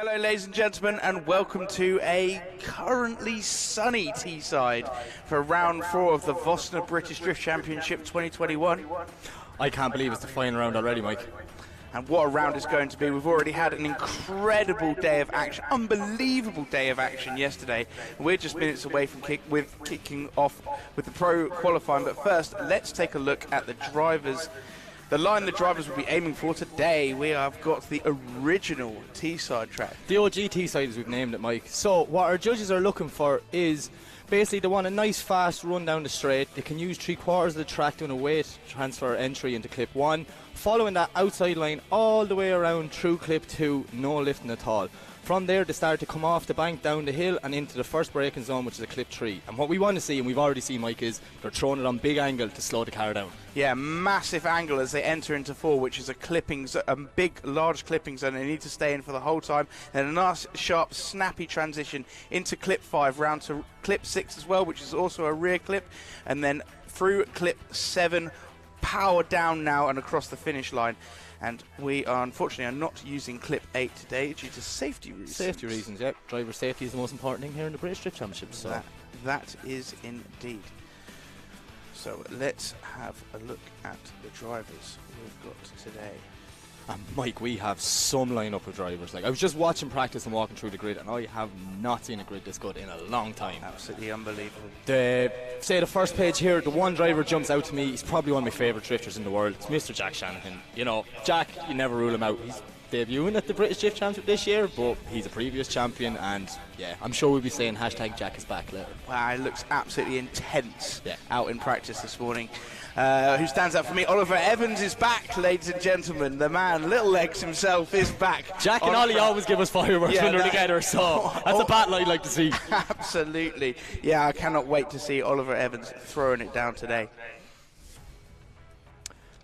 Hello ladies and gentlemen, and welcome to a currently sunny Teesside for round 4 of the Vosna British Drift Championship 2021. I can't believe it's the final round already, Mike. And what a round it's going to be. We've already had an incredible day of action, unbelievable day of action yesterday. We're just minutes away from kicking off with the pro qualifying, but first let's take a look at the drivers. The line the drivers will be aiming for today. We have got the original Teesside track. The OG Teesside, as we've named it, Mike. So what our judges are looking for is basically they want a nice fast run down the straight. They can use 3/4 of the track doing a weight transfer entry into clip 1, following that outside line all the way around through clip 2, no lifting at all. From there, they start to come off the bank, down the hill, and into the first braking zone, which is a clip 3. And what we want to see, and we've already seen, Mike, is they're throwing it on big angle to slow the car down. Yeah, massive angle as they enter into 4, which is a big, large clipping zone. They need to stay in for the whole time. And a nice, sharp, snappy transition into clip 5, round to clip 6 as well, which is also a rear clip. And then through clip 7, power down now and across the finish line. And we are unfortunately are not using clip 8 today due to safety reasons. Safety reasons, yep. Driver safety is the most important thing here in the British Drift Championship. So that is indeed. So let's have a look at the drivers we've got today. And Mike, we have some lineup of drivers. Like, I was just watching practice and walking through the grid, and I have not seen a grid this good in a long time. Absolutely unbelievable. The first page here, the one driver jumps out to me. He's probably one of my favourite drifters in the world. It's Mr. Jack Shanahan. You know, Jack, you never rule him out. He's debuting at the British Drift Championship this year, but he's a previous champion, and yeah, I'm sure we'll be saying hashtag Jack is back later. Wow, it looks absolutely intense out in practice this morning. Who stands out for me? Oliver Evans is back, ladies and gentlemen. The man, Little Legs himself, is back. Jack and Ollie always give us fireworks when they're together, so that's a battle I'd like to see. Absolutely. Yeah, I cannot wait to see Oliver Evans throwing it down today.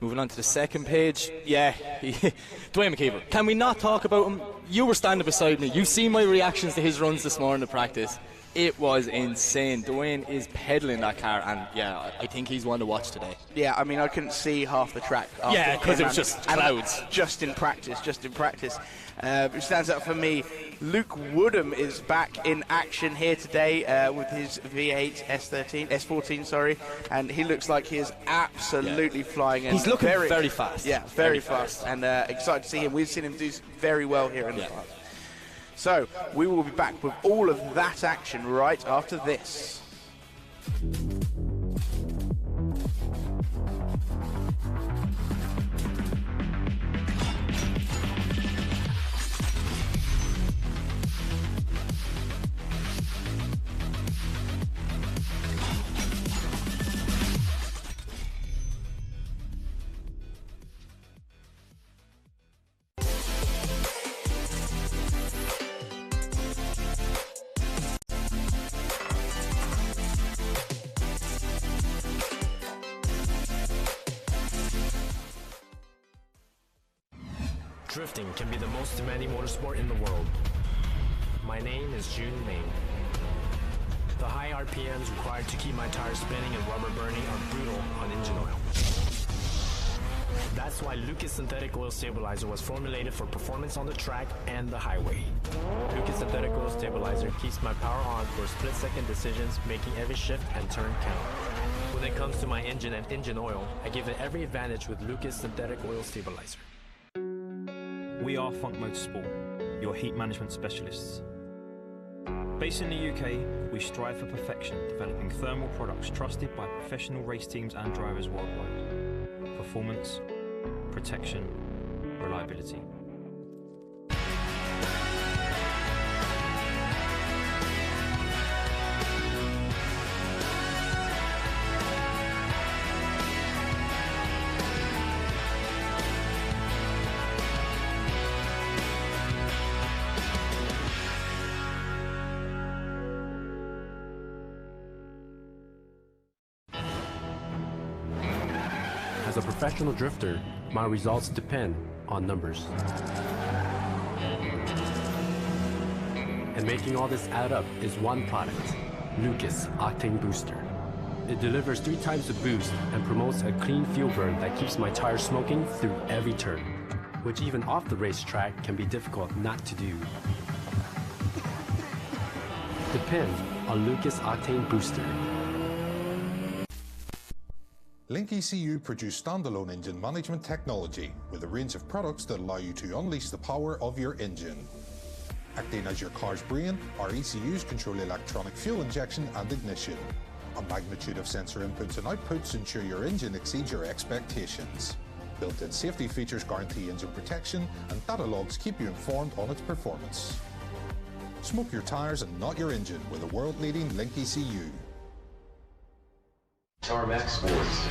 Moving on to the second page, Dwayne McKeever. Can we not talk about him? You were standing beside me. You've seen my reactions to his runs this morning at practice. It was insane. Dwayne is pedaling that car, and yeah, I think he's one to watch today. Yeah, I mean, I couldn't see half the track. Yeah, because it was just clouds. Just in practice. Who stands out for me? Luke Woodham is back in action here today with his V8 S14, sorry, and he looks like he is absolutely flying. And he's looking very fast. Yeah, very fast, and excited to see him. We've seen him do very well here in the past. So we will be back with all of that action right after this. Drifting can be the most demanding motorsport in the world. My name is June Main. The high RPMs required to keep my tires spinning and rubber burning are brutal on engine oil. That's why Lucas Synthetic Oil Stabilizer was formulated for performance on the track and the highway. Lucas Synthetic Oil Stabilizer keeps my power on for split-second decisions, making every shift and turn count. When it comes to my engine and engine oil, I give it every advantage with Lucas Synthetic Oil Stabilizer. We are Funk Motorsport, your heat management specialists. Based in the UK, we strive for perfection, developing thermal products trusted by professional race teams and drivers worldwide. Performance, protection, reliability. As a professional drifter, my results depend on numbers. And making all this add up is one product, Lucas Octane Booster. It delivers 3 times the boost and promotes a clean fuel burn that keeps my tires smoking through every turn, which even off the racetrack can be difficult not to do. Depend on Lucas Octane Booster. Link ECU produce standalone engine management technology with a range of products that allow you to unleash the power of your engine. Acting as your car's brain, our ECUs control electronic fuel injection and ignition. A magnitude of sensor inputs and outputs ensure your engine exceeds your expectations. Built-in safety features guarantee engine protection, and data logs keep you informed on its performance. Smoke your tyres and not your engine with a world-leading Link ECU. Tarmac Sports.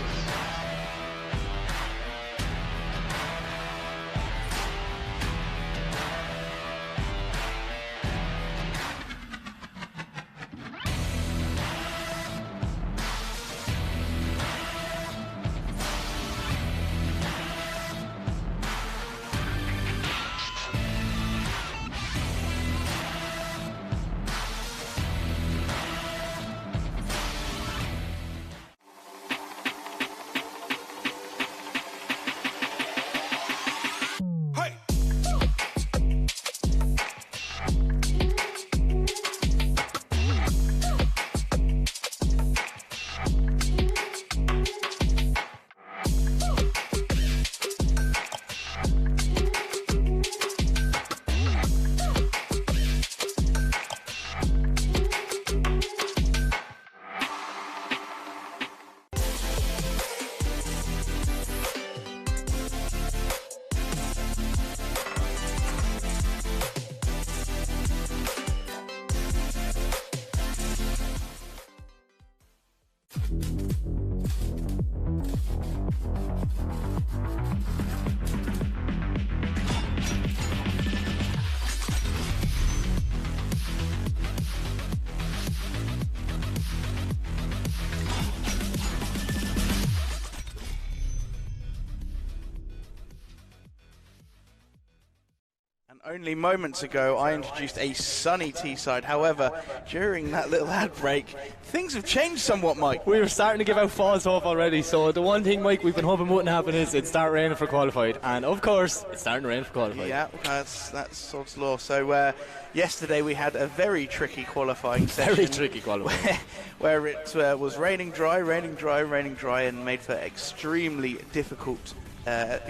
Only moments ago, I introduced a sunny Teesside. However, during that little ad break, things have changed somewhat, Mike. We were starting to give out false hope already, so the one thing, Mike, we've been hoping wouldn't happen is it start raining for qualified, and of course, it's starting to rain for qualified. Yeah, that's sod's law. So yesterday we had a very tricky qualifying session. Very tricky qualifying. Where it was raining dry, and made for extremely difficult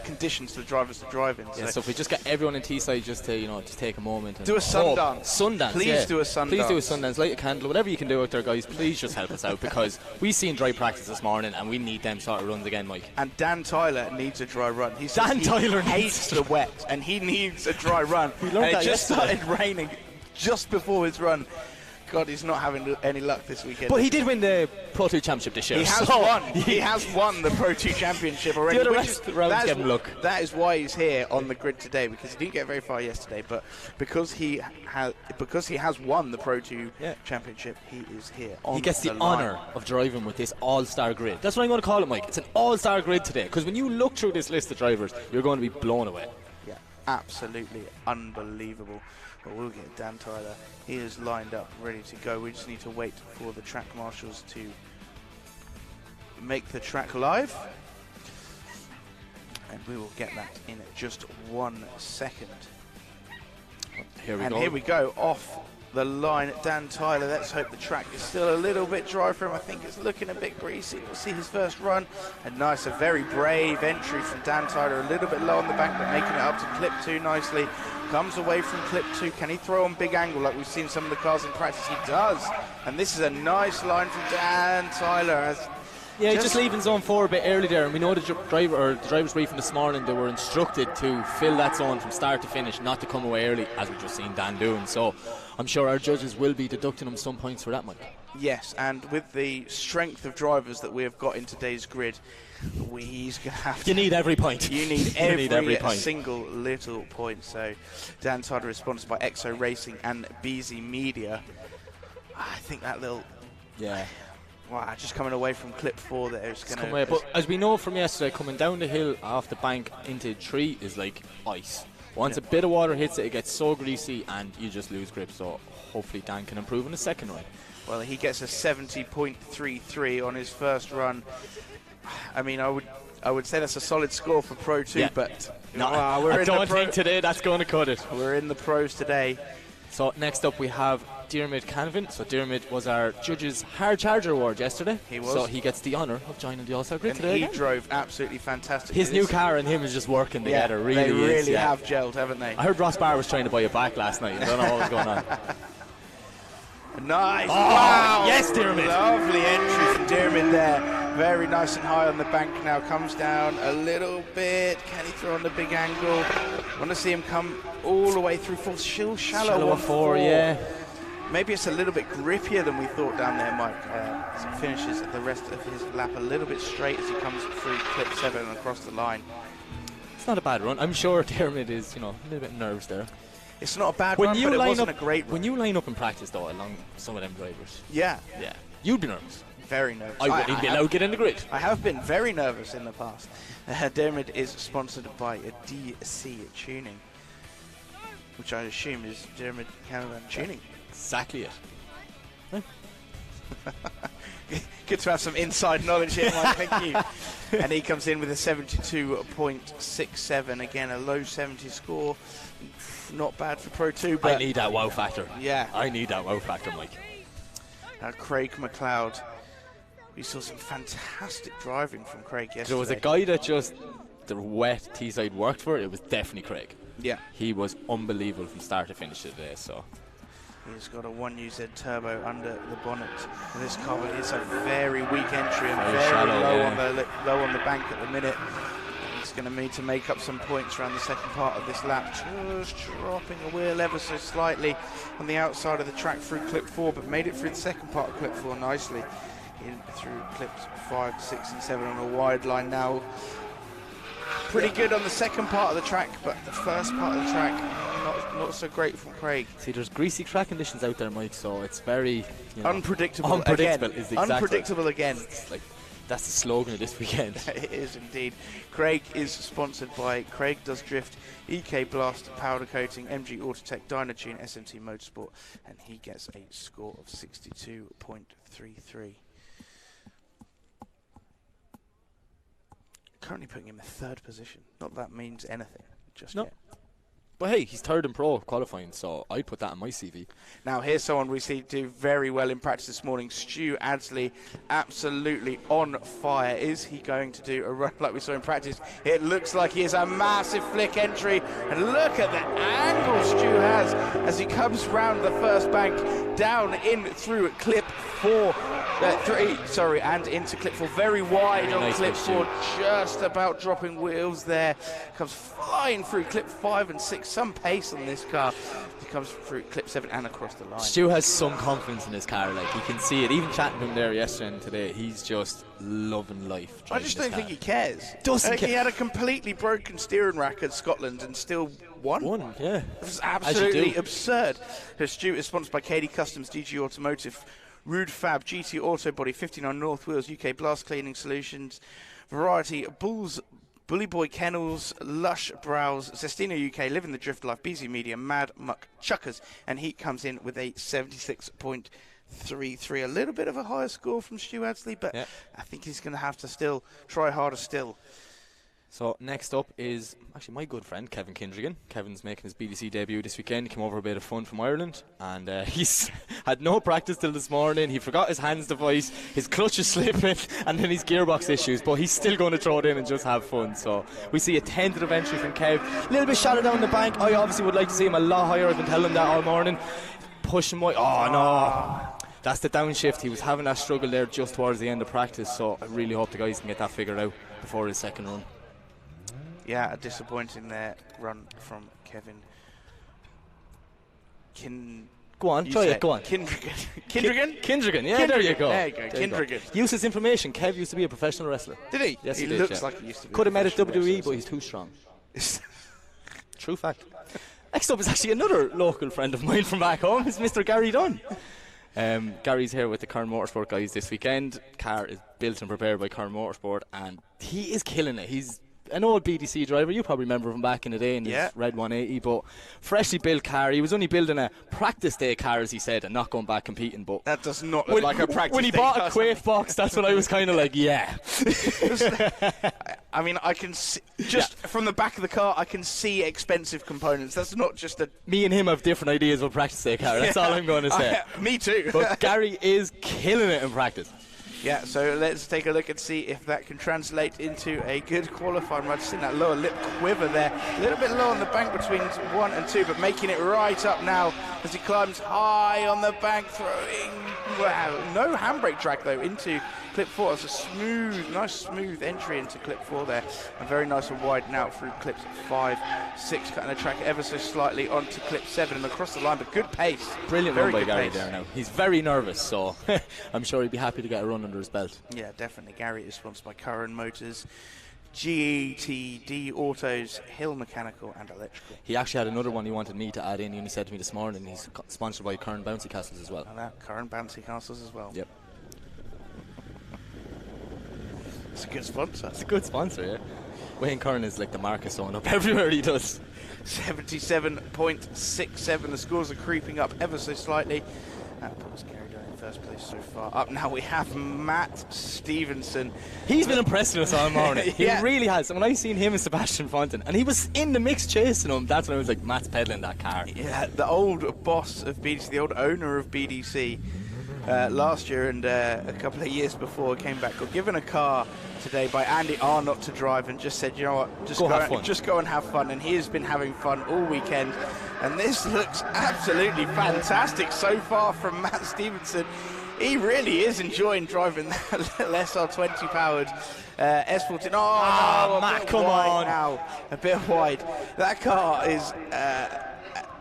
conditions for the drivers to drive in. Yeah, so if we just get everyone in Teesside just to take a moment and do a Sundance. Sundance, please yeah. do a Sundance. Please do a Sundance, light a candle, whatever you can do out there, guys. Please just help us out because we seen dry practice this morning and we need them sort of runs again, Mike. And Dan Tyler needs a dry run. He Tyler hates the wet and he needs a dry run. We and learned it that just yesterday. started raining just before his run. God, he's not having any luck this weekend. But he did win the Pro 2 Championship this year. He has won. He has won the Pro 2 Championship already. The other rest of the rounds give him luck. That is why he's here on the grid today, because he didn't get very far yesterday. But because he has won the Pro 2 Championship, he is here. He gets the honour of driving with this all-star grid. That's what I'm going to call it, Mike. It's an all-star grid today, because when you look through this list of drivers, you're going to be blown away. Yeah, absolutely unbelievable. But we'll get Dan Tyler. He is lined up, ready to go. We just need to wait for the track marshals to make the track live. And we will get that in just 1 second. Here we and go. Here we go, off the line. Dan Tyler, let's hope the track is still a little bit dry for him. I think it's looking a bit greasy. We'll see his first run. And nice, a very brave entry from Dan Tyler. A little bit low on the bank, but making it up to clip 2 nicely. Comes away from clip 2. Can he throw on big angle like we've seen some of the cars in practice? He does. And this is a nice line from Dan Tyler. Yeah, he's just leaving zone 4 a bit early there, and we know the driver's briefing this morning, they were instructed to fill that zone from start to finish, not to come away early, as we've just seen Dan doing. So I'm sure our judges will be deducting him some points for that, Mike. Yes, and with the strength of drivers that we have got in today's grid, he's going to have to... You need every point. You need every point. Single little point. So Dan Tyler is sponsored by Exo Racing and BZ Media. I think that little... Yeah. Wow, just coming away from clip 4 there is going to... But as we know from yesterday, coming down the hill off the bank into 3 is like ice. Once a bit of water hits it, it gets so greasy and you just lose grip. So hopefully Dan can improve in the second run. Well, he gets a 70.33 on his first run. I mean, I would say that's a solid score for Pro 2, but I don't think today that's going to cut it. We're in the pros today. So next up we have Diarmid Canavan. So Diarmid was our judge's hard charger award yesterday. He was. So he gets the honour of joining the All-Star Grid And today he again. drove absolutely fantastic. His new car and him is just working together. Really they really is, have gelled, haven't they? I heard Ross Barr was trying to buy it back last night. I don't know what was going on. Nice. Oh, Wow. yes, Diarmid. Lovely entry from Diarmid there. Very nice and high on the bank now. Comes down a little bit. Can he throw on the big angle? Want to see him come all the way through full shallow 1-4. Yeah. Maybe it's a little bit grippier than we thought down there, Mike. As he finishes the rest of his lap a little bit straight as he comes through clip 7 and across the line. It's not a bad run. I'm sure Diarmid is, a little bit nervous there. It's not a bad run, but it wasn't a great run. When you line up in practice, though, along some of them drivers, yeah, you'd be nervous. very nervous. I wouldn't even be allowed to get in the grid. I have been very nervous in the past. Diarmid is sponsored by DC Tuning, which I assume is Diarmid Canavan Tuning. Exactly it. Good to have some inside knowledge here, Mike. Thank you. And he comes in with a 72.67. Again, a low 70 score. Not bad for Pro 2, but I need that wow factor. Yeah. I need that wow factor, Mike. Craig McLeod. We saw some fantastic driving from Craig yesterday. There was a guy that just the wet Teesside worked for. It was definitely Craig. Yeah. He was unbelievable from start to finish today. So he's got a 1UZ turbo under the bonnet. And this car is a very weak entry and very shallow, low on the bank at the minute. He's going to need to make up some points around the second part of this lap. Just dropping a wheel ever so slightly on the outside of the track through clip 4, but made it through the second part of clip 4 nicely. In through clips 5, 6 and 7 on a wide line now. Pretty good on the second part of the track, but the first part of the track not so great from Craig. see, there's greasy track conditions out there, Mike, so it's very Unpredictable again. is the unpredictable again. It's like that's the slogan of this weekend. It is indeed. Craig is sponsored by Craig Does Drift, EK Blast, Powder Coating, MG Autotech, Dynatune, SMT Motorsport, and he gets a score of 62.33. Currently putting him in third position. Not that means anything just yet. But hey, he's third in pro qualifying, so I'd put that on my CV. Now here's someone we see do very well in practice this morning. Stu Adsley, absolutely on fire. Is he going to do a run like we saw in practice? It looks like he is a massive flick entry. And look at the angle Stu has as he comes round the first bank, down in through clip 3, and into clip 4. Very wide Very on nice clip Stu. 4, just about dropping wheels there. Comes flying through clip 5 and 6. Some pace on this car. He comes through clip 7 and across the line. Stu has some confidence in his car, like you can see it. Even chatting to him there yesterday and today, he's just loving life. I just don't think he cares. Doesn't care. He had a completely broken steering rack at Scotland and still won. Yeah. It was absolutely absurd. Her Stu is sponsored by Katie Customs, DG Automotive, Rude Fab, GT Auto Body, 59 North Wheels, UK Blast Cleaning Solutions, Variety, Bully Boy Kennels, Lush Brows, Sestina UK, Living the Drift Life, BZ Media, Mad Muck Chuckers, and he comes in with a 76.33. A little bit of a higher score from Stu Adsley, but I think he's going to have to still try harder still. So next up is actually my good friend Kevin Kindrigan. Kevin's making his BDC debut this weekend. He came over a bit of fun from Ireland, and he's had no practice till this morning. He forgot his hands device, his clutch is slipping, and then his gearbox issues, but he's still going to throw it in and just have fun. So we see a tentative entry from Kev, a little bit shallow down the bank. I obviously would like to see him a lot higher. I've been telling him that all morning. Pushing my that's the downshift. He was having that struggle there just towards the end of practice, so I really hope the guys can get that figured out before his second run. Yeah, a disappointing run from Kevin. Go on, try it, go on. Kindrigan? Kindrigan, yeah, there you go. There you go, Kindrigan. Useless information, Kev used to be a professional wrestler. Did he? Yes, he did, looks like he used to be. Could have made it WWE, wrestler, but he's too strong. True fact. Next up is actually another local friend of mine from back home. It's Mr. Gary Dunn. Gary's here with the Kern Motorsport guys this weekend. Car is built and prepared by Kern Motorsport, and he is killing it. He's an old BDC driver. You probably remember him back in the day in his red 180, but freshly built car. He was only building a practice day car, as he said, and not going back competing. But that does not look like a practice day. When he bought a Quafe box, that's when I was kind of like, yeah. I mean, I can see, just from the back of the car, I can see expensive components. That's not just a... Me and him have different ideas what practice day, Gary. That's all I'm going to say. Me too. But Gary is killing it in practice. Yeah, so let's take a look and see if that can translate into a good qualifying run. Just seeing that lower lip quiver there. A little bit low on the bank between 1 and 2, but making it right up now as he climbs high on the bank, throwing, wow, no handbrake drag though into clip 4. It's a smooth, nice smooth entry into clip 4 there. And very nice and wide now through clips 5, 6, cutting the track ever so slightly onto clip 7 and across the line, but good pace. Brilliant run by Gary there now. He's very nervous, so I'm sure he'd be happy to get a run under his belt. Yeah, definitely. Gary is sponsored by Curran Motors, GETD Autos, Hill Mechanical and Electrical. He actually had another one he wanted me to add in, and he said to me this morning he's sponsored by Curran Bouncy Castles as well. And that Curran Bouncy Castles as well. Yep. It's a good sponsor. It's a good sponsor, yeah. Wayne Curran is like the Marcus on up everywhere he does. 77.67. The scores are creeping up ever so slightly. That puts Gary down in first place so far. Up now we have Matt Stevenson. He's been impressing us all morning. Yeah. He really has. And when I seen him and Sebastian Fonten, and he was in the mix chasing him, that's when I was like, Matt's peddling that car. Yeah, the old boss of BDC, the old owner of BDC, last year and a couple of years before came back, got given a car today by Andy Arnott to drive and just said, you know what, just go and have fun. And he has been having fun all weekend. And this looks absolutely fantastic so far from Matt Stevenson. He really is enjoying driving that little SR20 powered S14. Oh, Matt, come on. Now, a bit wide. That car is...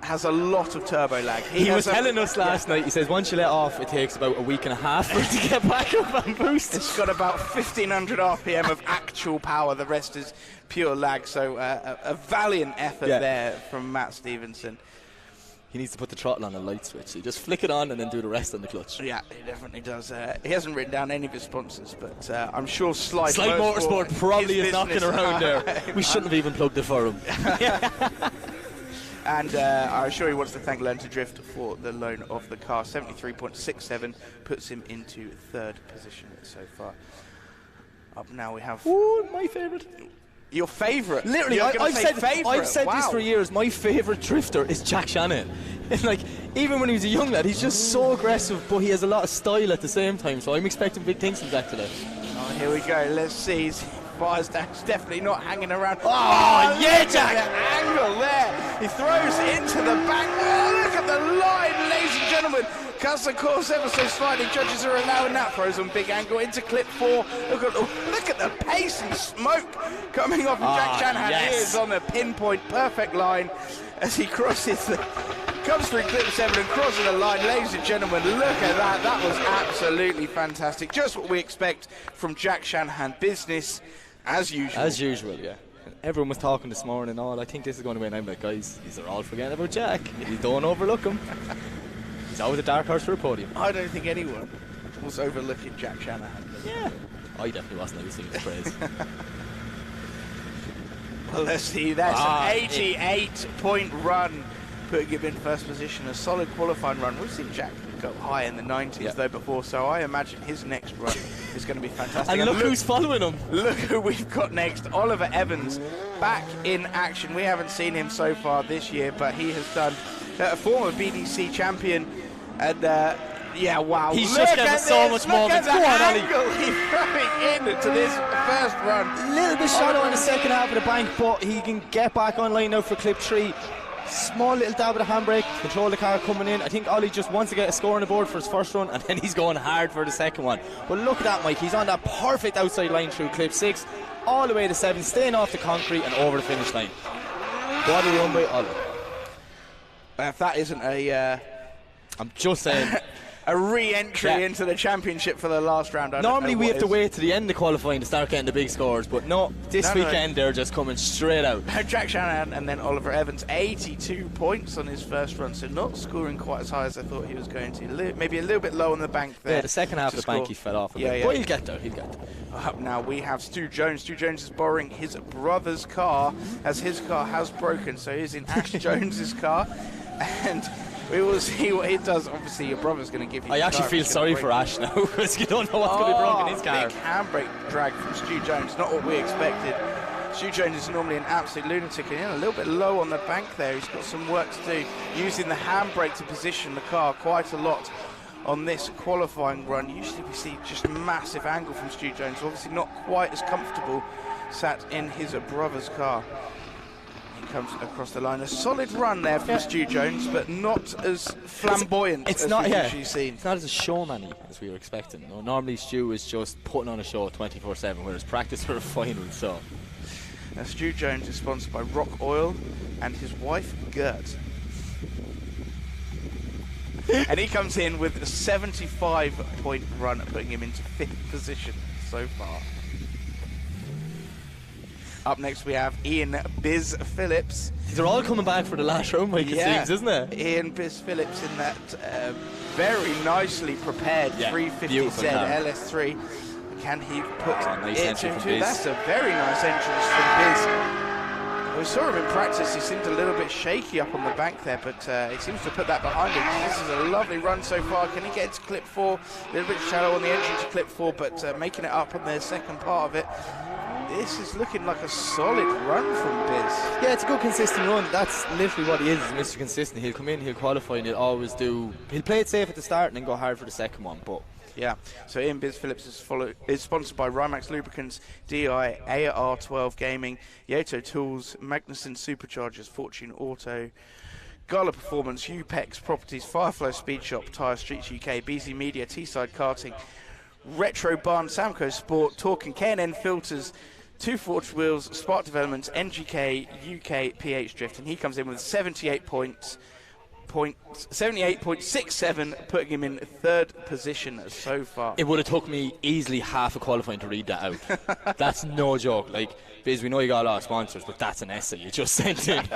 has a lot of turbo lag. He was telling us last night, he says once you let off it takes about a week and a half for it to get back up and boost. It's got about 1500 RPM of actual power, the rest is pure lag, so a valiant effort there from Matt Stevenson. He needs to put the throttle on a light switch. He just flick it on and then do the rest on the clutch. Yeah, he definitely does. He hasn't written down any of his sponsors, but I'm sure Slide Motorsport probably is knocking around there. We shouldn't have even plugged it for him. And I'm sure he wants to thank Learn to Drift for the loan of the car. 73.67 puts him into third position so far. Up now we have... Ooh, my favourite. Your favourite? Literally, I've said this for years. My favourite drifter is Jack Shanahan. Like, even when he was a young lad, he's just so aggressive, but he has a lot of style at the same time. So I'm expecting big things from Jack today. Oh, here we go. Let's see. Fires down. He's definitely not hanging around. Oh yeah, Jack! The angle there. He throws into the back. Oh, look at the line, ladies and gentlemen. Cuts the course ever so slightly. Judges are allowing that. Throws on big angle into clip 4. Look at the pace and smoke coming off. Jack Shanahan. Yes. He is on the pinpoint perfect line as he crosses the... Comes through clip 7 and crosses the line. Ladies and gentlemen, look at that. That was absolutely fantastic. Just what we expect from Jack Shanahan. Business as usual. As usual, yeah. Everyone was talking this morning and all. I think this is going to win. I'm like, guys, these are all forgetting about Jack. You don't overlook him. He's always a dark horse for a podium. I don't think anyone was overlooking Jack Shanahan. Yeah. I definitely wasn't. I was singing his praise. Well, let's see. That's an 88-point run, putting him in first position. A solid qualifying run. We've seen Jack go high in the 90s though before, so I imagine his next run is going to be fantastic. And look who's following him. Look who we've got next. Oliver Evans back in action. We haven't seen him so far this year, but he has done a former BDC champion. And yeah, wow. He's just getting so much more. Look at the angle he's throwing into this first run. A little bit shallow in the second half of the bank, but he can get back online now for clip 3. Small little dab of the handbrake, control the car coming in. I think Ollie just wants to get a score on the board for his first run, and then he's going hard for the second one. But look at that, Mike. He's on that perfect outside line through clip 6, all the way to 7, staying off the concrete and over the finish line. What a run by Ollie. If that isn't a... I'm just saying... a re-entry into the championship for the last round. Normally we have to wait to the end of qualifying to start getting the big scores, but no, this weekend they're just coming straight out. Jack Shanahan and then Oliver Evans, 82 points on his first run, so not scoring quite as high as I thought he was going to. Maybe a little bit low on the bank there. Yeah, the second half of the bank he fell off a bit. But he'll get there, Up now we have Stu Jones. Stu Jones is borrowing his brother's car as his car has broken, so he's in Ash Jones's car. And We will see what it does. Obviously, your brother's going to give you. I actually feel sorry for Ash now because you don't know what's going to be broken in his car. Big handbrake drag from Stu Jones. Not what we expected. Stu Jones is normally an absolute lunatic, and a little bit low on the bank there. He's got some work to do, using the handbrake to position the car quite a lot on this qualifying run. Usually we see just massive angle from Stu Jones. Obviously not quite as comfortable sat in his brother's car. He comes across the line. A solid run there from Stu Jones, but not as flamboyant as we've usually seen. It's not as showman-y as we were expecting. No, normally Stu is just putting on a show 24/7, whereas practice for a final. So now Stu Jones is sponsored by Rock Oil and his wife Gert. And he comes in with a 75-point run, putting him into 5th position so far. Up next we have Ian Biz Phillips. They're all coming back for the last round, Mike, it seems, isn't it? Ian Biz Phillips in that very nicely prepared 350Z LS3. Can he put it into? That's a very nice entrance from Biz. We saw him in practice. He seemed a little bit shaky up on the bank there, but he seems to put that behind him. This is a lovely run so far. Can he get into clip 4? A little bit shallow on the entry to clip 4, but making it up on the second part of it. This is looking like a solid run from Biz. Yeah, it's a good consistent run. That's literally what he is, Mr. Consistent. He'll come in, he'll qualify, and he'll always do. He'll play it safe at the start and then go hard for the second one. But yeah, so Ian Biz Phillips is sponsored by Rimax Lubricants, DI, AR12 Gaming, Yato Tools, Magnuson Superchargers, Fortune Auto, Gala Performance, UPEX Properties, Firefly Speed Shop, Tyre Streets UK, BZ Media, Teesside Karting, Retro Barn, Samco Sport, Torque and K&N Filters, Two Forged Wheels, Spark Developments, NGK, UK, PH Drift, and he comes in with 78 points. 78.67, putting him in 3rd position so far. It would have took me easily half a qualifying to read that out. That's no joke. Like, Biz, we know you got a lot of sponsors, but that's an essay you just sent in.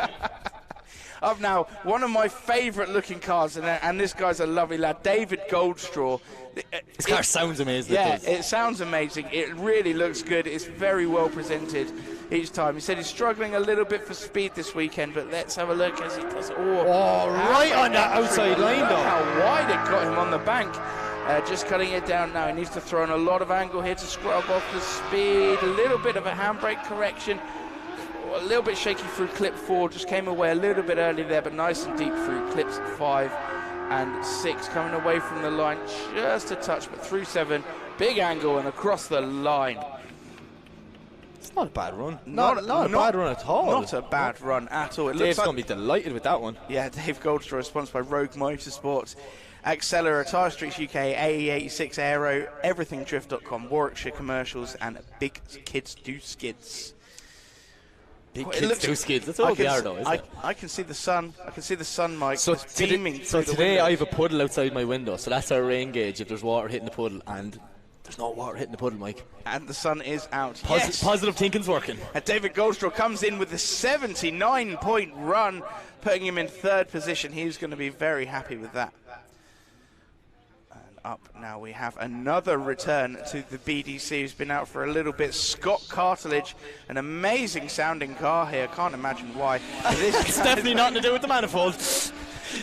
Up now, one of my favourite looking cars, and this guy's a lovely lad, David Goldstraw. This car sounds amazing. Yeah, it sounds amazing. It really looks good. It's very well presented each time. He said he's struggling a little bit for speed this weekend, but let's have a look as he does. Right on that outside line, though. How wide it got him on the bank. Just cutting it down now. He needs to throw in a lot of angle here to scrub off the speed. A little bit of a handbrake correction. A little bit shaky through clip 4, just came away a little bit early there, but nice and deep through clips 5 and 6, coming away from the line just a touch, but through 7, big angle and across the line. It's not a bad run. Not a bad run at all. Not a bad run at all. Dave's going to be delighted with that one. Yeah, Dave Goldstraw is sponsored by Rogue Motorsports, Accelera, Tyre Streets UK, AE86 Aero, EverythingDrift.com, Warwickshire Commercials, and Big Kids Do Skids. Big Kids Do Skids. That's all they are, though, isn't it? I can see the sun. I can see the sun, Mike. So today I have a puddle outside my window, so that's our rain gauge if there's water hitting the puddle, and there's no water hitting the puddle, Mike. And the sun is out. Positive thinking's working. And David Goldstraw comes in with a 79-point run, putting him in 3rd position. He's going to be very happy with that. Up now we have another return to the BDC who's been out for a little bit. Scott Cartilage, an amazing sounding car here. Can't imagine why. It's definitely nothing to do with the manifold.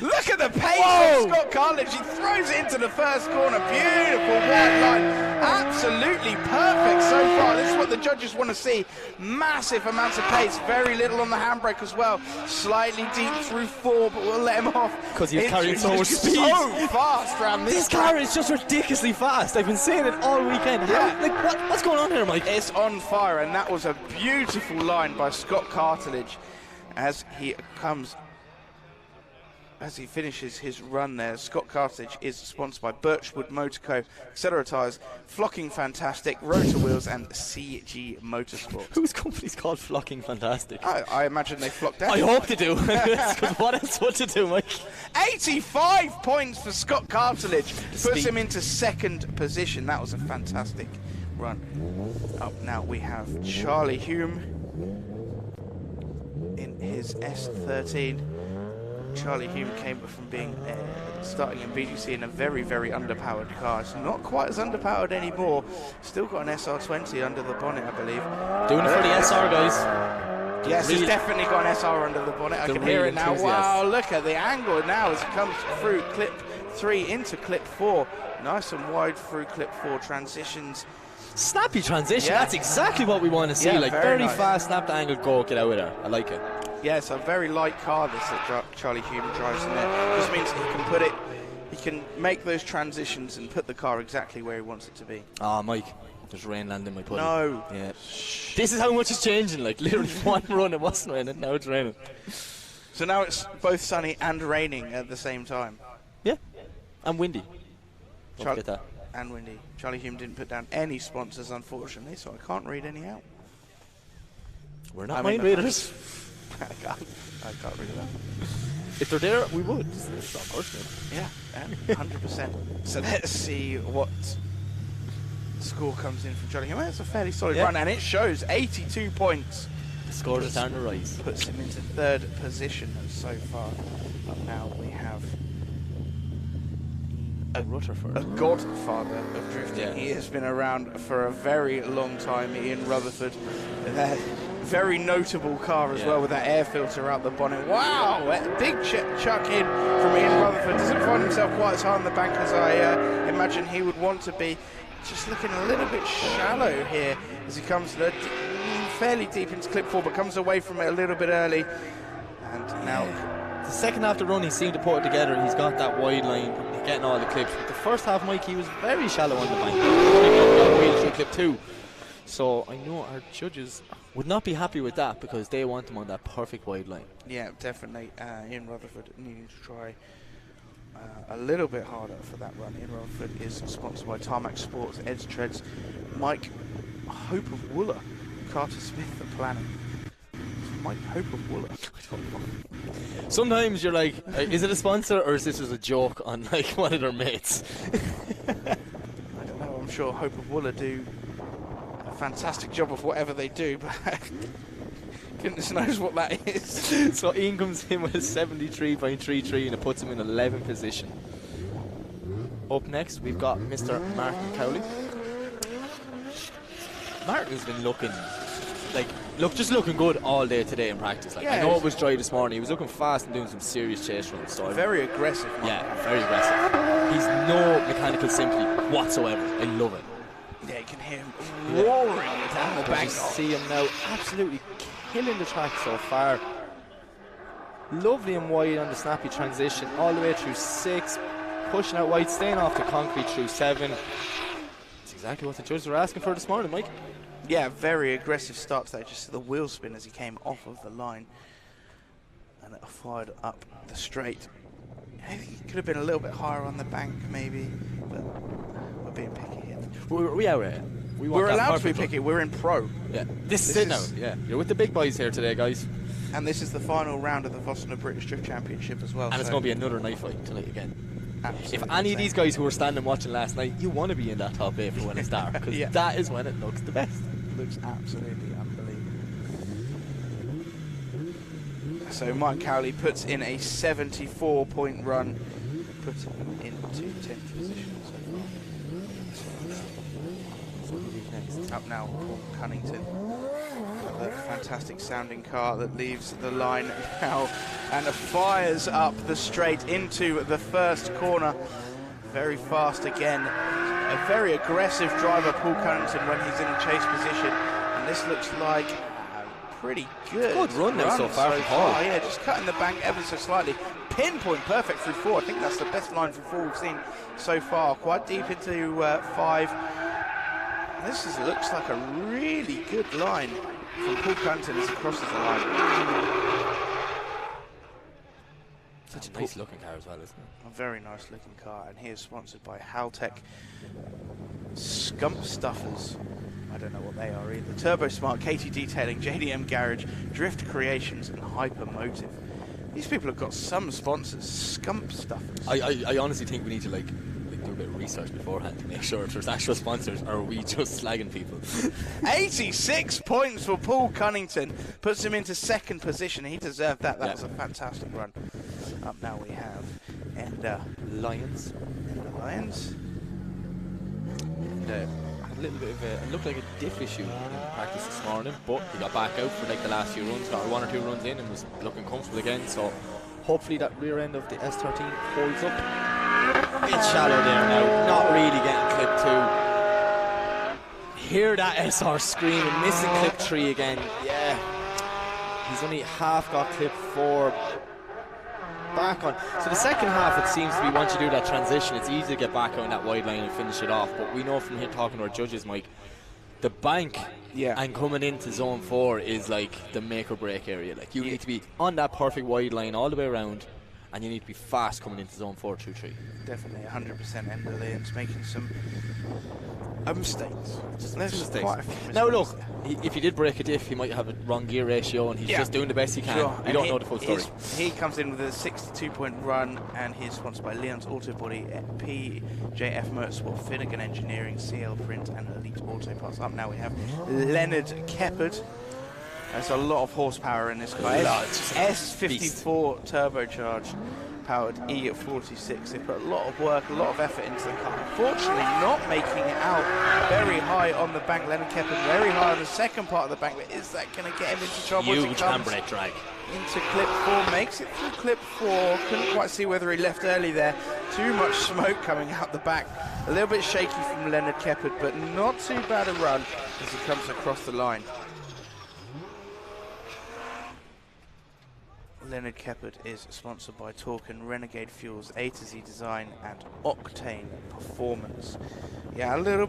Look at the pace of Scott Cartilage. He throws it into the first corner. Beautiful white line. Absolutely perfect so far. This is what the judges want to see. Massive amounts of pace. Very little on the handbrake as well. Slightly deep through 4, but we'll let him off. Because he's carrying so much speed. So fast around this car is just ridiculously fast. I've been saying it all weekend. Yeah. What's going on here, Mike? It's on fire, and that was a beautiful line by Scott Cartilage as he finishes his run there. Scott Cartilage is sponsored by Birchwood Motorco, Accelera Tyres, Flocking Fantastic, Rotor Wheels, and CG Motorsport. Whose company's called Flocking Fantastic? I imagine they flocked out. I hope they do. Because what else would to do, Mike? 85 points for Scott Cartilage. Puts him into 2nd position. That was a fantastic run. Up now we have Charlie Hume in his S13. Charlie Hume came from being starting in BDC in a very, very underpowered car. It's not quite as underpowered anymore. Still got an SR20 under the bonnet, I believe. Doing it for the SR, guys. Yes, it's definitely got an SR under the bonnet. I can hear it now. Wow, look at the angle now as it comes through clip 3 into clip 4. Nice and wide through clip 4 transitions. Snappy transition, that's exactly what we want to see. Like very nice. Fast, snap the angle, go, get out of there. I like it. Yeah, it's a very light car this that Charlie Hume drives in there. Just means he can put it, he can make those transitions and put the car exactly where he wants it to be. Ah, Mike, there's rain landing my pudding. No. Yeah. This is how much is changing. Like literally one run it wasn't raining, now it's raining. So now it's both sunny and raining at the same time. Yeah, and windy. Don't forget that. And windy. Charlie Hume didn't put down any sponsors, unfortunately, so I can't read any out. We're not mind readers. I can't read that. If they're there, we would. It's not personal. Yeah, 100%. So let's see what score comes in from Charlie Hume. That's a fairly solid run, and it shows 82 points. The scores are starting to rise. Puts him into 3rd position so far. But now we have a godfather of drifting. Yeah. He has been around for a very long time, Ian Rutherford. That very notable car as well, with that air filter out the bonnet. Wow, a big chuck in from Ian Rutherford. Doesn't find himself quite as high on the bank as I imagine he would want to be. Just looking a little bit shallow here as he comes fairly deep into clip 4, but comes away from it a little bit early. And now the second half of the run, he seemed to put it together. He's got that wide line, getting all the clips. But the first half, Mike, he was very shallow on the bank. Wheel through clip 2. So I know our judges would not be happy with that because they want him on that perfect wide line. Yeah, definitely. Ian Rutherford needing to try a little bit harder for that run. Ian Rutherford is sponsored by Tarmac Sports, Ed's Treads, Mike Hope of Wooler, Carter Smith, the planning. Mike Hope of Wooler. I don't know. Sometimes you're like, is it a sponsor or is this just a joke on like one of their mates? I don't know. I'm sure Hope of Wooler do a fantastic job of whatever they do, but goodness knows what that is. So Ian comes in with a 73.33 and it puts him in 11th position. Up next, we've got Mr. Martin Cowley. Martin's been looking just looking good all day today in practice. Like, I know it was dry this morning. He was looking fast and doing some serious chase runs. So very aggressive. Yeah, very aggressive. He's no mechanical sympathy whatsoever. I love it. Yeah, you can hear him roaring down the bank. You see him now absolutely killing the track so far. Lovely and wide on the snappy transition all the way through 6, pushing out wide, staying off the concrete through 7. That's exactly what the judges were asking for this morning, Mike. Yeah, very aggressive start to that. Just the wheel spin as he came off of the line and it fired up the straight. I think he could have been a little bit higher on the bank maybe, but we're being picky here. We are We're allowed to be picky. We're in pro. Yeah, this is it now. Yeah, you're with the big boys here today, guys. And this is the final round of the Vosna British Drift Championship as well. And it's going to be another night fight tonight again. Absolutely. If any of these guys who were standing watching last night, you want to be in that top 8 for when it's dark, because that is when it looks the best. It looks absolutely unbelievable. So Mike Cowley puts in a 74-point run, puts him into 10th position so far. Next up now, Paul Cunnington. A fantastic sounding car that leaves the line now and fires up the straight into the first corner. Very fast again. A very aggressive driver, Paul Cunnington, when he's in the chase position. And this looks like a pretty good run now so far. Yeah, just cutting the bank ever so slightly. Pinpoint perfect through 4. I think that's the best line through 4 we've seen so far. Quite deep into 5. This looks like a really good line from Paul Cunnington as he crosses the line. Such a nice looking car as well, isn't it? A very nice looking car, and he is sponsored by Haltech Scump Stuffers. I don't know what they are either. Turbo Smart, KT Detailing, JDM Garage, Drift Creations, and Hypermotive. These people have got some sponsors. Scump Stuffers. I honestly think we need to like do a bit of research beforehand to make sure if there's actual sponsors, or are we just slagging people? 86 points for Paul Cunnington, puts him into 2nd position. He deserved that. That was a fantastic run. Up now we have Ender Lions. Ender Lions. And a little bit of it looked like a diff issue in practice this morning, but he got back out for like the last few runs, got 1 or 2 runs in and was looking comfortable again, so hopefully that rear end of the S13 holds up. It's shallow there now, not really getting clip 2. Hear that SR screaming, missing clip 3 again. Yeah, he's only half got clip 4 back on. So the second half, it seems to be, once you do that transition, it's easy to get back on that wide line and finish it off. But we know from here talking to our judges, Mike, the bank and coming into zone 4 is like the make or break area. Like you need to be on that perfect wide line all the way around, and you need to be fast coming into zone 4 through 3. Definitely 100%. Ender Lyon's making some mistakes. Mistakes. Quite a few mistakes. Now look, if he did break a diff, he might have a wrong gear ratio, and he's just doing the best he can. Sure. We don't know the full story. He comes in with a 62-point run, and he's sponsored by Leon's Auto Body, PJF Motorsport, Finnegan Engineering, CL Print, and Elite Auto Parts. Up now we have Leonard Keppard. There's a lot of horsepower in this car. S54 turbocharged, powered E46. They put a lot of work, a lot of effort into the car. Unfortunately, not making it out very high on the bank. Leonard Keppard very high on the second part of the bank, but is that going to get him into trouble? Huge handbrake drag. Into clip 4, makes it through clip 4. Couldn't quite see whether he left early there. Too much smoke coming out the back. A little bit shaky from Leonard Keppard, but not too bad a run as he comes across the line. Leonard Keppard is sponsored by Torque and Renegade Fuels, A to Z Design, and Octane Performance. Yeah, a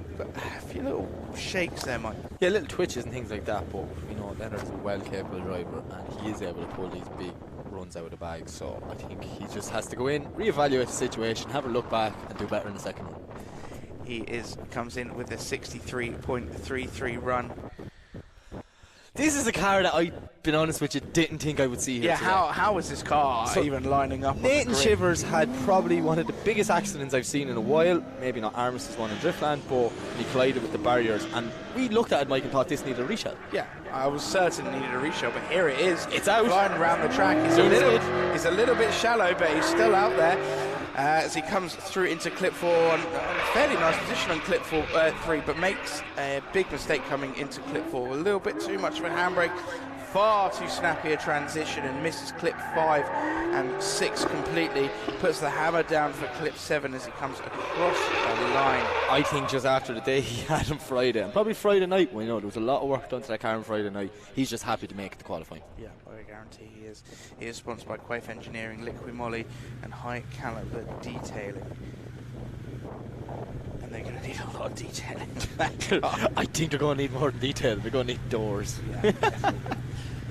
few little shakes there, Mike. Yeah, little twitches and things like that, but you know, Leonard is a well capable driver, and he is able to pull these big runs out of the bag. So I think he just has to go in, reevaluate the situation, have a look back, and do better in the second run. He comes in with a 63.33 run. This is a car that I've been honest with you, didn't think I would see here. Yeah, how was this car even lining up? Nathan Shivers had probably one of the biggest accidents I've seen in a while. Maybe not Armist's one in Driftland, but he collided with the barriers. And we looked at it, Mike, and thought this needed a reshell. Yeah, I was certain it needed a reshell, but here it is. It's out. Flying around the track. He's a little bit shallow, but he's still out there. As he comes through into clip 4, and fairly nice position on clip 3, but makes a big mistake coming into clip 4. A little bit too much of a handbrake, far too snappy a transition, and misses clip 5 and 6 completely. Puts the hammer down for clip 7 as he comes across the line. I think just after the day he had on Friday, and probably Friday night, we know there was a lot of work done to that car on Friday night, he's just happy to make the qualifying. Yeah, I guarantee he is. He is sponsored by Qualification Engineering, Liqui Moly, and High Caliber Detailing. And they're going to need a lot of detailing. I think they're going to need more than detail. They're going to need doors.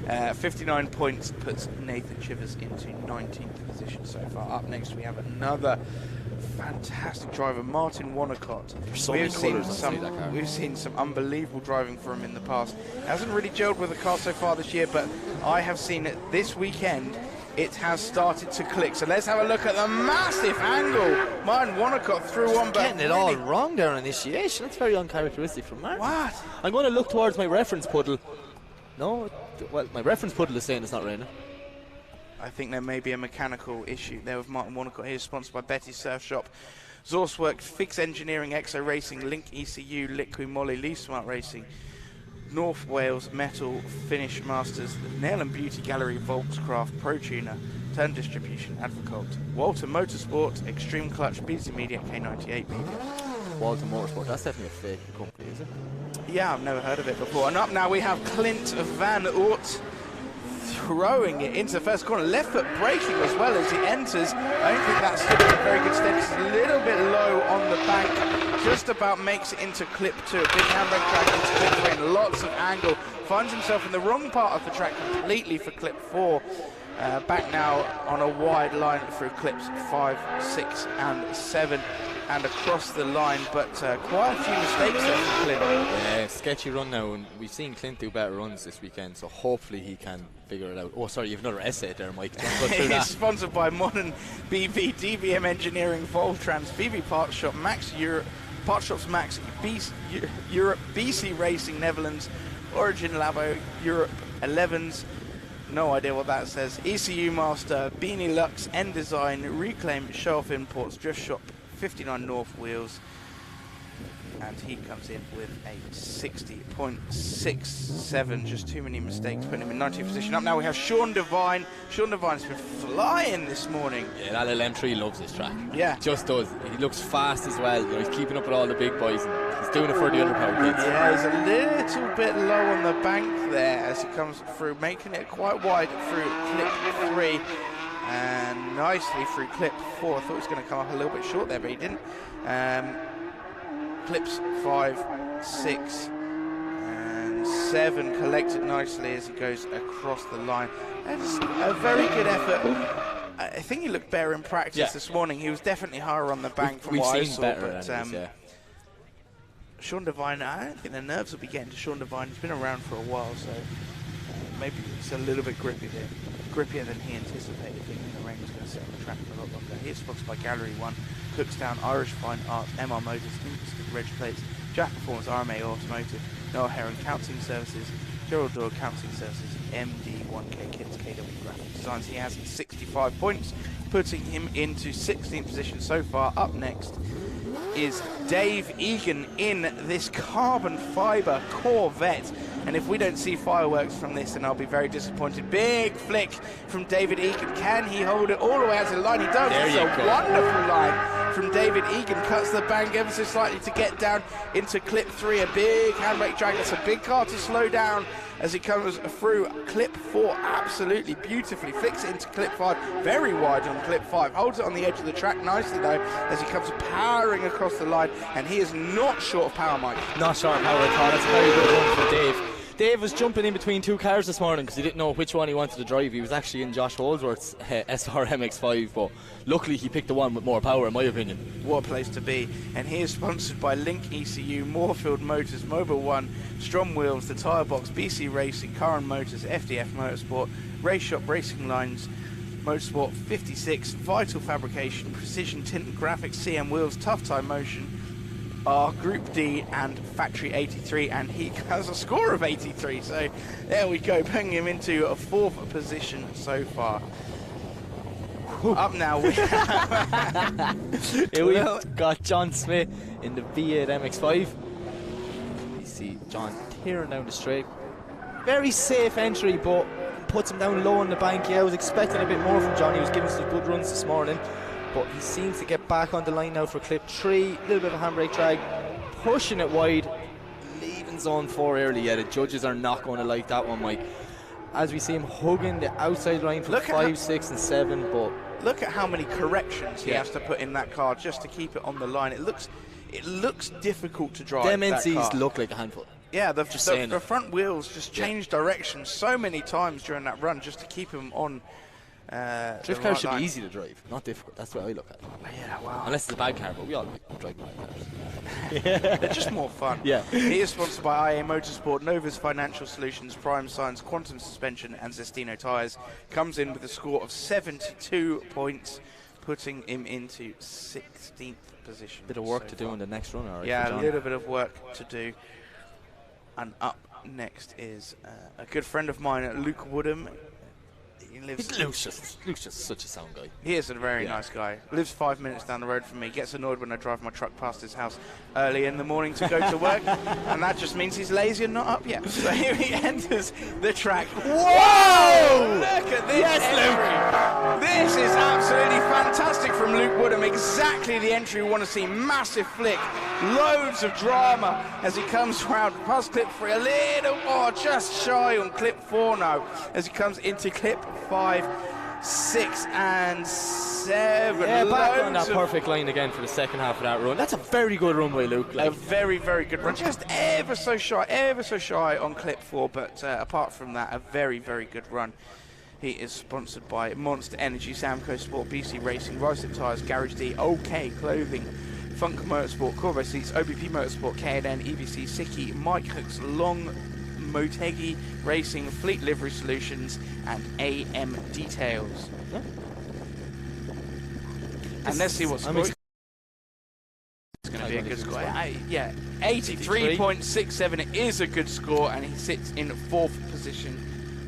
Yeah, 59 points puts Nathan Shivers into 19th position so far. Up next we have another fantastic driver, Martin Wonnacott. We've seen some unbelievable driving from him in the past. Hasn't really gelled with the car so far this year, but I have seen it this weekend. It has started to click. So let's have a look at the massive angle. Martin Wonnacott through one, but getting it all wrong there on initiation. That's very uncharacteristic from Martin. What? I'm going to look towards my reference puddle. No, well, my reference puddle is saying it's not raining. I think there may be a mechanical issue there with Martin Wonnacott. He is sponsored by Betty's Surf Shop, Zorswork, Fix Engineering, Exo Racing, Link ECU, Liqui Moly, Lee Smart Racing, North Wales Metal, Finish Masters, Nail and Beauty Gallery, Volkscraft, Pro Tuner, Turn Distribution, Advocult, Walter Motorsport, Extreme Clutch, BDC Media, K98 Media. Walter Motorsport, that's definitely a fake company, is it? Yeah, I've never heard of it before. And up now we have Clint Van Oort throwing it into the first corner. Left foot braking as well as he enters. I don't think that's stood in a very good steady. It's a little bit low on the bank. Just about makes it into clip 2. A big handbrake drag into clip 3 and lots of angle. Finds himself in the wrong part of the track completely for clip 4. Back now on a wide line through clips 5, 6 and 7. And across the line, but quite a few mistakes there for Clint. Yeah, sketchy run now, and we've seen Clint do better runs this weekend, so hopefully he can figure it out. Oh, sorry, you've another essay there, Mike. He's sponsored by Modern BV, DBM Engineering, Voltrans, BV Parts Shop, Max Europe, Parts Shops Max, Europe, BC Racing, Netherlands, Origin Labo, Europe, 11s. No idea what that says. ECU Master, Beanie Lux, N Design, Reclaim, Show Off Imports, Drift Shop, 59 North Wheels. and he comes in with a 60.67. Just too many mistakes, putting him in 19th position. Up now we have Sean Devine. Sean Devine's been flying this morning. Yeah, that little M3 loves this track. Yeah. Just does. He looks fast as well. You know, he's keeping up with all the big boys, and he's doing it for the underpowered kids. Yeah, he's a little bit low on the bank there as he comes through, making it quite wide through clip 3. And nicely through clip 4. I thought he was going to come up a little bit short there, but he didn't. Clips 5, 6, and 7 collected nicely as he goes across the line. That's a very good effort. I think he looked better in practice this morning. He was definitely higher on the bank from what I saw. But Sean Devine, I don't think the nerves will be getting to Sean Devine. He's been around for a while, so maybe it's a little bit grippier than he anticipated. Thinking the rain was going to sit on the track for a lot longer. He is sponsored by Gallery 1, Cookstown, Irish Fine Arts, MR Motors, Interested Reg Plates, Jack Performance, RMA Automotive, Noah Heron Counselling Services, Gerald Doyle Counselling Services, MD1K Kids, KW Graphic Designs. He has 65 points, putting him into 16th position so far. Up next is Dave Egan in this carbon fibre Corvette. And if we don't see fireworks from this, then I'll be very disappointed. Big flick from David Egan. Can he hold it all the way out to the line? He does. It's a wonderful line from David Egan. Cuts the bank ever so slightly to get down into clip 3. A big handbrake drag. It's a big car to slow down as he comes through clip 4 absolutely beautifully. Flicks it into clip 5. Very wide on clip 5. Holds it on the edge of the track nicely, though, as he comes powering across the line. And he is not short of power, Mike. Not short of power at all. That's a very good run for Dave. Dave was jumping in between two cars this morning because he didn't know which one he wanted to drive. He was actually in Josh Holdsworth's SR MX-5, but luckily he picked the one with more power, in my opinion. What a place to be. And he is sponsored by Link ECU, Moorfield Motors, Mobile One, Strom Wheels, The Tyre Box, BC Racing, Curran Motors, FDF Motorsport, Race Shop Racing Lines, Motorsport 56, Vital Fabrication, Precision Tint and Graphics, CM Wheels, Tough Time Motion, our Group D, and Factory 83, and he has a score of 83, so there we go, putting him into a 4th position so far. Up now we Here we've got John Smith in the V8 MX-5. You see John tearing down the straight. Very safe entry, but puts him down low on the bank. Yeah, I was expecting a bit more from John. He was giving some good runs this morning, but he seems to get back on the line now for clip 3. A little bit of a handbrake drag, pushing it wide, leaving zone 4 early. Yeah, the judges are not going to like that one, Mike. As we see him hugging the outside line for 5, 6 and 7, but look at how many corrections he has to put in that car just to keep it on the line. It looks difficult to drive. Them that NCs car. look like a handful. Yeah, the front wheels just change direction so many times during that run just to keep him on. Drift cars should be easy to drive, not difficult. That's what I look at. Yeah, wow. Unless it's a bad car, but we all like driving bad cars. They're just more fun. Yeah. He is sponsored by IA Motorsport, Novus Financial Solutions, Prime Science, Quantum Suspension, and Zestino Tyres. Comes in with a score of 72 points, putting him into 16th position. Bit of work to do in the next run, alright? Yeah, a little bit of work to do. And up next is a good friend of mine, Luke Woodham. Luke's just such a sound guy. He is a very nice guy. Lives 5 minutes down the road from me. Gets annoyed when I drive my truck past his house early in the morning to go to work. And that just means he's lazy and not up yet. So here he enters the track. Whoa! Look at this entry. Luke. This is absolutely fantastic from Luke Woodham. Exactly the entry we want to see. Massive flick. Loads of drama as he comes round past clip 3. A little, just shy on clip 4 now. As he comes into clip 5, 6 and 7. Yeah, back on that perfect line again for the second half of that run. That's a very good run by Luke. A very, very good run. Just ever so shy on clip 4, but apart from that, a very, very good run. He is sponsored by Monster Energy, Samco Sport, BC Racing, Ricep Tyres, Garage D, OK Clothing, Funk Motorsport, Corvo Seats, OBP Motorsport, K&N, EBC, Siki, Mike Hooks, Long Motegi Racing, Fleet Livery Solutions, and AM Details. Yeah. And let's see what's going. It's going to be a good score. Yeah, 83.67. It is a good score, and he sits in 4th position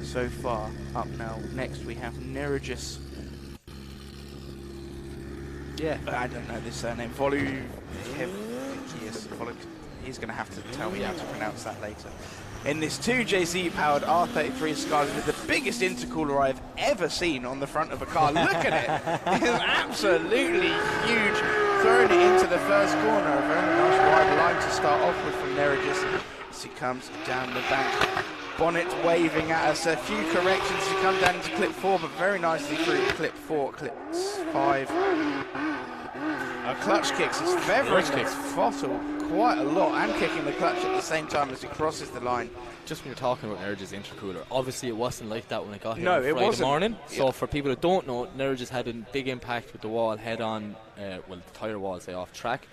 so far. Up now, next we have Nerigis. Yeah, I don't know this surname. He's going to have to tell me how to pronounce that later. In this 2JZ powered R33 Scarlet with the biggest intercooler I've ever seen on the front of a car. Look at it. It is absolutely huge. Throwing it into the first corner. A very nice wide line to start off with from Nerigis as he comes down the bank. Bonnet waving at us. A few corrections to come down into clip 4, but very nicely through clip 4, clip 5. Clutch kicks. It's feathering the throttle quite a lot and kicking the clutch at the same time as it crosses the line. Just when you're talking about Nerigis' intercooler, obviously it wasn't like that when it got here No, on it Friday wasn't. morning. So Yeah. for people that don't know, Nerigis had a big impact with the wall head on, well, the tyre wall, say, off track.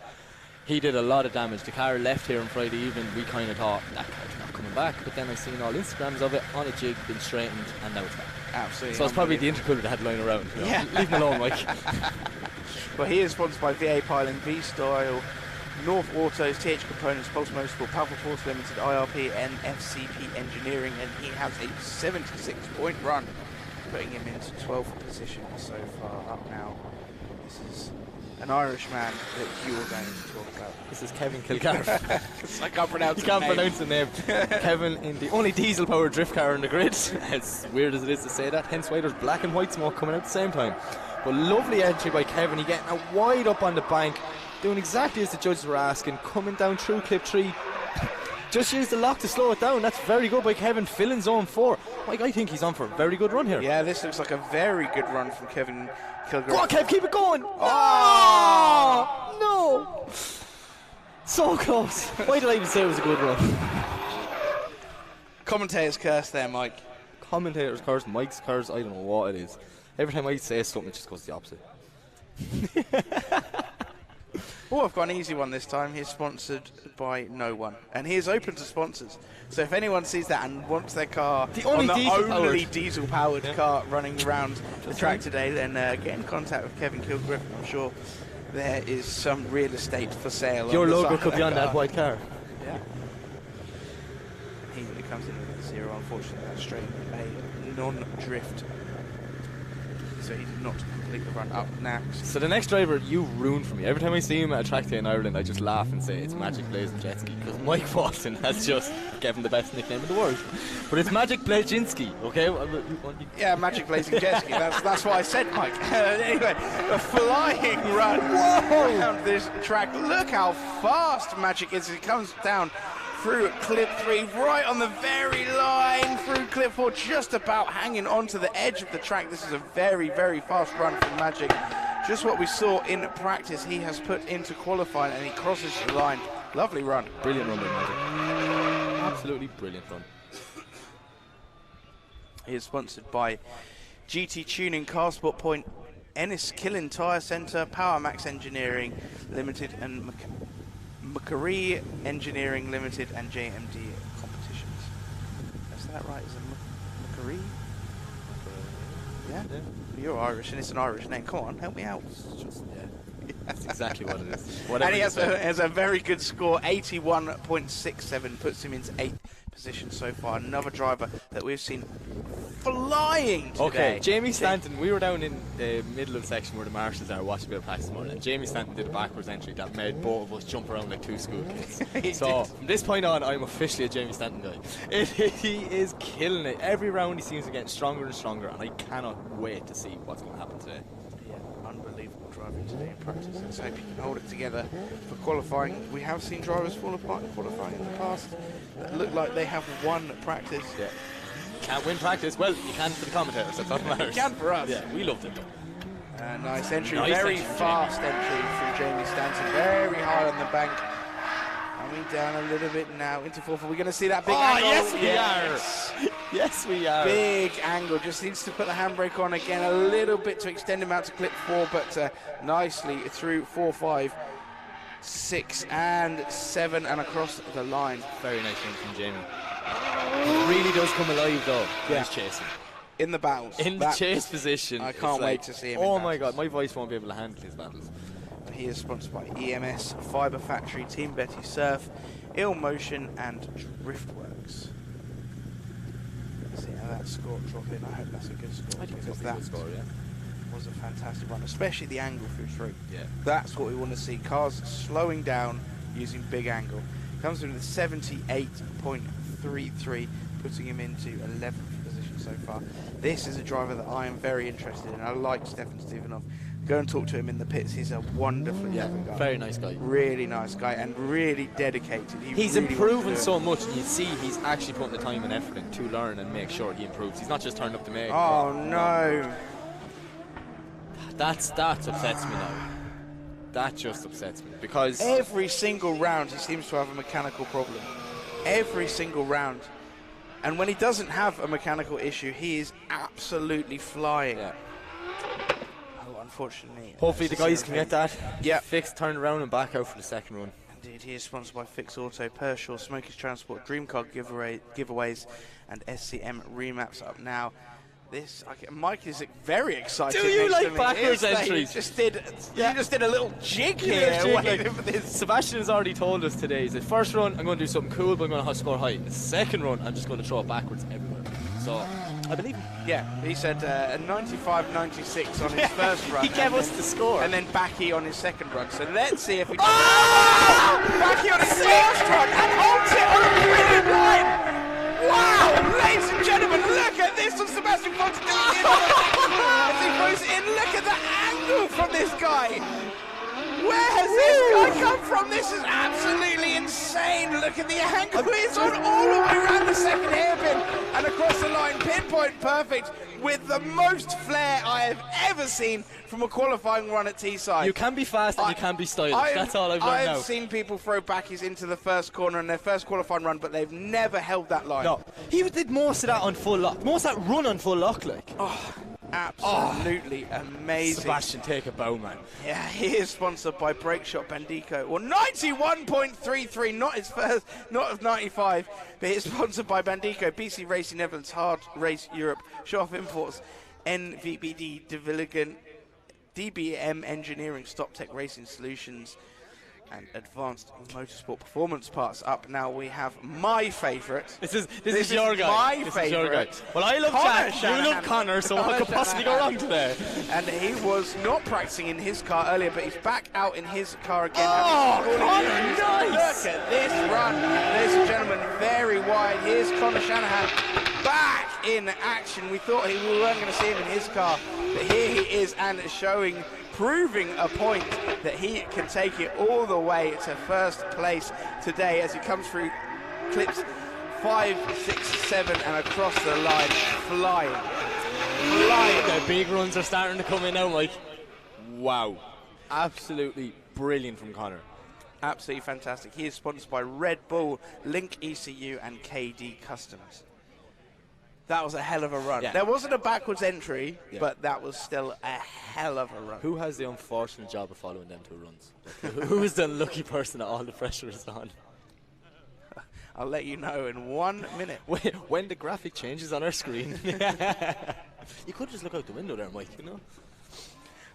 He did a lot of damage. The car left here on Friday evening. We kind of thought that car's not coming back, but then I seen all Instagrams of it on a jig, been straightened, and now it's back. Absolutely. So it's probably the intercooler that had lying around. You know? Yeah. Leave him alone, Mike. Well, he is sponsored by VA Piling, V-Style, North Autos, TH Components, Pulse Motorsport, Powerful Force Limited, IRP, and FCP Engineering, and he has a 76-point run, putting him into 12th position so far up now. This is an Irishman that you are going to talk about. This is Kevin Kilgarf. I can't pronounce You can't pronounce the name. Kevin in the only diesel-powered drift car in the grid. As weird as it is to say that, hence why there's black and white smoke coming out at the same time. But lovely entry by Kevin. He getting out wide up on the bank, doing exactly as the judges were asking, coming down through clip 3. Just used the lock to slow it down. That's very good by Kevin, filling zone 4. Mike, I think he's on for a very good run here. Yeah, this looks like a very good run from Kevin Kilgore. Go on, Kev, keep it going. Oh! No! So close. Why did I even say it was a good run? Commentator's curse there, Mike. Commentator's curse, Mike's curse, I don't know what it is. Every time I say something, it just goes the opposite. Oh, I've got an easy one this time. He's sponsored by no one, and he is open to sponsors. So if anyone sees that and wants their car on the only diesel-powered car running around the track today, then get in contact with Kevin Kilgore. I'm sure there is some real estate for sale. Your on the logo side could of be on car. that white car. Yeah. He comes in with a 0, unfortunately, that's straight a non-drift. So he did not complete the run up next. So the next driver you ruined for me. Every time I see him at a track day in Ireland, I just laugh and say it's Magic Blazing Jetski, because Mike Watson has just given the best nickname in the world. But it's Magic Blazynski, okay? Yeah, Magic Blazing Jetski. That's what I said, Mike. Anyway, a flying run around this track. Look how fast Magic is. He comes down through clip 3, right on the very line, through clip 4, just about hanging onto the edge of the track. This is a very, very fast run from Magic. Just what we saw in practice, he has put into qualifying, and he crosses the line. Lovely run. Brilliant run by Magic. Absolutely brilliant run. He is sponsored by GT Tuning, Carsport Point, Ennis Killen Tyre Centre, Power Max Engineering Limited, and Macquarie Engineering Limited, and JMD Competitions. Is that right? Is it Macquarie? Yeah? You're Irish, and it's an Irish name. Come on, help me out. That's exactly what it is. And he has a very good score, 81.67, puts him into 8th position so far. Another driver that we've seen flying today. Okay, Jamie Stanton, we were down in the middle of the section where the marshals are watching a bit of practice morning, and Jamie Stanton did a backwards entry that made both of us jump around like two school kids. So from this point on, I'm officially a Jamie Stanton guy. He is killing it. Every round he seems to get stronger and stronger, and I cannot wait to see what's going to happen today. Yeah, unbelievable driving today in practice. Let's hope he can hold it together for qualifying. We have seen drivers fall apart in qualifying in the past that look like they have won practice. Yeah. Can't win practice. Well, you can for the commentators. That's what matters. You can for us. Yeah, we loved it though. Nice entry. Nice very entry, fast entry from Jamie Stanton. Very high on the bank. Coming down a little bit now into fourth. Are we going to see that big angle? Yes, we are. Yes, we are. Big angle. Just needs to put the handbrake on again a little bit to extend him out to clip 4, but nicely through 4, 5, 6, and 7, and across the line. Very nice one from Jamie. It really does come alive though. Yeah. He's chasing. In the battles. In the chase position. I can't it's wait like, to see him. Oh in my battles. god, my voice won't be able to handle his battles. He is sponsored by EMS, Fibre Factory, Team Betty Surf, Ill Motion, and Driftworks. See how that score drop in. I hope that's a good score. Because that was a fantastic run, especially the angle through 3. Yeah. That's what we want to see. Cars slowing down using big angle. Comes in with 78.33, putting him into 11th position so far. This is a driver that I am very interested in. I like Stefan Stefanov. Go and talk to him in the pits. He's a wonderfully clever guy. Very nice guy. Really nice guy and really dedicated. He's really improving so much, and you see he's actually putting the time and effort in to learn and make sure he improves. He's not just turning up the make. Oh no! That upsets me now. That just upsets me because Every single round he seems to have a mechanical problem. Every single round. And when he doesn't have a mechanical issue, he is absolutely flying. Yeah. Oh, unfortunately. Hopefully the guys can get that fixed, turned around and back out for the second run. Indeed, he is sponsored by Fix Auto, Pershaw, Smokers Transport, Dream Car giveaways, and SCM Remaps up now. Mike is very excited. Do you next like to me. backwards Yes, entries? You just did a little jig here. Waiting for this. Sebastian has already told us today. He said, first run, I'm going to do something cool, but I'm going to score high. The second run, I'm just going to throw it backwards everywhere. So, I believe him. Yeah, he said a 95-96 on his first run. He gave us the score. And then Backy on his second run. So let's see if he can. Oh! Backy on his first run and holds it on a brilliant line. Wow! Ladies and gentlemen, look at this on Sebastian Fontaine as he throws it in. Look at the angle from this guy. Where has this guy come from? This is absolutely insane. Look at the angle. It's on all the way around the second hairpin and across the line. Pinpoint perfect with the most flair I have ever seen from a qualifying run at Teesside. You can be fast and you can be stylish. That's all I've learned now. I've seen people throw backies into the first corner in their first qualifying run, but they've never held that line. No, he did most of that on full lock. Most of that run on full lock, like. Absolutely amazing. Sebastian, take a bow, man. Yeah, he is sponsored by Brake Shop Bandico. Well, 91.33, not his first, not of 95, but he's sponsored by Bandico, BC Racing Netherlands, Hard Race Europe, Show Off Imports, NVBD, DBM Engineering, Stop Tech Racing Solutions, and Advanced Motorsport Performance Parts. Up now we have my favourite. This is your guy. My this favourite. Is your guy. Well, I love Connor Jack. You love Connor, so what could possibly go wrong today? And he was not practicing in his car earlier, but he's back out in his car again. Oh, Connor, nice! Look at this run, ladies and gentlemen, very wide. Here's Connor Shanahan back in action. We thought we weren't going to see him in his car, but here he is and proving a point that he can take it all the way to first place today as he comes through clips 5, 6, 7 and across the line, flying. The big runs are starting to come in now, Mike. Wow. Absolutely brilliant from Connor. Absolutely fantastic. He is sponsored by Red Bull, Link ECU and KD Customs. That was a hell of a run. Yeah. There wasn't a backwards entry, but that was still a hell of a run. Who has the unfortunate job of following them two runs? Who is the unlucky person that all the pressure is on? I'll let you know in 1 minute. When the graphic changes on our screen. You could just look out the window there, Mike, you know?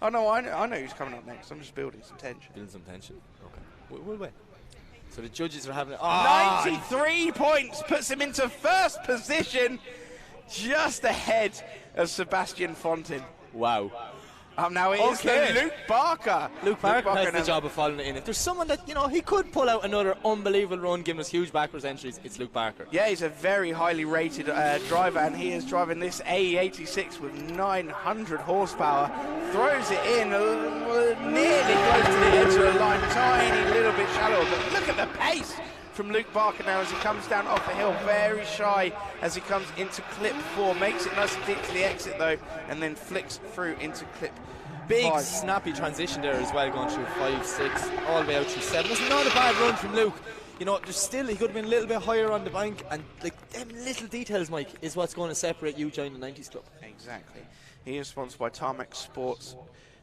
Oh, no, I know who's coming up next. I'm just building some tension. Building some tension? Okay. We'll wait. So the judges are having... 93 points puts him into first position, just ahead of Sebastian Fontaine. Wow. Now it is Luke Barker. Luke Barker has the now. job of following it in. If there's someone that, he could pull out another unbelievable run, giving us huge backwards entries, it's Luke Barker. Yeah, he's a very highly rated driver, and he is driving this AE86 with 900 horsepower. Throws it in nearly close to the edge of the line, tiny little bit shallow, but look at the pace from Luke Barker now as he comes down off the hill, very shy as he comes into clip 4, makes it nice and deep to the exit though, and then flicks through into clip Big 5. snappy transition there as well, going through 5, 6, all the way out through 7. It's not a bad run from Luke. There's still, he could have been a little bit higher on the bank, and them little details, Mike, is what's going to separate you joining the 90s club. Exactly. He is sponsored by Tarmac Sports,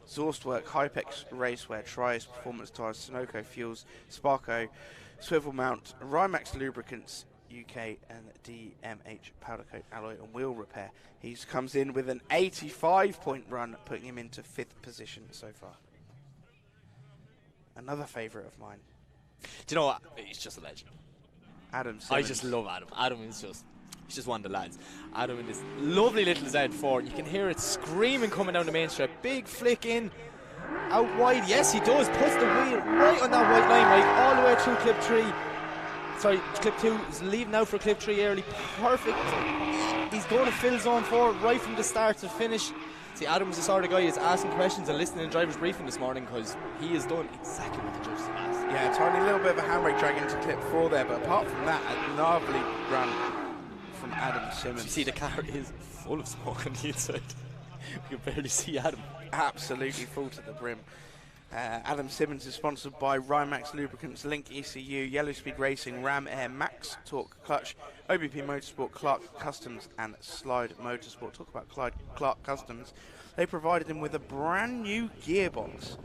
Zorstwork, Hypex Racewear, Trice, Performance Tyres, Sunoco Fuels, Sparco, Swivel Mount, Rimax Lubricants UK, and DMH Powder Coat Alloy and Wheel Repair. He comes in with an 85-point run, putting him into 5th position so far. Another favourite of mine. Do you know what? He's just a legend. Adam Simmons. I just love Adam. Adam is he's just one of the lads. Adam in this lovely little Z4. You can hear it screaming coming down the main strip. Big flick in. Out wide, yes he does, puts the wheel right on that white line, Mike, all the way through clip 3. sorry, clip 2 is leaving out for clip 3 early. Perfect. He's going to fill zone 4 right from the start to finish. See, Adam's the sort of guy who's asking questions and listening to driver's briefing this morning, because he has done exactly what the judges have asked. Yeah, a tiny little bit of a handbrake drag into clip 4 there, but apart from that, a gnarly run from Adam Simmons. You see, the car is full of smoke on the inside. We can barely see Adam. Absolutely full to the brim. Adam Simmons is sponsored by Rimax Lubricants, Link ECU, Yellow Speed Racing, Ram Air, Max Torque Clutch, OBP Motorsport, Clark Customs and Slide Motorsport. Talk about Clark Customs. They provided him with a brand new gearbox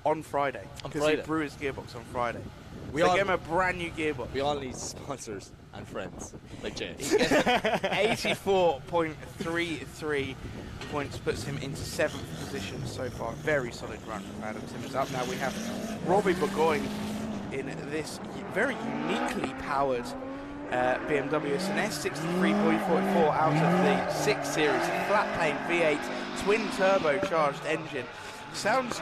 on Friday. Because he blew his gearbox on Friday. We gave him a brand new gearbox. We all need sponsors and friends, like Jay. 84.33 points puts him into 7th position so far. Very solid run from Adam Simmons. Up now we have Robbie Burgoyne in this very uniquely powered BMW. It's an S63.44 out of the 6 Series, flat plane V8 twin turbocharged engine. It sounds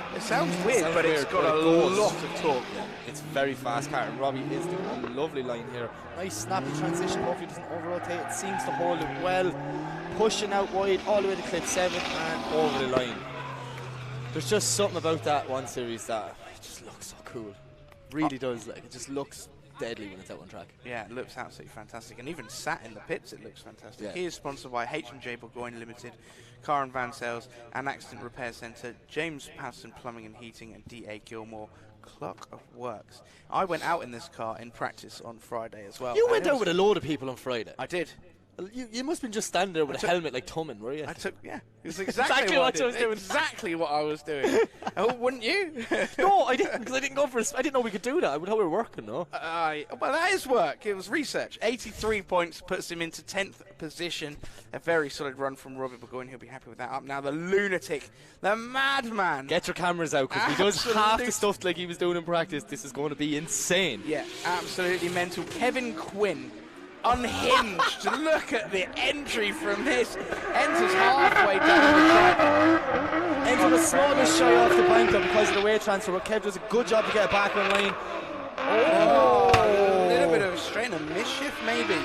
weird, but it's got a lot of torque. It's very fast car, and Robbie is doing a lovely line here. Nice snappy transition, hopefully doesn't over-rotate. It seems to hold it well. Pushing out wide all the way to clip 7 and over the line. There's just something about that 1 Series that just looks so cool. Really does. Like, it just looks deadly when it's out on track. Yeah, it looks absolutely fantastic, and even sat in the pits it looks fantastic. Yeah. He is sponsored by H&J Burgoyne Limited, Car and Van Sales and Accident Repair Centre, James Patterson Plumbing and Heating, and D.A. Gilmore Clock of Works. I went out in this car in practice on Friday as well. You went out with a load of people on Friday. I did. You must have been just standing there with a helmet like Tummin, were you? Yeah. It was exactly what I was doing. Exactly what I was doing. Oh, wouldn't you? No, I didn't, because I didn't go for I didn't know we could do that. I thought we were working, no? Well, that is work. It was research. 83 points puts him into 10th position. A very solid run from Robert Burgoyne. He'll be happy with that. Up now, the lunatic, the madman. Get your cameras out, because he does half the stuff like he was doing in practice. This is going to be insane. Yeah, absolutely mental. Kevin Quinn. Unhinged. Look at the entry from this. Enters halfway down the track. Entered the smallest shy off the bank because of the weight transfer, but Kev does a good job to get it back on line. Oh, a little bit of a strain of mischief, maybe.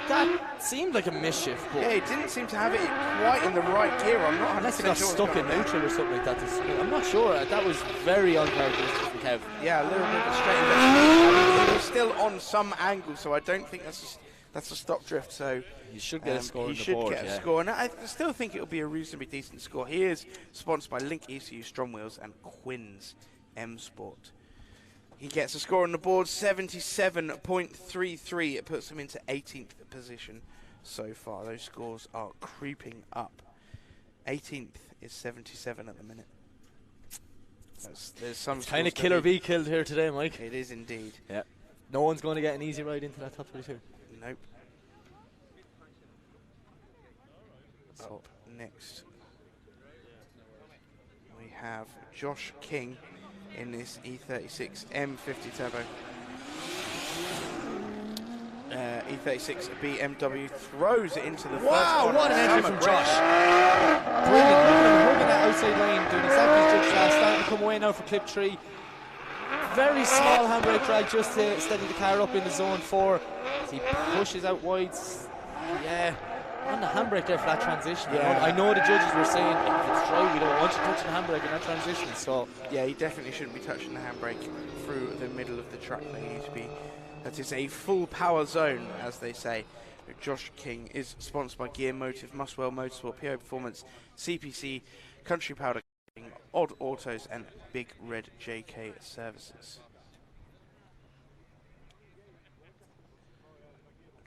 That seemed like a mischief, but yeah, he didn't seem to have it quite in the right gear. I'm not 100% unless it got stuck in neutral or something like that. I'm not sure. That was very uncharacteristic from Kev. Yeah, a little bit of a strain. I mean, he was still on some angle, so I don't think that's a stock drift. So you should get a score on the board. He should get a score, and I still think it will be a reasonably decent score. He is sponsored by Link ECU, Strom Wheels, and Quinn's M Sport. He gets a score on the board, 77.33. It puts him into 18th position so far. Those scores are creeping up. 18th is 77 at the minute. There's some kind of killer bee killed here today, Mike. It is indeed. Yeah. No one's going to get an easy ride into that top 32. Nope. Up next, we have Josh King in this E36 M50 Turbo. E36 BMW throws it into the first corner. What an entry from Josh. Brilliant. Look at him hugging that outside line, doing exactly as Judge last, starting to come away now for clip 3. Very small handbrake drag just to steady the car up into zone 4. As he pushes out wide. Yeah, on the handbrake there for that transition. Yeah. I know the judges were saying if it's dry, we don't want you touching the handbrake in that transition. So yeah, he definitely shouldn't be touching the handbrake through the middle of the track. They need to be. That is a full power zone, as they say. Josh King is sponsored by Gear Motive, Muswell Motorsport, PO Performance, CPC, Country Powder, Odd Autos, and Big Red JK Services.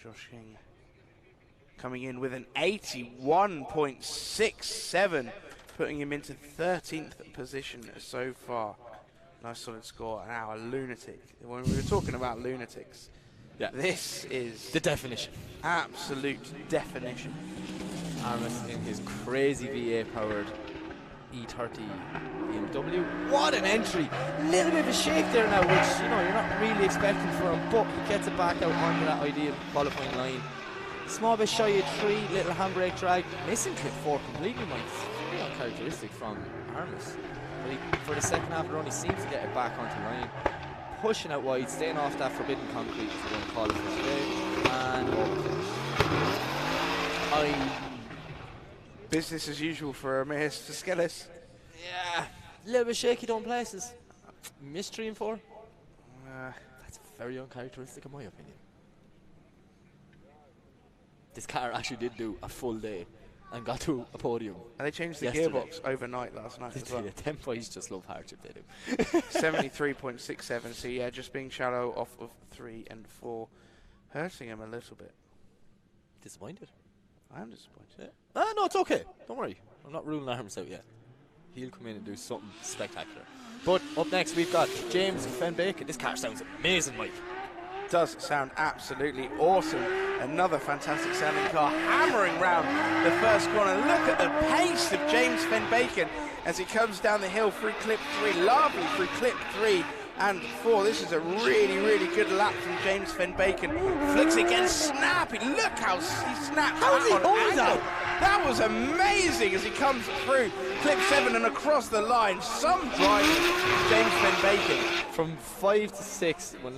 Josh King coming in with an 81.67, putting him into 13th position so far. Nice solid score. Now a lunatic. When we were talking about lunatics, yeah, this is the definition. Absolute definition. Armas in his crazy V8 powered E30 BMW. What an entry! Little bit of a shake there now, which you're not really expecting from him, but he gets it back out onto that ideal qualifying line. Small bit shy of 3, little handbrake drag, missing clip 4 completely, Mike. Very uncharacteristic from Armas. But for the second half of the run, he seems to get it back onto line. pushing out wide, staying off that forbidden concrete, as we're going to call it for today, and Business as usual for Amir Skelis. yeah, a little bit shaky down places. Missed 3 and 4. That's very uncharacteristic in my opinion. This car actually did do a full day and got to a podium. And they changed the yesterday. gearbox overnight last night as well. Yeah, them boys just love hardship, they do. 73.67, so yeah, just being shallow off of 3 and 4, hurting him a little bit. Disappointed? I am disappointed. Yeah. No, it's okay. Don't worry. I'm not ruling Arms out yet. He'll come in and do something spectacular. But up next, we've got James Van Bacon. This car sounds amazing, Mike. Does sound absolutely awesome. Another fantastic sounding car hammering round the first corner. Look at the pace of James Van Bacon as he comes down the hill through clip 3. Lovely through clip 3 and 4. This is a really, really good lap from James Van Bacon. Flicks again, snappy. Look how he snapped. How did he hold that? That was amazing as he comes through clip 7 and across the line. Some driving James Van Bacon. From 5 to 6, when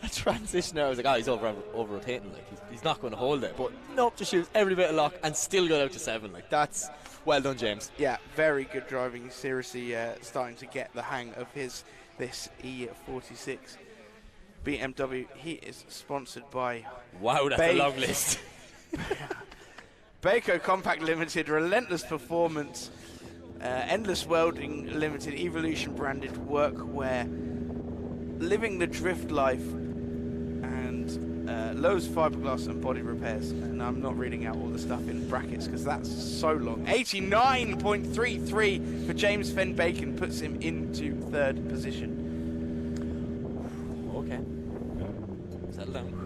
a transition there, I was like, he's over rotating, like he's not going to hold it. But nope, just use every bit of luck and still got out to 7. Like, that's well done, James. Yeah, very good driving. He's seriously starting to get the hang of this E46 BMW. He is sponsored by Wow, that's a long list. Baco Compact Limited, Relentless Performance, Endless Welding Limited, Evolution branded workwear, Living the Drift Life, and Lowe's Fiberglass and Body Repairs. And I'm not reading out all the stuff in brackets because that's so long. 89.33 for James Van Bacon puts him into 3rd position. Okay. Settle down.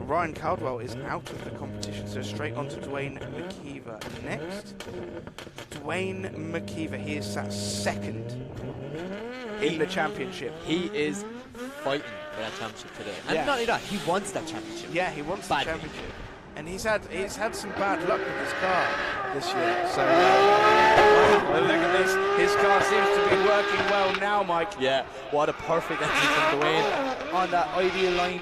Ryan Caldwell is out of the competition, so straight on to Dwayne McKeever next. Dwayne McKeever, he is sat 2nd in the championship. He is fighting for that championship today. And Yeah. not only that, he wants that championship. Yeah, he wants Badly. the championship. And he's had some bad luck with his car this year. So well, look at this. His car seems to be working well now, Mike. Yeah, what a perfect entry from Dwayne on that ideal line,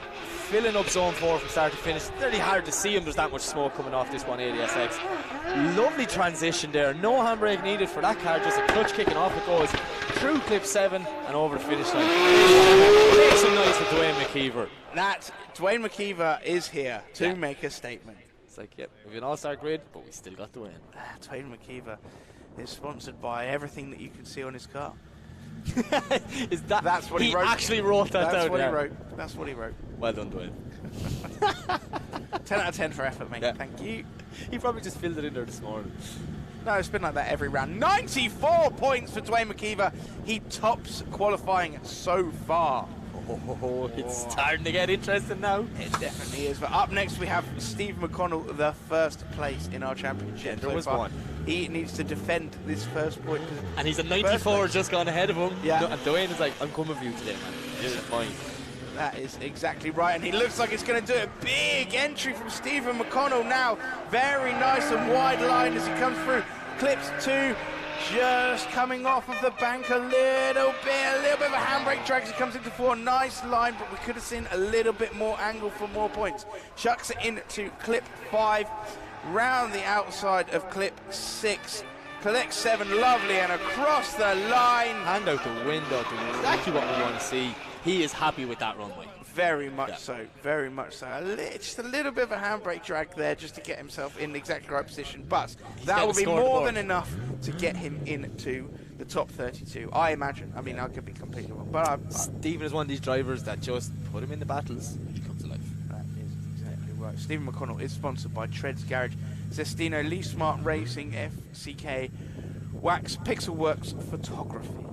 filling up zone 4 from start to finish. It's really hard to see him, there's that much smoke coming off this 180SX. Lovely transition there, no handbrake needed for that car, just a clutch kicking off it goes through clip 7 and over the finish line. Make some noise for Dwayne McKeever. Dwayne McKeever is here to make a statement. It's like, yep, we've an all-star grid, but we still got Dwayne. Dwayne McKeever is sponsored by everything that you can see on his car. That's what he wrote. Actually wrote that down. That's what he wrote. That's what he wrote. Well done, Dwayne. 10 out of 10 for effort, mate. Yeah. Thank you. He probably just filled it in there this morning. No, it's been like that every round. 94 points for Dwayne McKeever. He tops qualifying so far. It's starting to get interesting now. It definitely is. But up next we have Steve McConnell, the 1st place in our championship. There was one. He needs to defend this first point. And he's a 94 just gone ahead of him. Yeah. No, and Dwayne is like, I'm coming for you today, man. This is fine. That is exactly right. And he looks like it's going to do a big entry from Stephen McConnell now. Very nice and wide line as he comes through. Clips 2. Just coming off of the bank a little bit of a handbrake drag as he comes into 4. Nice line, but we could have seen a little bit more angle for more points. Chucks it into clip 5, round the outside of clip 6. Collects 7, lovely, and across the line. Hand out the window, doing exactly what we want to see. He is happy with that runway. Very much so, very much so. Just a little bit of a handbrake drag there just to get himself in the exact right position, but that will be more than enough to get him into the top 32, I imagine. I mean, I could be completely wrong, but Stephen is one of these drivers that just put him in the battles, he comes to life. That is exactly right. Stephen McConnell is sponsored by Treads Garage, Zestino, Lee Smart Racing, FCK, Wax, Pixelworks Photography.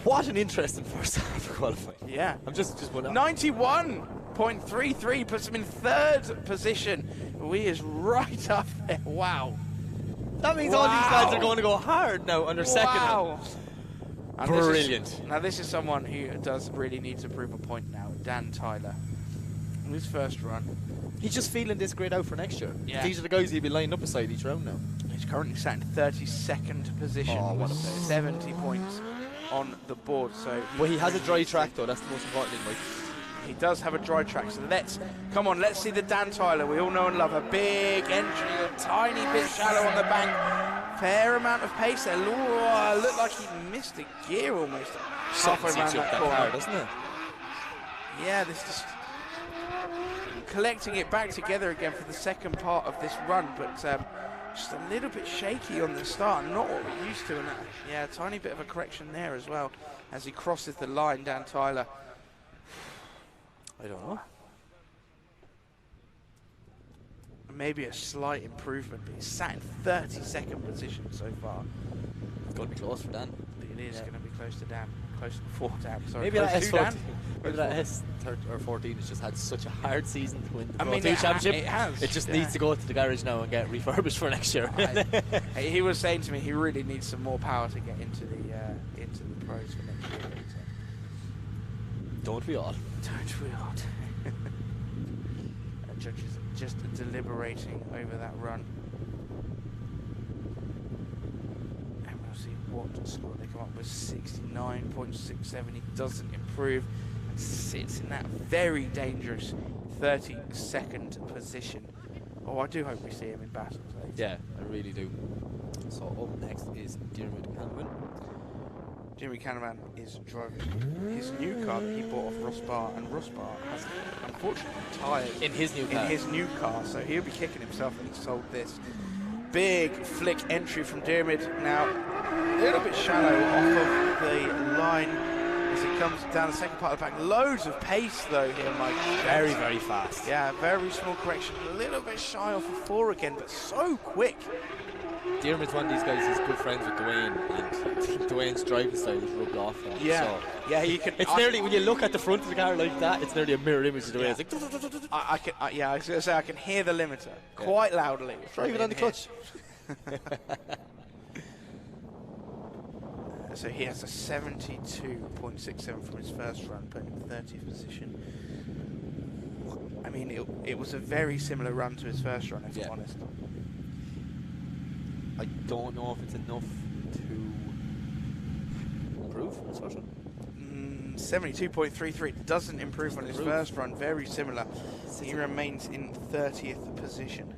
What an interesting first half for qualifying. Yeah. I'm just wondering. 91.33 puts him in 3rd position. We is right up there. Wow. That means all these guys are going to go hard now under second. Wow. Brilliant. This is someone who does really need to prove a point now. Dan Tyler. In his first run. He's just feeling this grid out for next year. Yeah. These are the guys he'll be lining up beside each round now. He's currently sat in 32nd position what with a pace. 70 points on the board. So Well, he has a dry track though. That's the most important thing, Mike. he does have a dry track. So let's see the Dan Tyler we all know and love. A big entry, a tiny bit shallow on the bank. Fair amount of pace there. Looked like he missed a gear almost halfway around that corner, car, doesn't it? Yeah, this just collecting it back together again for the second part of this run, but just a little bit shaky on the start, not what we're used to. And yeah, a tiny bit of a correction there as well as he crosses the line. Dan Tyler. I don't know. Maybe a slight improvement, but he's sat in 32nd position so far. It's going to be close for Dan. It is going to be close to Dan, close before Dan. Sorry, Maybe close that to Dan. S14, maybe that S13 or 14 has just had such a hard season to win the Pro 2 it Championship. it has. It just yeah. needs to go to the garage now and get refurbished for next year. He was saying to me he really needs some more power to get into the pros for next year. So. Don't we all? Don't we all? Judges just deliberating over that run. And we'll see what score they come up with. 69.67. He doesn't improve and sits in that very dangerous 32nd position. Oh, I do hope we see him in battle today. Yeah, I really do. So up next is Diarmuid Canavan. Jimmy Canavan is driving his new car that he bought off Ross Barr, and Ross Barr has unfortunately retired In his new car. so he'll be kicking himself when he sold this. Big flick entry from Diarmuid, now a little bit shallow off of the line as he comes down the second part of the back. Loads of pace though here, Mike. Very, very fast. Yeah, very small correction, a little bit shy off of 4 again, but so quick. Diarmuid's one of these guys who's good friends with Dwayne, and Dwayne's driving style is rubbed off now. Yeah, So yeah, you can. it's nearly, when you look at the front of the car like that, it's nearly a mirror image of Dwayne. Yeah. It's like, I can, yeah, I was going to say I can hear the limiter quite loudly. drive it on the in here. clutch. So he has a 72.67 from his first run, putting him in 30th position. I mean, it was a very similar run to his first run, if I'm honest. I don't know if it's enough to improve on his first run. 72.33 doesn't improve on his first run, very similar. He remains in 30th position.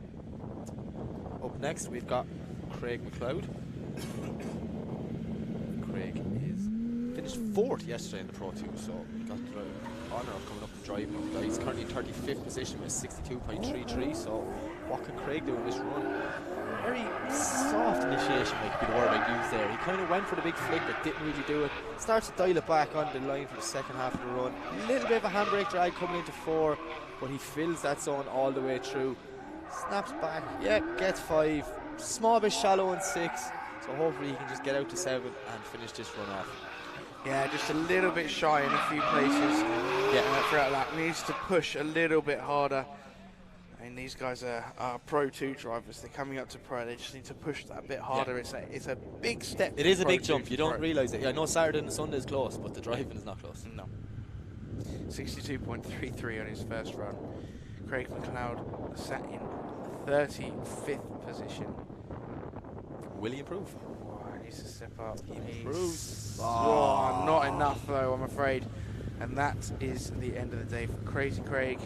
Up next, we've got Craig McLeod. Craig is finished 4th yesterday in the Pro 2, so we got the honour of coming up and driving with the guy. He's currently in 35th position with 62.33, so what can Craig do in this run? Very soft initiation might be the word I'd use there. He kind of went for the big flick but didn't really do it. Starts to dial it back on the line for the second half of the run. A little bit of a handbrake drag coming into 4, but he fills that zone all the way through. Snaps back, gets 5. Small bit shallow in 6, so hopefully he can just get out to 7 and finish this run off. Yeah, just a little bit shy in a few places. Throughout that, needs to push a little bit harder. I mean, these guys are Pro 2 drivers. They're coming up to Pro. They just need to push that a bit harder. It's a big step. It is a Pro big 2 jump. to You don't Pro. realise it. I know Saturday and Sunday is close, but the driving is not close. No. 62.33 on his first run. Craig McLeod sat in 35th position. Will he improve? Oh, he needs to step up. He improves. Oh, not enough though, I'm afraid. And that is the end of the day for Crazy Craig.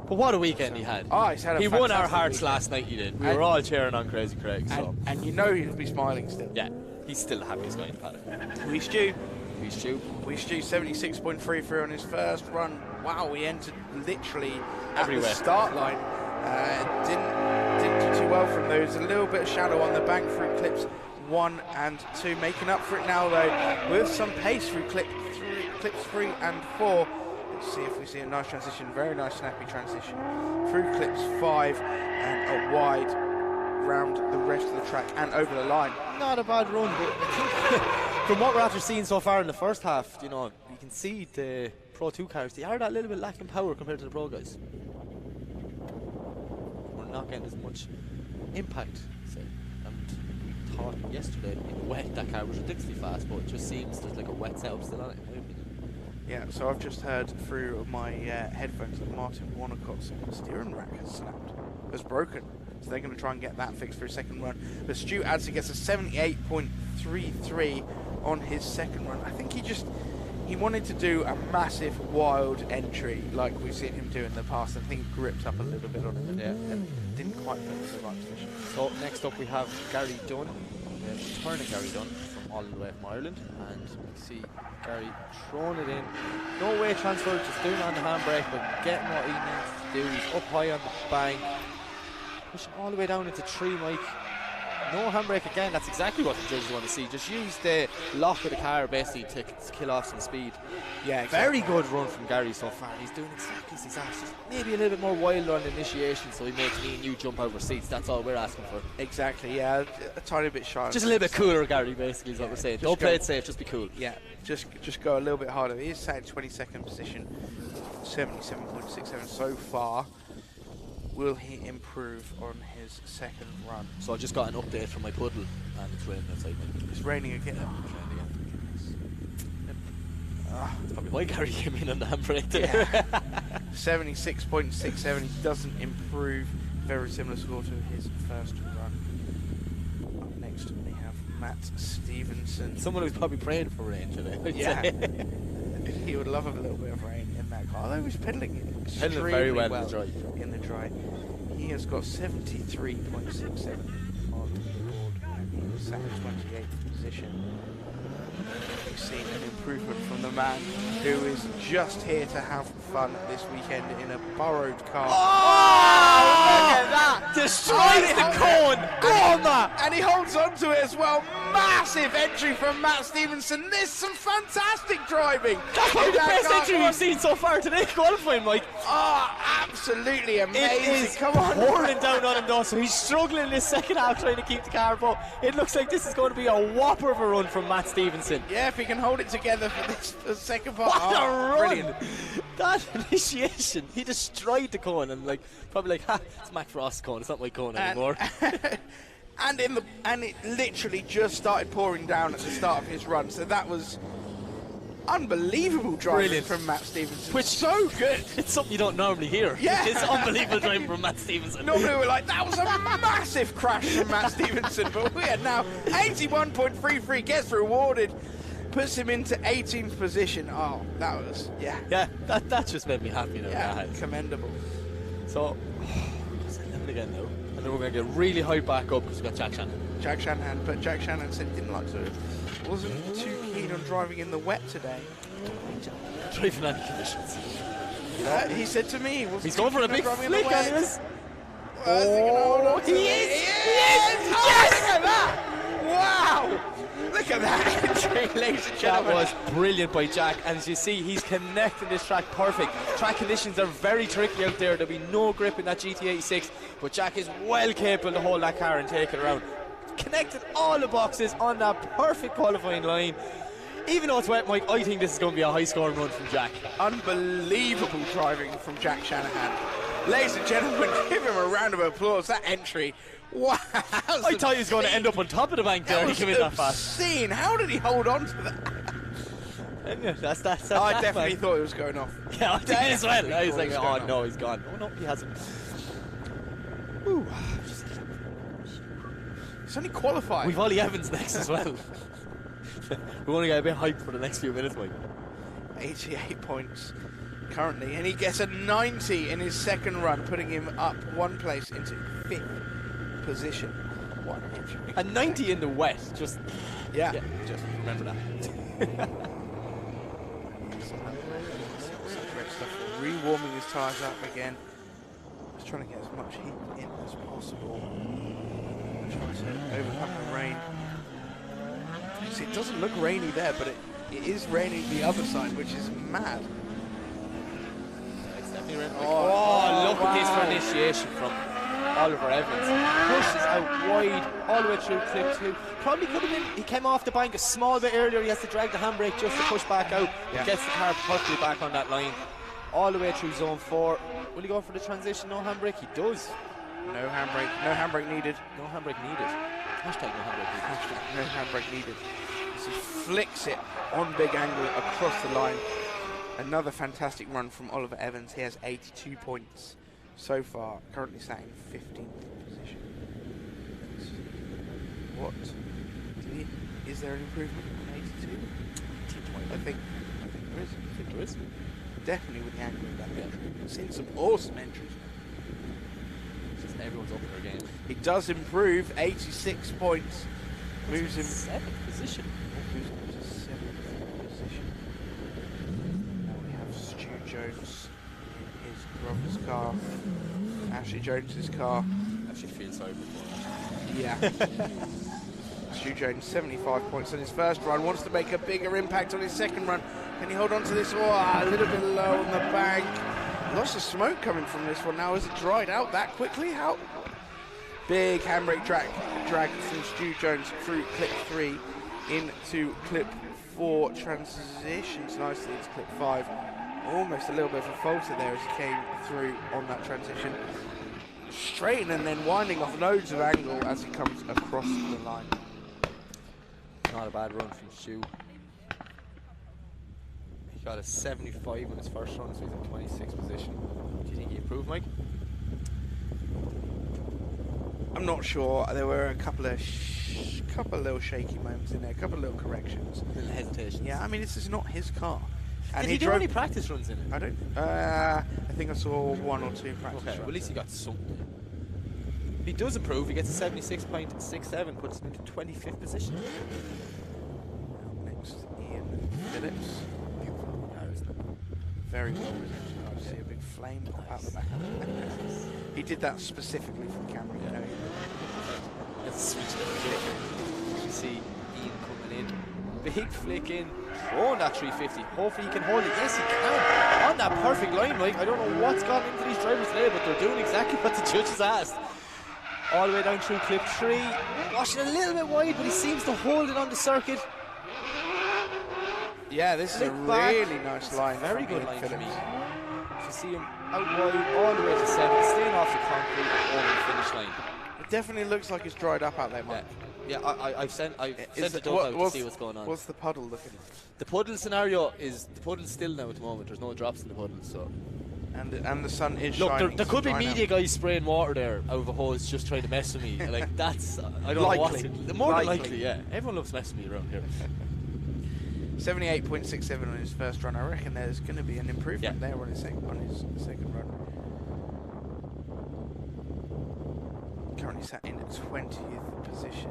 But what a weekend he had. Oh, he's had a He won our fantastic hearts weekend. last night, he did. We And- were all cheering on Crazy Craig, so. And you know he'll be smiling still. Yeah, he's still the happiest guy in the paddock. We Stu. He's Stu. 76.33 on his first run. Wow, he entered literally at Everywhere. the start line. Didn't do too well from those. A little bit of shadow on the bank through clips 1 and 2. Making up for it now though with some pace through clips 3 and 4. Let's see if we see a nice transition. Very nice snappy transition through clips 5 and a wide round the rest of the track and over the line. Not a bad run, but I think from what we're after seeing so far in the first half, you know, you can see the Pro 2 cars, they are that little bit lacking power compared to the Pro guys. We're not getting as much impact, say. And we thought yesterday in the wet that car was ridiculously fast, but it just seems there's like a wet setup still on it, in my opinion. Yeah, so I've just heard through my headphones that Martin Wannicott's steering rack has snapped, has broken. So they're going to try and get that fixed for his second run. But Stu Adser gets a 78.33 on his second run. I think he wanted to do a massive wild entry like we've seen him do in the past. I think he gripped up a little bit on it and didn't quite put it in the right position. So next up we have Gary Dunn, returning Gary Dunn from all the way from Ireland, and we see Gary throwing it in. No way transfer, just doing it on the handbrake, but getting what he needs to do. He's up high on the bank, pushing all the way down into 3, Mike. No handbrake again, that's exactly what the judges want to see. Just use the lock of the car basically to kill off some speed. Yeah, exactly. Very good run from Gary so far. He's doing exactly as he's asked. Just maybe a little bit more wild on the initiation so he makes me and you jump over seats. That's all we're asking for. Exactly, yeah. A tiny bit shy. Just a little bit cooler, Gary, basically, is what we're saying. Don't play it safe, just be cool. Yeah, just go a little bit harder. He is sat in 22nd position, 77.67 so far. Will he improve on his second run? So I just got an update from my puddle, and it's raining outside. It's raining again. That's probably why Gary came in on the handbrake there. Yeah. 76.67. He doesn't improve. Very similar score to his first run. Up next we have Matt Stevenson. Someone who's probably praying for rain today. Yeah. He would love a little bit of rain in that car. Although he's pedaling it extremely very well in the dry. He has got 73.67 on the board. He's sat in 28th position. We've seen an improvement from the man who is just here to have fun this weekend in a borrowed car. Oh, look at that! Destroys the cone! Go on, Matt! And he holds on to it as well. Massive entry from Matt Stevenson. This is some fantastic driving. That's probably the best entry we've seen so far today, qualifying, Mike. Oh, absolutely amazing. It is pouring down on him though, so he's struggling in his second half trying to keep the car, but it looks like this is going to be a whopper of a run from Matt Stevenson. Yeah, if he can hold it together for this the second part. What a run! Brilliant. That initiation, he destroyed the cone and probably ha, it's Mac Frost's cone, it's not my cone anymore. And it literally just started pouring down at the start of his run, so that was unbelievable driving from Matt Stevenson. Which so good. It's something you don't normally hear. Yeah. It's unbelievable driving from Matt Stevenson. Normally we're like, that was a massive crash from Matt Stevenson, but we are now 81.33, gets rewarded, puts him into 18th position. Oh, that was, Yeah, that just made me happy now. Yeah, commendable. So, it's 11 again now. And then we're going to get really high back up because we've got Jack Shanahan. But Jack Shanahan said he didn't like to, wasn't too keen on driving in the wet today. Driving any conditions. He said to me, he's going for a big flick, anyways. Oh, he is! Yes! Look at that! Wow! Look at that entry, ladies and gentlemen. That was brilliant by Jack, and as you see, he's connecting this track perfect. Track conditions are very tricky out there. There'll be no grip in that GT86, but Jack is well capable to hold that car and take it around. Connected all the boxes on that perfect qualifying line. Even though it's wet, Mike, I think this is going to be a high-scoring run from Jack. Unbelievable driving from Jack Shanahan. Ladies and gentlemen, give him a round of applause. That entry, wow. I thought he was going to end up on top of the bank there. He came in that fast. Obscene. How did he hold on to that? That's I definitely thought he was going off. Yeah, I did as well. I was like, oh no, he's gone. Oh no, he hasn't. Whew. It's only qualifying. We've Ollie Evans next as well. We're going to get a bit hyped for the next few minutes, Mike. 88 points currently, and he gets a 90 in his second run, putting him up one place into 5th position. What an entry. A 90 in the wet, just just remember that. Rewarming his tyres up again. Just trying to get as much heat in as possible. Trying to overcome the rain. See, it doesn't look rainy there, but it is raining the other side, which is mad. It's definitely raining. Oh, look at this for initiation from Oliver Evans. Pushes out wide all the way through clip 2. Probably could have been, he came off the bank a small bit earlier. He has to drag the handbrake just to push back out. Yeah. Gets the car perfectly back on that line. All the way through zone 4. Will he go for the transition? No handbrake? He does. No handbrake. No handbrake needed. No handbrake needed. Hashtag no handbrake needed. Hashtag no handbrake needed. As he flicks it on big angle across the line. Another fantastic run from Oliver Evans. He has 82 points so far. Currently sat in 15th position. What? Is there an improvement on 82? I think there is. I think there is. Definitely with the angle of that entry. I've seen some awesome entries. Just everyone's up in their game. He does improve, 86 points. Moves him 7th position. moves him to 7th position. Now we have Stu Jones in his brother's car. Ashley Jones's car. Actually feel sorry before. Yeah. Stu Jones, 75 points on his first run. Wants to make a bigger impact on his second run. Can he hold on to this? Oh, a little bit low on the bank. Lots of smoke coming from this one now. Has it dried out that quickly? How? Big handbrake drag from Stu Jones through clip 3 into clip 4. Transitions nicely into clip 5. Almost a little bit of a falter there as he came through on that transition. Straighten and then winding off loads of angle as he comes across the line. Not a bad run from Stu. He got a 75 on his first run, so he's in 26th position. Do you think he improved, Mike? I'm not sure. There were a couple of little shaky moments in there, a couple of little corrections. Little hesitations. Yeah, I mean, this is not his car. And Did he do any practice runs in it? I don't. I think I saw 1 or 2 practice Okay, runs. well, at least he got something. If he does improve, he gets a 76.67, puts him into 25th position. Next, Ian Phillips. Beautiful car, isn't it? Very well presented. I see a big flame pop out the back of it. He did that specifically for the camera, you know. Let's switch it. You see Ian coming in. Big flick in. Oh, that 350. Hopefully he can hold it. Yes, he can. On that perfect line, Mike. I don't know what's gone into these drivers today, but they're doing exactly what the judges asked. All the way down through clip 3. Washing a little bit wide, but he seems to hold it on the circuit. Yeah, this is a Flick back. really nice line. Very from good Ian line for me. Phillips. You see him out wide all the way to 7, staying off the concrete over the finish line. It definitely looks like it's dried up out there, Mike. Yeah, I've sent the Is dog it- out to see what's going on. What's the puddle looking like? The puddle scenario is the puddle's still now at the moment. There's no drops in the puddle, so And the sun is look, shining. there could be right now. media guys spraying water there out of a hose just trying to mess with me. Like that's I don't Likely. know what. More than Likely. likely, yeah. Everyone loves messing with me around here. 78.67 on his first run. I reckon there's going to be an improvement there on his second run. Currently sat in 20th position.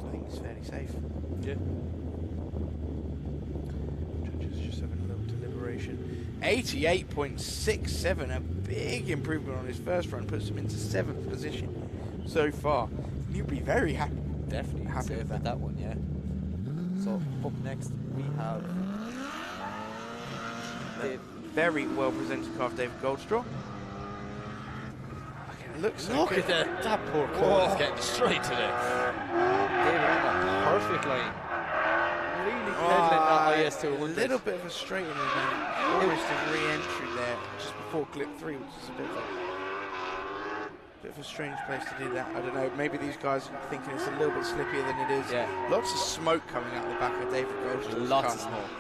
I think he's fairly safe. Yeah. Judges just having a little deliberation. 88.67, a big improvement on his first run, puts him into 7th position so far. You'd be very happy. Definitely Happy safe with with that one, yeah. So up next we have The very well presented car of David Goldstraw. Okay, it looks so look good. at that poor Cole is getting destroyed today. David on that perfect line. Really peddling that IS200. A little bit of a straightening there. Almost a re-entry there just before clip 3, which is a bit of a strange place to do that. I don't know, maybe these guys are thinking it's a little bit slippier than it is. Yeah. Lots of smoke coming out the back of David Goldstraw's Lots car. of smoke.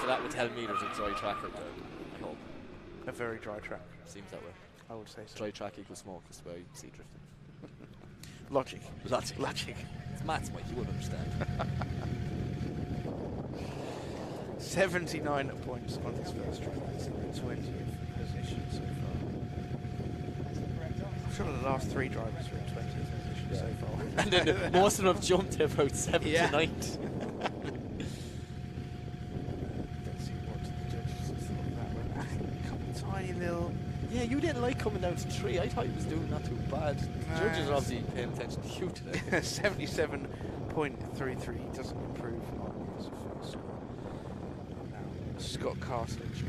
So that would tell me there's a dry track out there. I hope. A very dry track, Seems that way. I would say so. Dry track equals smoke, that's why you see drifting. Logic. Logic. It's maths, Mike, you wouldn't understand. 79 points on his first run. He's in the 20th position so far. I'm sure the last 3 drivers were in 20th position so far. And then most of them have jumped to about 7th Yeah. to 9th. Let's see what the judges thought of that one. A couple tiny little... Yeah, you didn't like coming down to 3. I thought he was doing not too bad. The judges are obviously paying attention to you today. 77.33. He doesn't improve on his first score. Now, Scott Carstledge.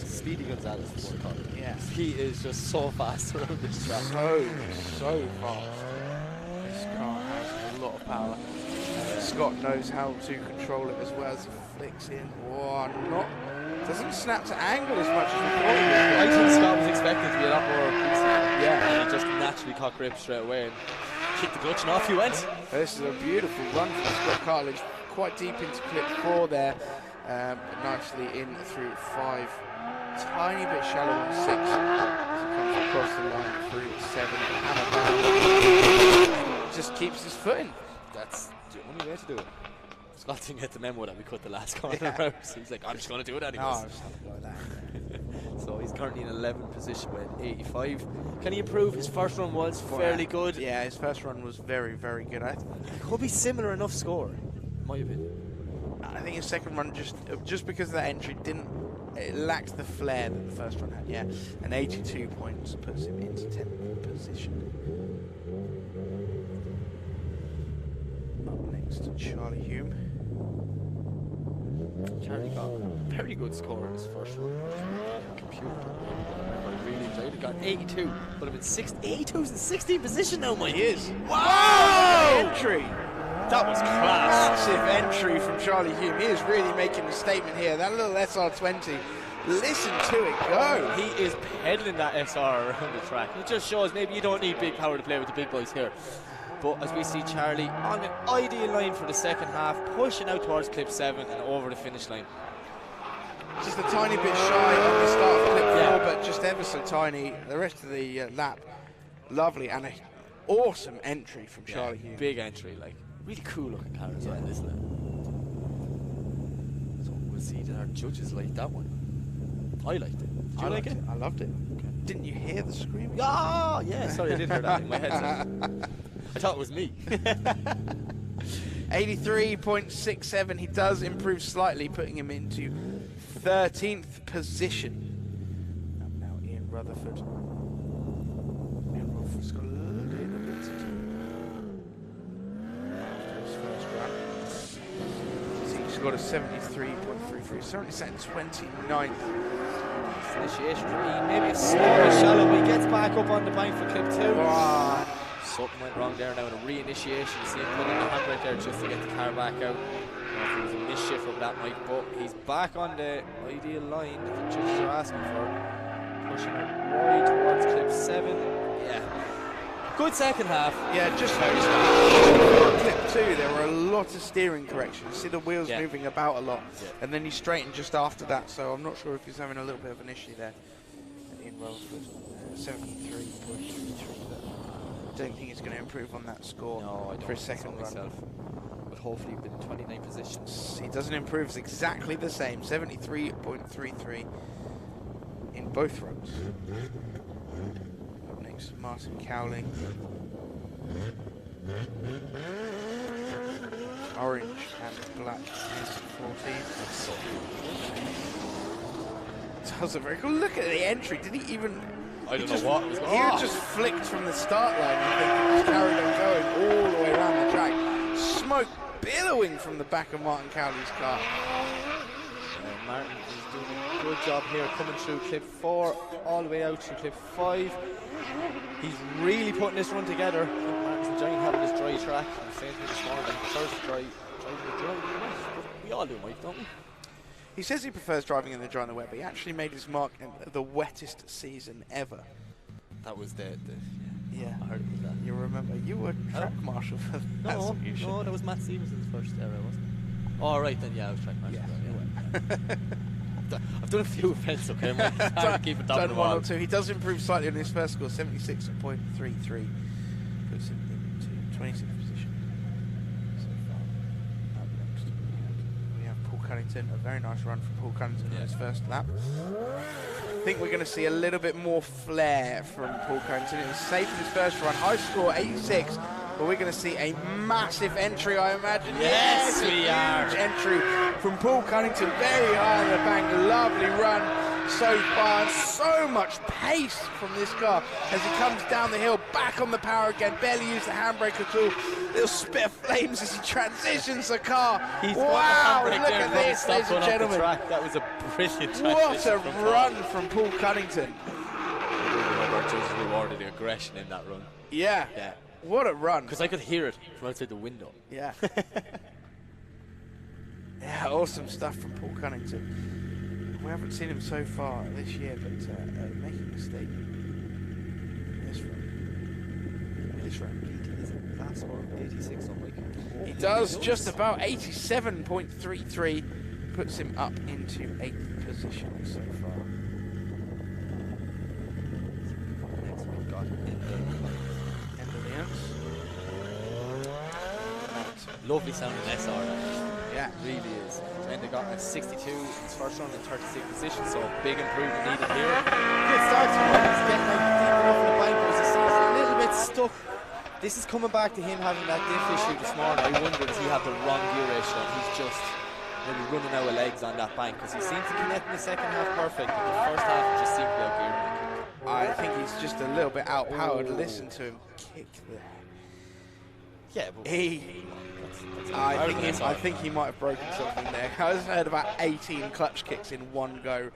Speedy Gonzalez is what I call it. Yeah. He is just so fast around this track. So fast. This car has a lot of power. Scott knows how to control it as well as he flicks in. Whoa, doesn't snap to angle as much as we thought he I was. think Scott was expecting to be a lot more greasy. Yeah. And he just naturally caught grip straight away and kicked the clutch and off he went. This is a beautiful run from Scott Cartledge, quite deep into clip 4 there, but nicely in through 5. Tiny bit shallow on 6 as he comes across the line through 7. Hammer down. Just keeps his foot in. that's the only way to do it. Scott didn't get the memo that we cut the last corner out, so he's like, I'm just going to do it anyways. No, something like that. So he's currently in 11th position with 85. Can he improve? His first run was fairly good. Yeah, his first run was very, very good. It could be similar enough score, in my opinion. I think his second run, just because of that entry, it lacked the flair that the first run had. Yeah, and 82 points puts him into 10th position. Up next, Charlie Hume. Charlie got a very good score in his first run. Computer. I really enjoyed it. Got 82. But I'm in 82's in 16th position now, Mike. He is. Wow! Entry. That was class. Massive entry from Charlie Hume. He is really making a statement here. That little SR20. Listen to it go. He is peddling that SR around the track. It just shows maybe you don't need big power to play with the big boys here. But as we see Charlie on an ideal line for the second half, pushing out towards clip 7 and over the finish line. Just a tiny bit shy on the start of clip 4, but just ever so tiny. The rest of the lap, lovely, and an awesome entry from Charlie Hume. Big entry, like really cool looking car as well, isn't it? So we'll see that our judges like that one. I liked it. Did you like it? I loved it. Okay. Didn't you hear the screaming? Oh, yeah, sorry, I did hear that in my headset. I thought it was me. 83.67. He does improve slightly, putting him into 13th position. Up now, Ian Rutherford. Ian Rutherford's got a little bit to do after his first run. So he's got a 73.33. Certainly sat in 29th. Initiation maybe a slightly shallow, but he gets back up on the bank for clip 2. Oh. Something went wrong there now in a re-initiation. You see him putting the handbrake there just to get the car back out. I don't know if it was a misshift of that, Mike, but he's back on the ideal line that the judges are asking for. Pushing it right towards clip 7. Yeah. Good second half. Yeah, just clip 2, there were a lot of steering corrections. See the wheels moving about a lot, and then he straightened just after that. So I'm not sure if he's having a little bit of an issue there. In Rutherford, 73.33. I don't think he's going to improve on that score for his second run. But hopefully within 29 positions. He doesn't improve, it's exactly the same, 73.33 in both runs. Up next, Martin Cowling. Orange and black is 14. That's so That was a very cool. Look at the entry. Did he even... I don't know what was going on. on. He just flicked from the start line and just carried on going all the way around the track. Smoke billowing from the back of Martin Cowley's car. Martin is doing a good job here, coming through clip 4 all the way out through clip 5. He's really putting this run together. Martin's enjoying having this dry track. I'm saying to you this morning, he prefers to drive we all do, Mike, don't we? He says he prefers driving in the dry and the wet, but he actually made his mark in the wettest season ever. That was the yeah. I heard it was that. You remember, you were track marshal for that. No, that was Matt Stevenson's first era, wasn't it? Oh, right, then, yeah, I was track marshal. Yeah. I've done a few events, okay? I'm trying to keep it down. Done one or two. He does improve slightly on his first score, 76.33. Puts him into 26th position so far. Up next, we have Paul Cunnington. A very nice run from Paul Cunnington in his first lap. I think we're going to see a little bit more flair from Paul Cunnington. It was safe in his first run. High score, 86. But we're going to see a massive entry, I imagine. Yes, we are. Huge entry from Paul Cunnington, very high on the bank. Lovely run so far. So much pace from this car as he comes down the hill, back on the power again. Barely used the handbrake at all. Little spit of flames as he transitions the car. Wow, look at this, ladies and gentlemen. That was a brilliant transition. What a run from Paul Cunnington. Our judges rewarded the aggression in that run. Yeah. What a run. Because I could hear it from outside the window. Yeah. Yeah, awesome stuff from Paul Cunnington. We haven't seen him so far this year, but making a statement this run. Is it class score 86 on week? He does just about 87.33, puts him up into 8th position so far. Next we've got Ender Lians. Lovely sounding SR that. Yeah. It really is. And they got a 62 in his first round in 36th position, so big improvement needed here. Good start to him. He's getting out deep enough in the bank, but he's a little bit stuck. This is coming back to him having that diff issue this morning. I wonder, does he have the wrong gear ratio and he's just maybe running out of legs on that bank, because he seemed to connect in the second half perfect, but the first half he just seemed to be out geared. I think he's just a little bit outpowered. Listen to him kick there. Yeah, but I think he might have broken something there. I just heard about 18 clutch kicks in one go.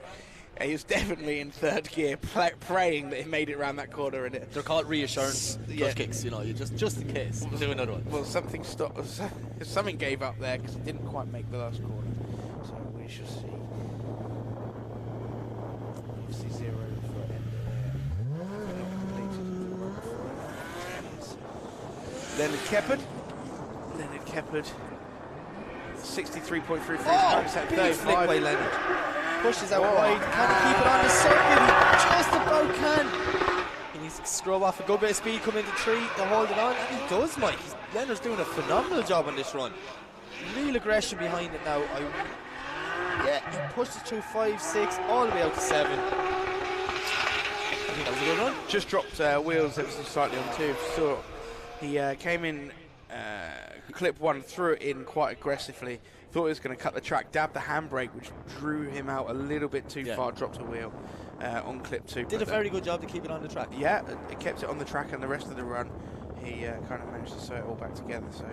He was definitely in third gear, praying that he made it around that corner. And they're called reassurance clutch kicks, you know. You just in case. We'll do another one. Well, something stopped. Something gave up there because he didn't quite make the last corner. So we shall see. Obviously 0 for end there. Leonard Keppard. 63.33. Big flick by Leonard. Pushes out wide. Can he keep it on the circuit? He just about can. He needs to scrub off a good bit of speed, come into 3 to hold it on, and he does, Mike. Leonard's doing a phenomenal job on this run. Real aggression behind it now. He pushes through 5, 6, all the way out to 7. I think that was a good run. Just dropped wheels ever so slightly on 2. So he came in, clip 1, threw it in quite aggressively. Thought he was going to cut the track, dabbed the handbrake, which drew him out a little bit too far, dropped a wheel on clip 2. Did a very good job to keep it on the track. Yeah, it kept it on the track, and the rest of the run, he kind of managed to sew it all back together. So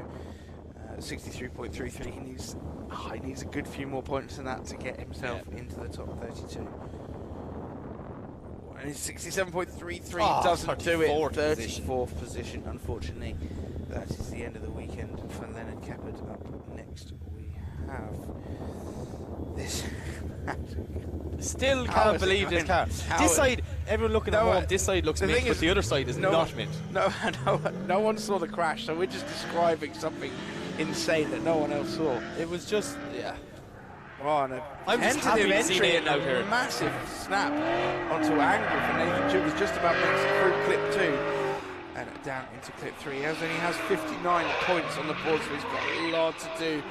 63.33, he needs a good few more points than that to get himself into the top 32. And his 67.33 doesn't do it. 34th position, unfortunately. That is the end of the weekend for Leonard Keppard. Up next, we have this. Still can't believe this car. This side, everyone looking at home, this side looks mint, but the other side is not mint. No one saw the crash, so we're just describing something insane that no one else saw. It was just, Oh, no. I'm just happy to see Nathan out here. Massive snap onto angle for Nathan Jude. Was just about makes it through clip 2 and down into clip 3. He only has 59 points on the board, so he's got a lot to do.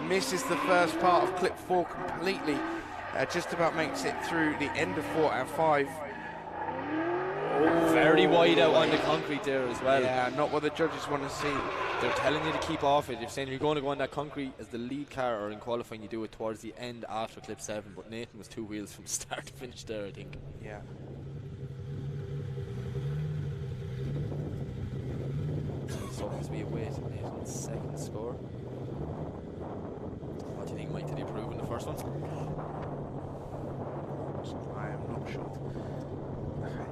Misses the first part of clip 4 completely. Just about makes it through the end of 4 and 5. Very wide out on the concrete there as well. Yeah, not what the judges want to see. They're telling you to keep off it. They're saying you're going to go on that concrete as the lead car, or in qualifying you do it towards the end after clip 7. But Nathan was 2 wheels from start to finish there, I think. Yeah. So as we await Nathan's second score. What do you think, Mike? Did he improve in the first one? I am not sure.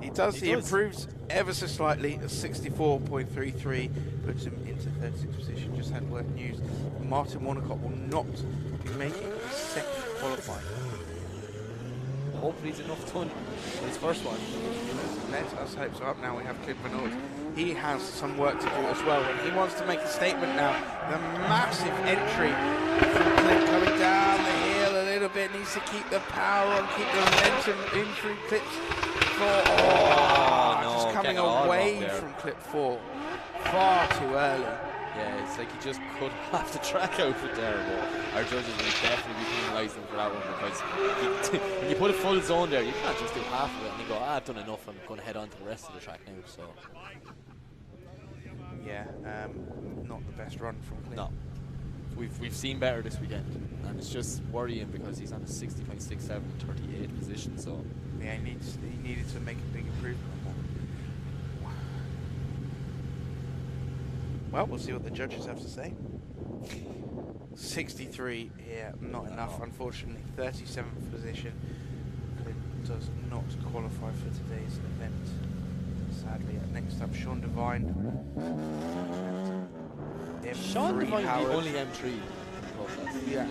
He does. He improves ever so slightly. 64.33 puts him into 36th position. Just had work news. Martin Warnicott will not be making his second qualifying. Hopefully he's enough done for his first one. Let us hope so. Up now we have Clint Bernard. He has some work to do as well, and he wants to make a statement now. The massive entry from Clint coming down the hill a little bit. Needs to keep the power and keep the momentum in through clips 4. Just coming away from clip 4. Far too early. Yeah, it's like he just cut half the track out with there, but our judges will definitely be penalising for that one, because when you put a full zone there, you can't just do half of it and you go, I've done enough, I'm going to head on to the rest of the track now. So yeah, not the best run from Clint. No, we've seen better this weekend, and it's just worrying because he's on a 60.67 and 38th position. So yeah, he needed to make a big improvement. Well, we'll see what the judges have to say. 63, yeah, not enough, unfortunately. 37th position. Clint does not qualify for today's event, sadly. Next up, Sean Devine. Sean Devine, the only M3. Yeah.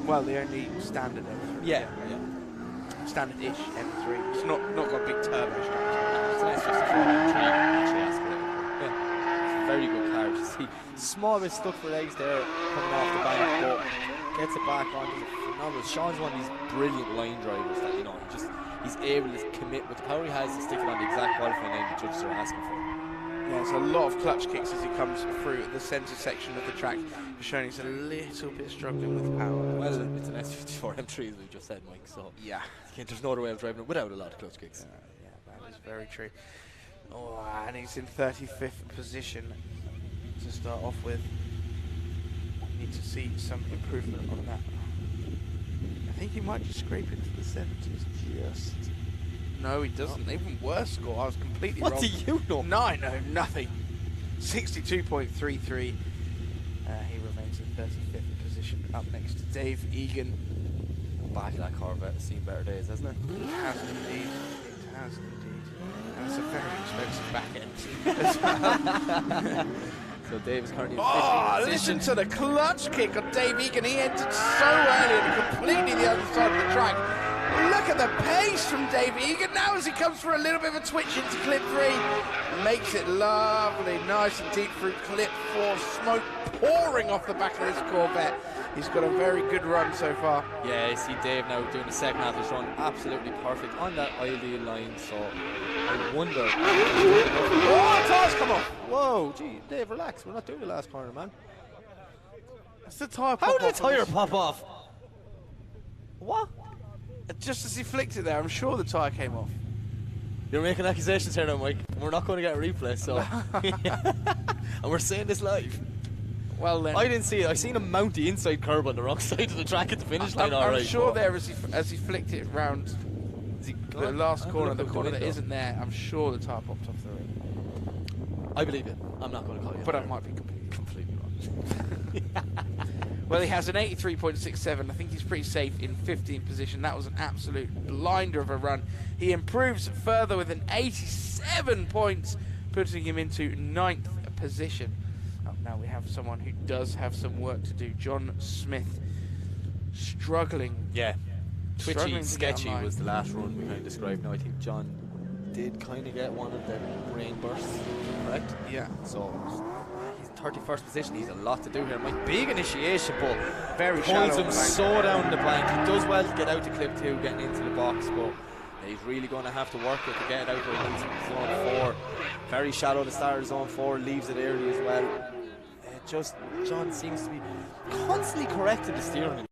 Well, the only standard M3. Yeah. Standard-ish M3. It's not got big turbo straps. It's an S54 M3, actually. Very good car. See, small bit stuck for legs there coming off the bank, but gets it back on. Phenomenal. Sean's one of these brilliant line drivers that, you know, he's able to commit with the power he has to stick it on the exact qualifying line the judges are asking for. there's a lot of clutch kicks as he comes through the centre section of the track, showing he's a little bit struggling with power. Well, it's an S54 M3 as we just said, Mike, so Yeah. there's no other way of driving it without a lot of clutch kicks. Yeah, that is very true. Oh, and he's in 35th position to start off with. Need to see some improvement on that. I think he might just scrape into the 70s. Just. No, he doesn't. Even worse score. I was completely wrong. What do you know? No, I know nothing. 62.33. He remains in 35th position. Up next to Dave Egan. Back of that Corvette has seen better days, hasn't it? It has indeed. It has indeed. And it's a very expensive back end as well. So Dave is currently in Oh, 15th listen position. to the clutch kick of Dave Egan. He entered so early and completely the other side of the track. Look at the pace from Dave Egan. Now as he comes for a little bit of a twitch into clip 3. Makes it lovely, nice and deep through clip 4. Smoke pouring off the back of this Corvette. He's got a very good run so far. Yeah, you see Dave now doing the second half of his run absolutely perfect on that ideal line, so I wonder. Oh, tyres come off. Whoa, gee, Dave, relax. We're not doing the last corner, man. That's the tyre pop How off. did the tyre pop off? What? Just as he flicked it there, I'm sure the tyre came off. You're making accusations here now, Mike. And we're not going to get a replay, so. And we're saying this live. Well then. I didn't see it. I seen him mount the inside curb on the wrong side of the track at the finish line. I'm Alright, sure there as he flicked it round the last corner, the corner that isn't there, I'm sure the tyre popped off the rim. I believe it. I'm not going to call you. But I might be completely wrong. Well, he has an 83.67. I think he's pretty safe in 15th position. That was an absolute blinder of a run. He improves further with an 87 points, putting him into 9th position. Now we have someone who does have some work to do. John Smith, struggling. Yeah. Struggling Twitchy, to get sketchy online. was the last run we kind of described. Now I think John did kind of get one of the brain bursts, correct? Yeah. So he's in 31st position. He's a lot to do here. Mike, big initiation, but Very pulls shallow him bank. so down the bank. He does well to get out to clip 2, getting into the box, but he's really going to have to work it to get it out where he needs it. Zone 4, very shallow to start of zone 4, leaves it early as well. Just John seems to be constantly correcting the steering.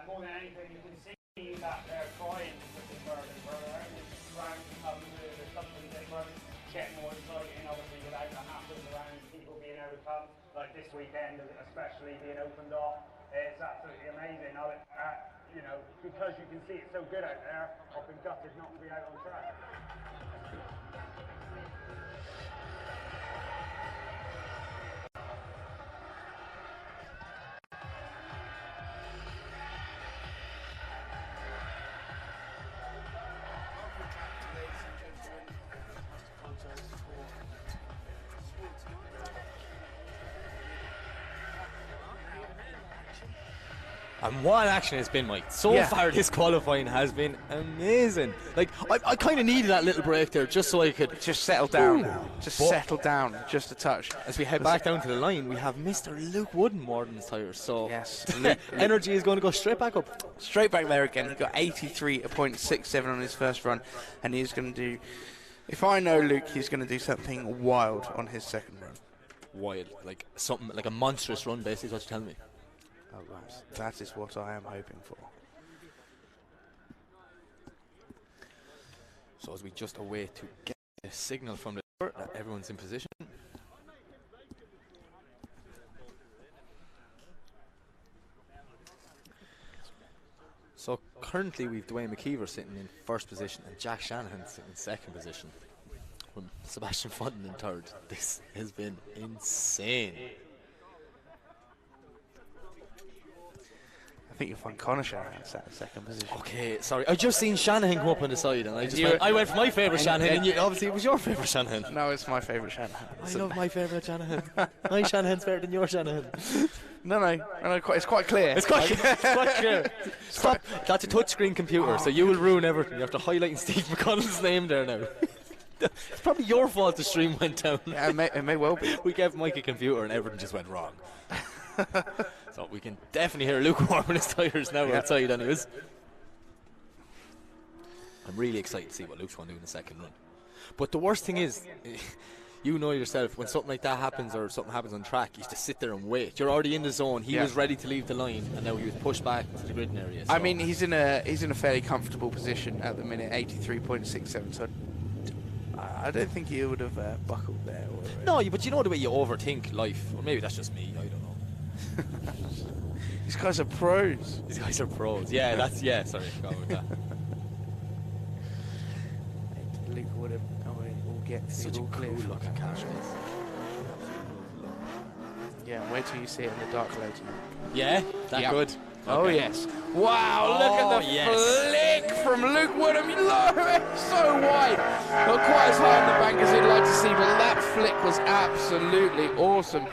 More than anything, you can see that they're trying to put this further and further out. This round comes with something different, get more exciting, obviously without the hassle around people being able to come, like this weekend especially being opened up. It's absolutely amazing. You know, because you can see it's so good out there, I've been gutted not to be out on track. And what action it's been, Mike. So far this qualifying has been amazing. Like, I kind of needed that little break there just so I could just settle down now. Just settle down just a touch. As we head back down to the line, we have Mr. Luke Wooden more than his tyres, so yes, energy is going to go straight back up. Straight back there again. He got 83.67 on his first run, and he's going to do, if I know Luke, he's going to do something wild on his second run. Wild, like something like a monstrous run, basically, is what you're telling me. Oh, that is what I am hoping for. So as we just await to get a signal from the door that everyone's in position. So currently we've Dwayne McKeever sitting in first position and Jack Shanahan sitting in second position. With Sebastian Fonten in third. This has been insane. I think you'll find Connor Shanahan sat in second position. Okay, sorry. I just seen Shanahan come up on the side, and I went for my favourite Shanahan, and obviously it was your favourite Shanahan. No, it's my favourite Shanahan. I love my favourite Shanahan. My Shanahan's better than your Shanahan. No, it's quite clear. It's quite clear. Stop. That's a touchscreen computer, so you will ruin everything. You have to highlight Steve McConnell's name there now. It's probably your fault the stream went down. Yeah, it may well be. We gave Mike a computer and everything just went wrong. So we can definitely hear Luke warming his tyres now outside anyways. I'm really excited to see what Luke's going to do in the second run. But the worst thing is, you know yourself, when something like that happens or something happens on track, you have to sit there and wait. You're already in the zone. He was ready to leave the line, and now he was pushed back to the grid area. So. I mean, he's in a fairly comfortable position at the minute, 83.67. So I don't think he would have buckled there. No, but you know the way you overthink life, or maybe that's just me. I don't know. These guys are pros. These guys are pros. Yeah, sorry, go with that. Luke would have. We'll get such a cool looking car. Yeah, wait till you see it in the dark later. Yeah, that good. Oh yes! Wow! Look at the flick from Luke Woodham. It's so wide, not quite as high on the bank as he'd like to see, but that flick was absolutely awesome.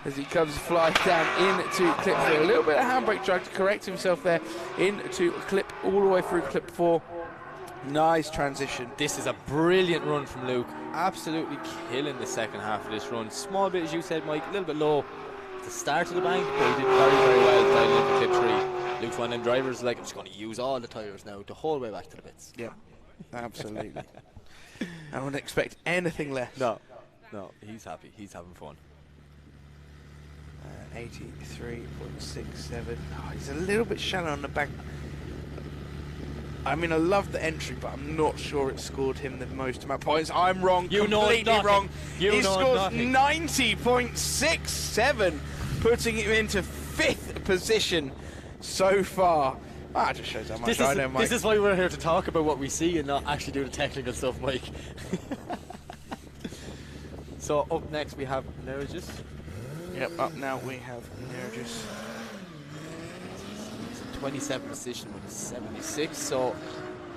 As he comes flying down into clip 3. A little bit of handbrake drag to correct himself there into clip all the way through clip 4. Nice transition. This is a brilliant run from Luke. Absolutely killing the second half of this run. Small bit, as you said, Mike, a little bit low at the start of the bank, but he did very, very well dialing into clip 3. Luke's one of them drivers like, I'm just going to use all the tyres now the whole way back to the bits. Yeah, absolutely. I wouldn't expect anything less. No, he's happy. He's having fun. 83.67. Oh, he's a little bit shallow on the bank. I mean, I love the entry, but I'm not sure it scored him the most amount of points. I'm wrong, completely wrong. He scores 90.67, putting him into 5th position so far. That just shows how much I know, Mike. This is why we're here to talk about what we see and not actually do the technical stuff, Mike. So up next we have Nergis. Yep, up now we have Nergis. 27th position with a 76, so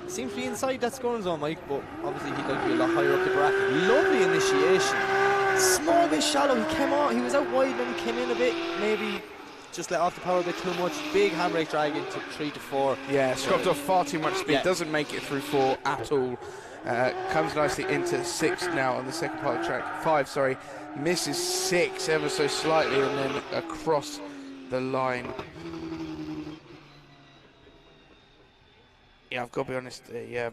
seems to be inside that scoring zone, Mike, but obviously he'd like to be a lot higher up the bracket. Lovely initiation. Small bit shallow, he came on, he was out wide and came in a bit, maybe just let off the power a bit too much. Big handbrake drag into 3 to 4. Yeah, scrubbed off far too much speed, doesn't make it through 4 at all. Comes nicely into 6 now on the second part of track. 5, sorry. Misses 6 ever so slightly and then across the line. Yeah, I've got to be honest. I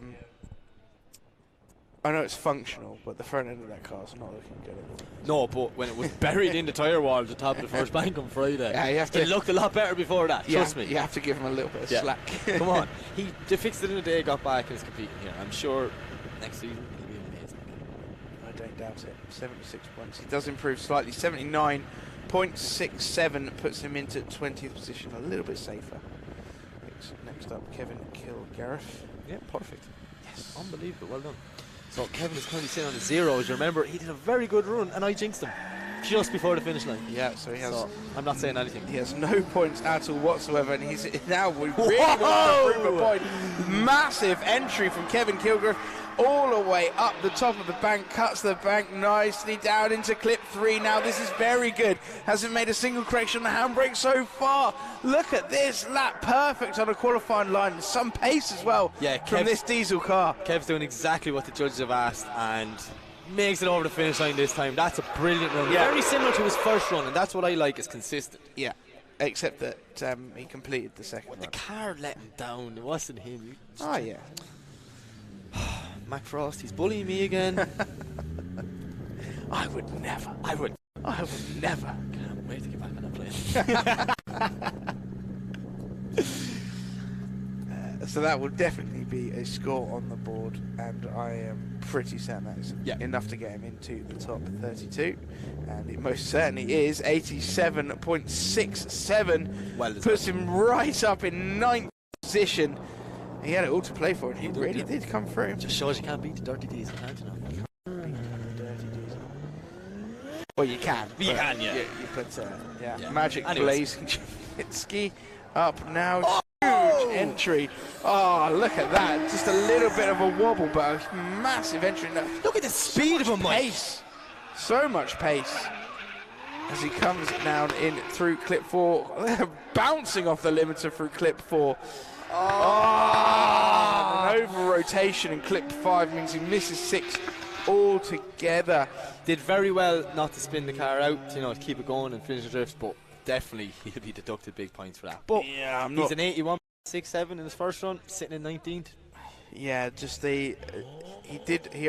I know it's functional, but the front end of that car's not looking good anymore. No, but when it was buried in the tyre wall at the top of the first bank on Friday, Yeah, you have to. it looked a lot better before that. Trust me. You have to give him a little bit of Yeah. slack. Come on, they fixed it in a day, got back, and is competing here. I'm sure next season he'll be amazing. I don't doubt it. 76 points. He does improve slightly. 79.67 puts him into 20th position, a little bit safer. Next up, Kevin Kilgareth. Yeah, perfect. Yes. Unbelievable, well done. So Kevin is currently sitting on the 0. As you remember, he did a very good run, and I jinxed him just before the finish line. Yeah, so he has. So I'm not saying anything. He has no points at all whatsoever, and he's now we really want to prove a point. Massive entry from Kevin Kilgore, all the way up the top of the bank, cuts the bank nicely down into clip 3. Now this is very good. Hasn't made a single correction on the handbrake so far. Look at this lap, perfect on a qualifying line. Some pace as well from this diesel car. Kev's doing exactly what the judges have asked and makes it over the finish line this time. That's a brilliant run. Yeah. Very similar to his first run, and that's what I like, is consistent. Yeah, except that he completed the second The run. car let him down. It wasn't him. Oh yeah. Mac Frost, he's bullying me again. I would never. I would Never. Can't wait to get back on that plane. So that will definitely be a score on the board, and I am pretty certain that is enough to get him into the top 32, and it most certainly is. 87.67 Well deserved. puts him right up in 9th position. He had it all to play for, and he really did come through. Just shows you can't beat the dirty diesel, can't you know? Well, you can. You but can, yeah. You put Yeah. Magic Anyways. Blazing Javitsky up now. Huge entry. Oh, look at that. Just a little bit of a wobble, but a massive entry. No, Look at the speed of him, Mike. pace. So much pace. As he comes down in through clip 4. Bouncing off the limiter through clip 4. Oh, an over rotation in clip 5 means he misses 6 altogether. Did very well not to spin the car out, to keep it going and finish the drift, but definitely he'll be deducted big points for that. But Yeah, he's an 81.67 in his first run, sitting in 19th. Yeah, just he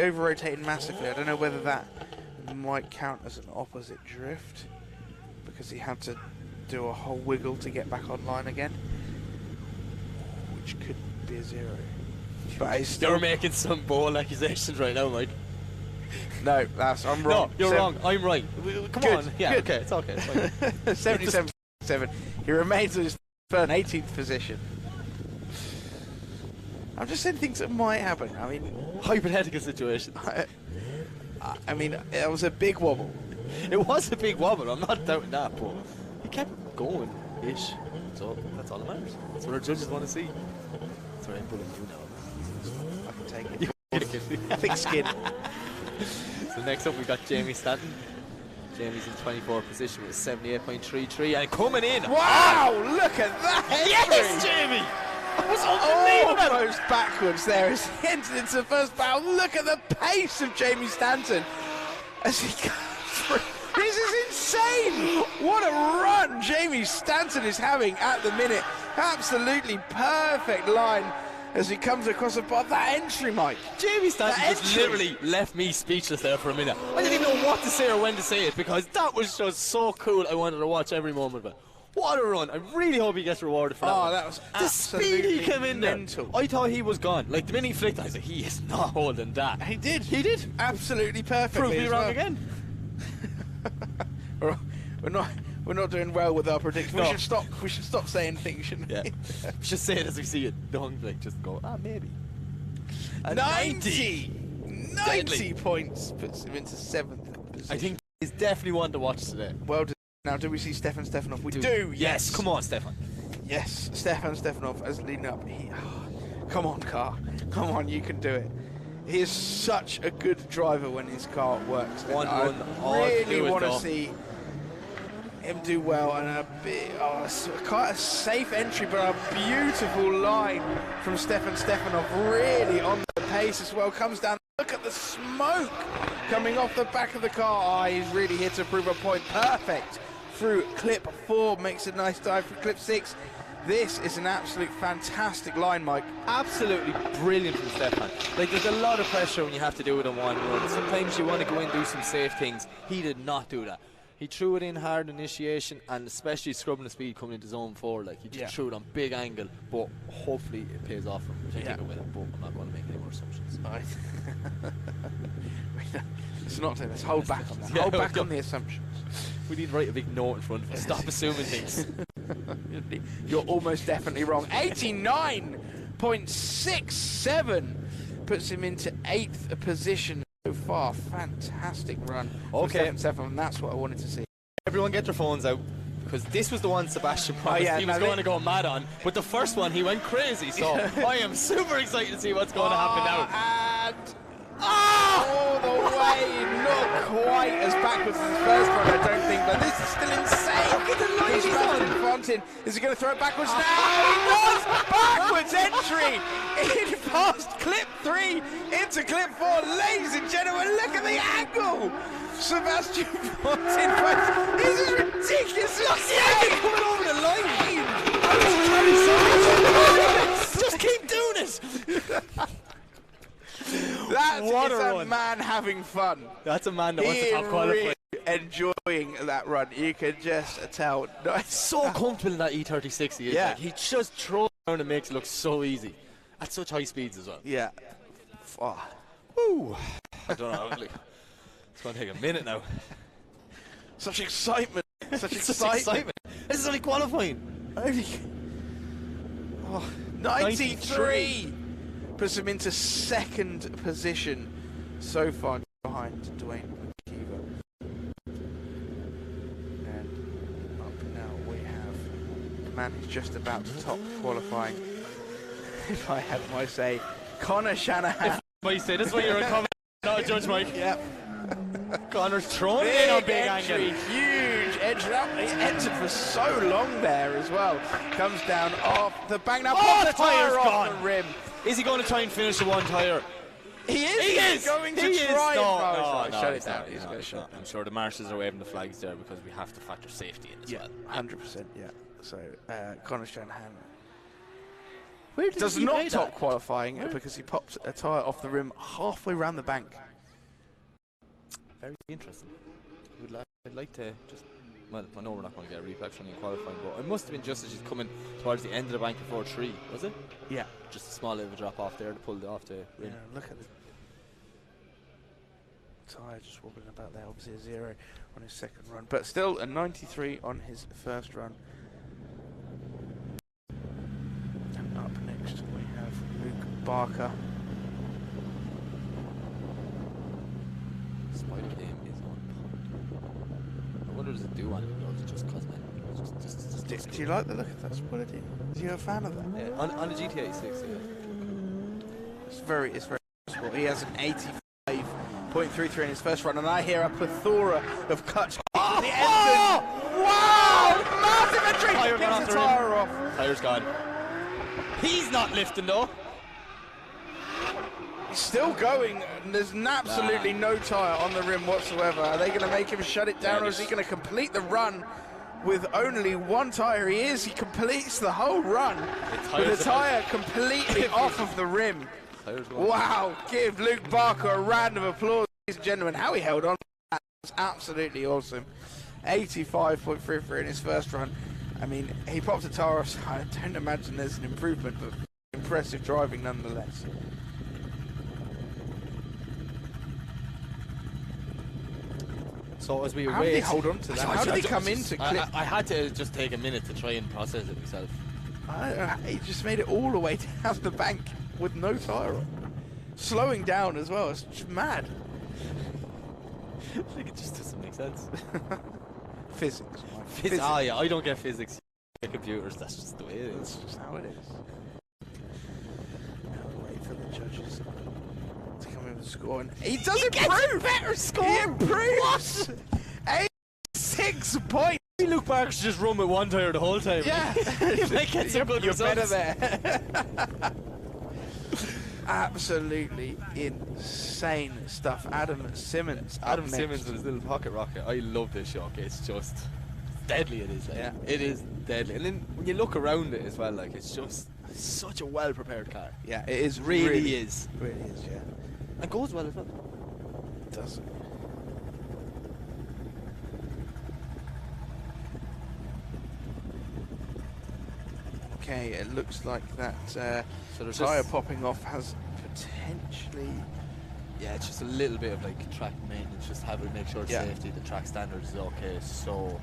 over rotated massively. I don't know whether that might count as an opposite drift, because he had to do a whole wiggle to get back online again, which could be a 0. But he's still You're making some bold accusations right now, Mike. no. I'm wrong. No, you're wrong. I'm right. Come Good, on. Yeah, good. okay, it's okay. It's fine. 77.7. He remains in his 18th position. I'm just saying things that might happen. I mean, Hypothetical situation. I mean, it was a big wobble. It was a big wobble, I'm not doubting that, but he kept going-ish. So that's all that matters. That's what our judges want to see. Sorry, I'm bullying you now. I can take it. You Thick skin. So next up we got Jamie Stanton. Jamie's in 24th position with 78.33 and coming in. Wow, look at that entry. Yes, Jamie! That was unbelievable! Almost backwards there as he entered into the first battle. Look at the pace of Jamie Stanton as he comes through. This is insane! What a run Jamie Stanton is having at the minute. Absolutely perfect line as he comes across the bar. That entry, Mike. Jamie Stanton That just entry. literally left me speechless there for a minute. I didn't even know what to say or when to say it, because that was just so cool. I wanted to watch every moment of it. What a run. I really hope he gets rewarded for that. Oh, one. that was the speed he came in there. mental. I thought he was gone. Like, the minute he flicked, I was like, he is not holding that. He did. He did. Absolutely perfectly. Prove me as wrong well. again. We're not doing well with our predictions. No. We should stop saying things, shouldn't we? Yeah. We should say it as we see it. Don't like just go, maybe. A 90 Deadly. points puts him into 7th position. I think he's definitely one to watch today. Well done. Now, do we see Stefan Stefanov? We do. Yes. Come on, Stefan. Yes, Stefan Stefanov as leading up. Come on, car. Come on, you can do it. He is such a good driver when his car works. One And run, I all to really do it, want to though. see him do well, and quite a safe entry, but a beautiful line from Stefan Stefanov. Really on the pace as well. Comes down. Look at the smoke coming off the back of the car. He's really here to prove a point. Perfect through clip 4. Makes a nice dive for clip 6. This is an absolute fantastic line, Mike. Absolutely brilliant from Stefan. Like, there's a lot of pressure when you have to do it on one run. Sometimes you want to go in and do some safe things. He did not do that. He threw it in hard initiation, and especially scrubbing the speed coming into zone 4. Like, he just threw it on big angle, but hopefully it pays off for him, which I think it will, but I'm not going to make any more assumptions. Let's hold back on that. Hold back on the assumptions. We need to write a big note in front of us. Stop assuming things. You're almost definitely wrong. 89.67 puts him into 8th position so far. Fantastic run. Okay. 7, and that's what I wanted to see. Everyone get their phones out, because this was the one Sebastian promised he was going to go mad on. But the first one, he went crazy. So I am super excited to see what's going to happen now. And all the way, not quite as backwards as his first one, I don't think, but this is still insane. Look at the line he's on. Is he going to throw it backwards now? He does! Backwards entry in past clip 3 into clip 4. Ladies and gentlemen, look at the angle. Sebastian Fontin, this is ridiculous. Look at the angle coming over the line. Just keep doing it. That is a man having fun. That's a man that wants to top qualify. Really enjoying that run. You can just tell. So comfortable in that E3060. Yeah. Like, he just throws around and makes it look so easy. At such high speeds as well. Yeah. Woo. I don't know. It's going to take a minute now. Such excitement. Such excitement. This is only qualifying. 93. Puts him into 2nd position so far behind Dwayne McKeever. And up now we have the man who's just about to top qualifying. If I had my say, Connor Shanahan. That's what you're a comment, not a judge, Mike. Yep. Connor's thrown in on big entry, angle. Huge entry. He entered for so long there as well. Comes down off the bank now. The tyre off gone. the rim. Is he going to try and finish the one tyre? He is going to try. No, shut it down. He's going to shut it down. I'm sure the marshals are waving the flags there because we have to factor safety in as well. 100%. Yeah. So Connor Shanahan does not top qualifying because he popped a tyre off the rim halfway around the bank. Very interesting. I'd like to just. Well, I know we're not going to get a replay from qualifying, but it must have been just as she's coming towards the end of the bank before 3, was it? Yeah. Just a small little drop off there to pull it off the rim. Yeah, look at the tyre just wobbling about there. Obviously a 0 on his 2nd run, but still a 93 on his 1st run. And up next we have Luke Barker. Spider game is on. What does it do on it, or is it just cosmetic? Do you like the look of that spider? Are you a fan of that? Yeah, on the GTA 6, yeah. It's very possible. He has an 85.33 in his 1st run, and I hear a plethora of cuts. Wow! Massive entry! Gets the tyre off. Tyre's gone. He's not lifting though. He's still going, and there's absolutely no tyre on the rim whatsoever. Are they going to make him shut it down, or is he going to complete the run with only one tyre? He completes the whole run with the tyre completely off of the rim. Wow, give Luke Barker a round of applause, ladies and gentlemen. How he held on, that was absolutely awesome. 85.33 in his 1st run. I mean, he popped a tyre off, so I don't imagine there's an improvement, but impressive driving nonetheless. So as we How did he hold on to that? How did he come into clip? I had to just take a minute to try and process it myself. He just made it all the way down the bank with no tyre on. Slowing down as well. It's just mad. I think it just doesn't make sense. Physics. Oh yeah, I don't get physics. Computers, that's just the way it is. That's just how it is. Now wait for the judges to come in with a score, and he does improve! Better score! He improves! 86 points! Luke Barker should just run with one tyre the whole time. Yeah! You might get some good results. Better there. Absolutely insane stuff. Adam Simmons with his little pocket rocket. I love this shot. It's just deadly it is. Like. Yeah. It is deadly. And then when you look around it as well, like it's just such a well prepared car. Yeah, it is Really is. Really is, yeah. And goes well as well. It does. Okay, it looks like that So there's tyre just, popping off has potentially... yeah, it's just a little bit of like track maintenance, just make sure Yeah. safety, the track standards is okay. So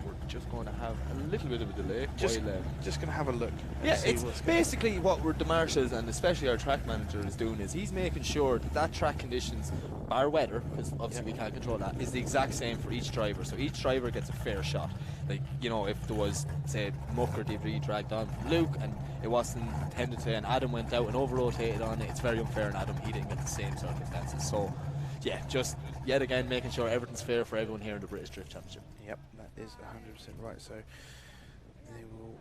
we're just going to have a little bit of a delay. Just while, going to have a look. And yeah, see it's what's going on. basically what the marshals and especially our track manager is doing is he's making sure that track conditions, bar weather, because obviously we can't control that, is the exact same for each driver. So each driver gets a fair shot. Like, you know, if there was, say, muck or debris dragged on from Luke and it wasn't tended to, and Adam went out and over-rotated on it, it's very unfair on Adam. He didn't get the same circumstances. So, yeah, just yet again making sure everything's fair for everyone here in the British Drift Championship. Yep, that is 100% right. So they will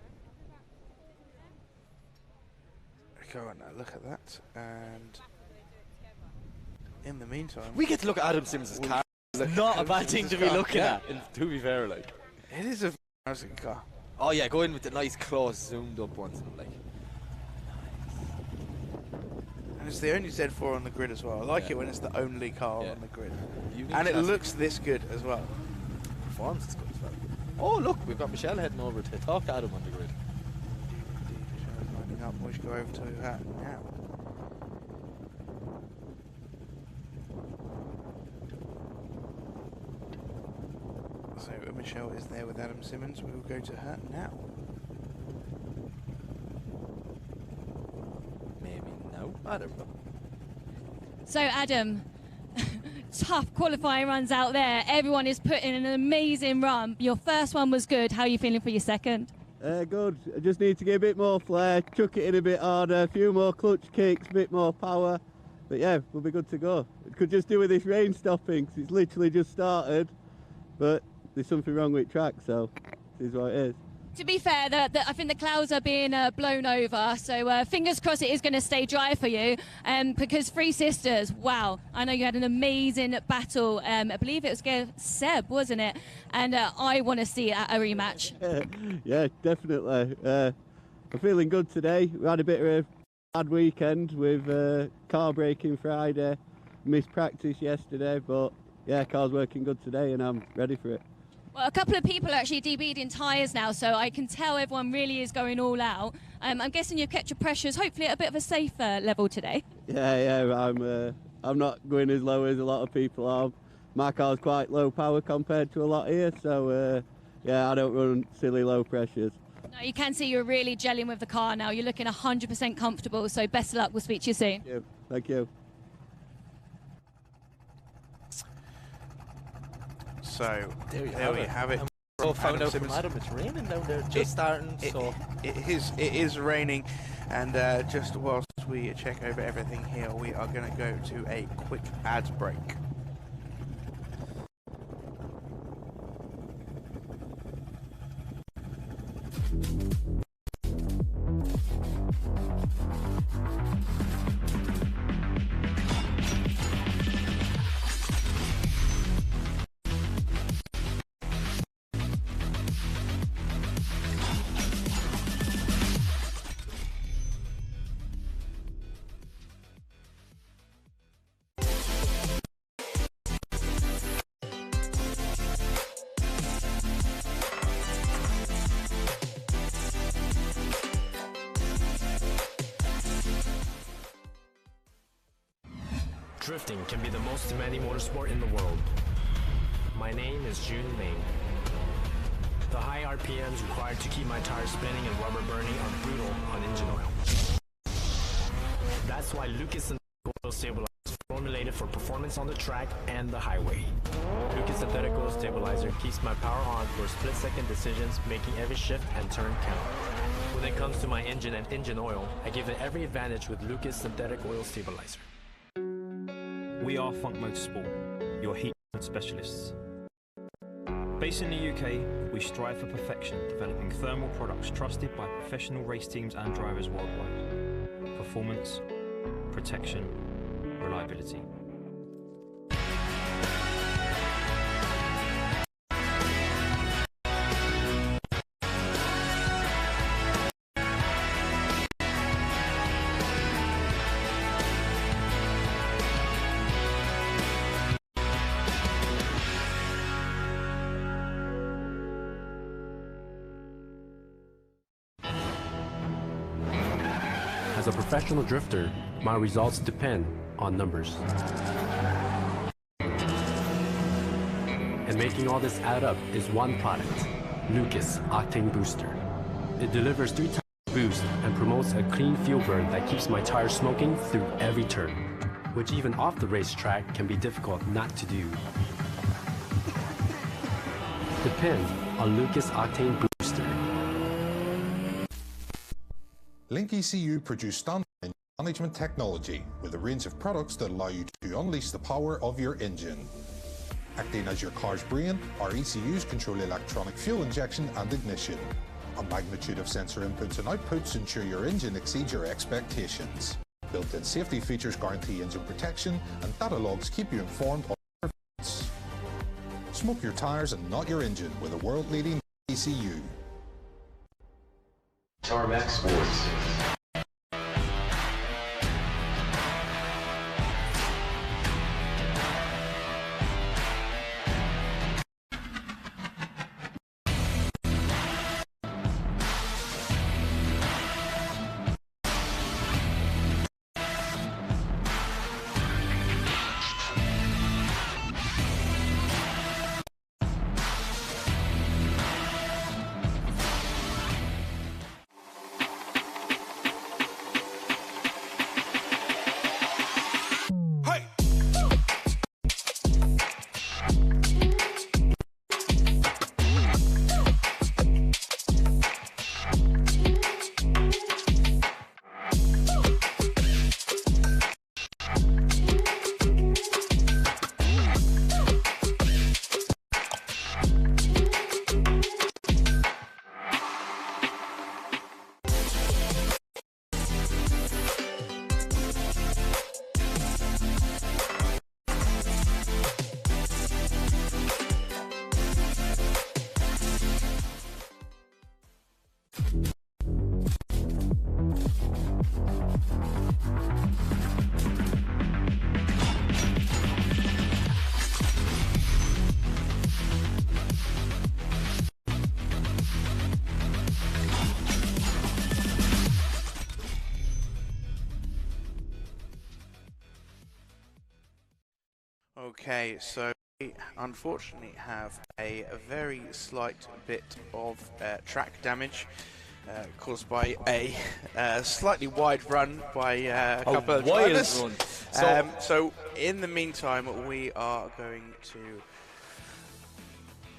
go and look at that. And in the meantime, We get to look at Adam Simmons' car. It's not a bad thing to be looking at, and to be fair, like. it is a fantastic car. Oh yeah, go in with the nice close zoomed up ones, like. And it's the only Z4 on the grid as well. I like Yeah. it when it's the only car Yeah. on the grid. Unique And it chassis. looks this good as well. Performance is good as well. Oh look, we've got Michelle heading over to talk to Adam on the grid. Lining up, we should go over to her now. So Michelle is there with Adam Simmons. We will go to her now. Maybe no, I don't know. So Adam, tough qualifying runs out there. Everyone is putting in an amazing run. Your first one was good. How are you feeling for your second? Good. I just need to get a bit more flair, chuck it in a bit harder, a few more clutch kicks, a bit more power. But yeah, we'll be good to go. It could just do with this rain stopping, 'cause it's literally just started. But there's something wrong with track, so this is what it is. To be fair, I think the clouds are being blown over, so fingers crossed it is going to stay dry for you. Because Three Sisters, wow, I know you had an amazing battle. I believe it was against Seb, wasn't it? And I want to see a rematch. Yeah, definitely. I'm feeling good today. We had a bit of a bad weekend with car braking Friday, missed practice yesterday, but yeah, car's working good today and I'm ready for it. Well, a couple of people are actually DB'd in tyres now, so I can tell everyone really is going all out. I'm guessing you've kept your pressures hopefully at a bit of a safer level today. Yeah, I'm not going as low as a lot of people are. My car's quite low power compared to a lot here, so yeah, I don't run silly low pressures. No, you can see you're really gelling with the car now. You're looking 100% comfortable, so best of luck. We'll speak to you soon. Thank you. So There we have it. Oh, from found Adam out from Simmons. Adam it's raining down there, just starting, so. It is raining, and just whilst we check over everything here, we are going to go to a quick ad break. Drifting can be the most demanding motorsport in the world. My name is Jun Ming. The high RPMs required to keep my tires spinning and rubber burning are brutal on engine oil. That's why Lucas Synthetic Oil Stabilizer is formulated for performance on the track and the highway. Lucas Synthetic Oil Stabilizer keeps my power on for split-second decisions, making every shift and turn count. When it comes to my engine and engine oil, I give it every advantage with Lucas Synthetic Oil Stabilizer. We are Funk Motorsport, your heat specialists. Based in the UK, we strive for perfection, developing thermal products trusted by professional race teams and drivers worldwide. Performance, protection, reliability. a professional drifter, my results depend on numbers. And making all this add up is one product, Lucas Octane Booster. It delivers 3 times the boost and promotes a clean fuel burn that keeps my tires smoking through every turn, which even off the racetrack can be difficult not to do. Depend on Lucas Octane Booster. Link ECU produce standard engine management technology with a range of products that allow you to unleash the power of your engine. Acting as your car's brain, our ECUs control electronic fuel injection and ignition. A magnitude of sensor inputs and outputs ensure your engine exceeds your expectations. Built-in safety features guarantee engine protection, and data logs keep you informed of performance. Smoke your tires and not your engine with a world-leading ECU. Tarmac Sports. Okay, so we unfortunately have a very slight bit of track damage caused by a slightly wide run by a couple of drivers. So in the meantime, we are going to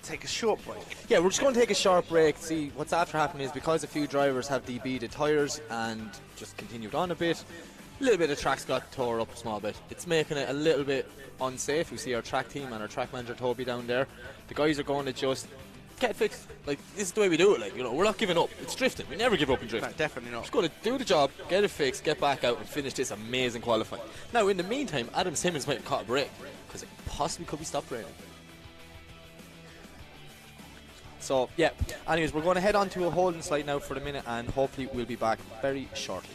take a short break. Yeah, we're just going to take a short break. See, what's after happening is because a few drivers have DB'd the tyres and just continued on a bit, a little bit of tracks got tore up a small bit. It's making it a little bit unsafe. We see our track team and our track manager Toby down there. The guys are going to just get fixed. Like, this is the way we do it. Like, you know, we're not giving up. It's drifting. We never give up in drifting. No, definitely not. Just going to do the job, get it fixed, get back out and finish this amazing qualifying. Now, in the meantime, Adam Simmons might have caught a break because it possibly could be stopped raining. So, yeah. Anyways, we're going to head on to a holding site now for the minute, and hopefully we'll be back very shortly.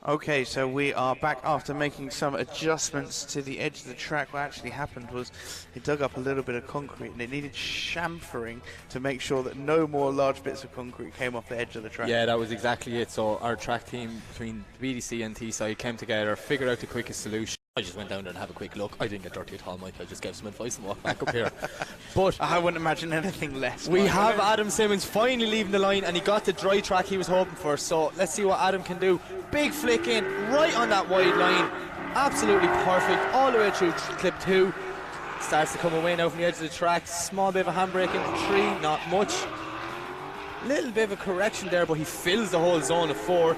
Okay, so we are back after making some adjustments to the edge of the track. What actually happened was they dug up a little bit of concrete and it needed chamfering to make sure that no more large bits of concrete came off the edge of the track. Yeah, that was exactly it. So our track team between BDC and Teesside came together, figured out the quickest solution. I just went down there and have a quick look. I didn't get dirty at all, Mike. I just gave some advice and walked back up here. But I wouldn't imagine anything less. we Mike. have Adam Simmons finally leaving the line, and he got the dry track he was hoping for. So let's see what Adam can do. Big flick in, right on that wide line. Absolutely perfect, all the way through clip 2. Starts to come away now from the edge of the track. Small bit of a handbrake into 3, not much. Little bit of a correction there, but he fills the whole zone of 4.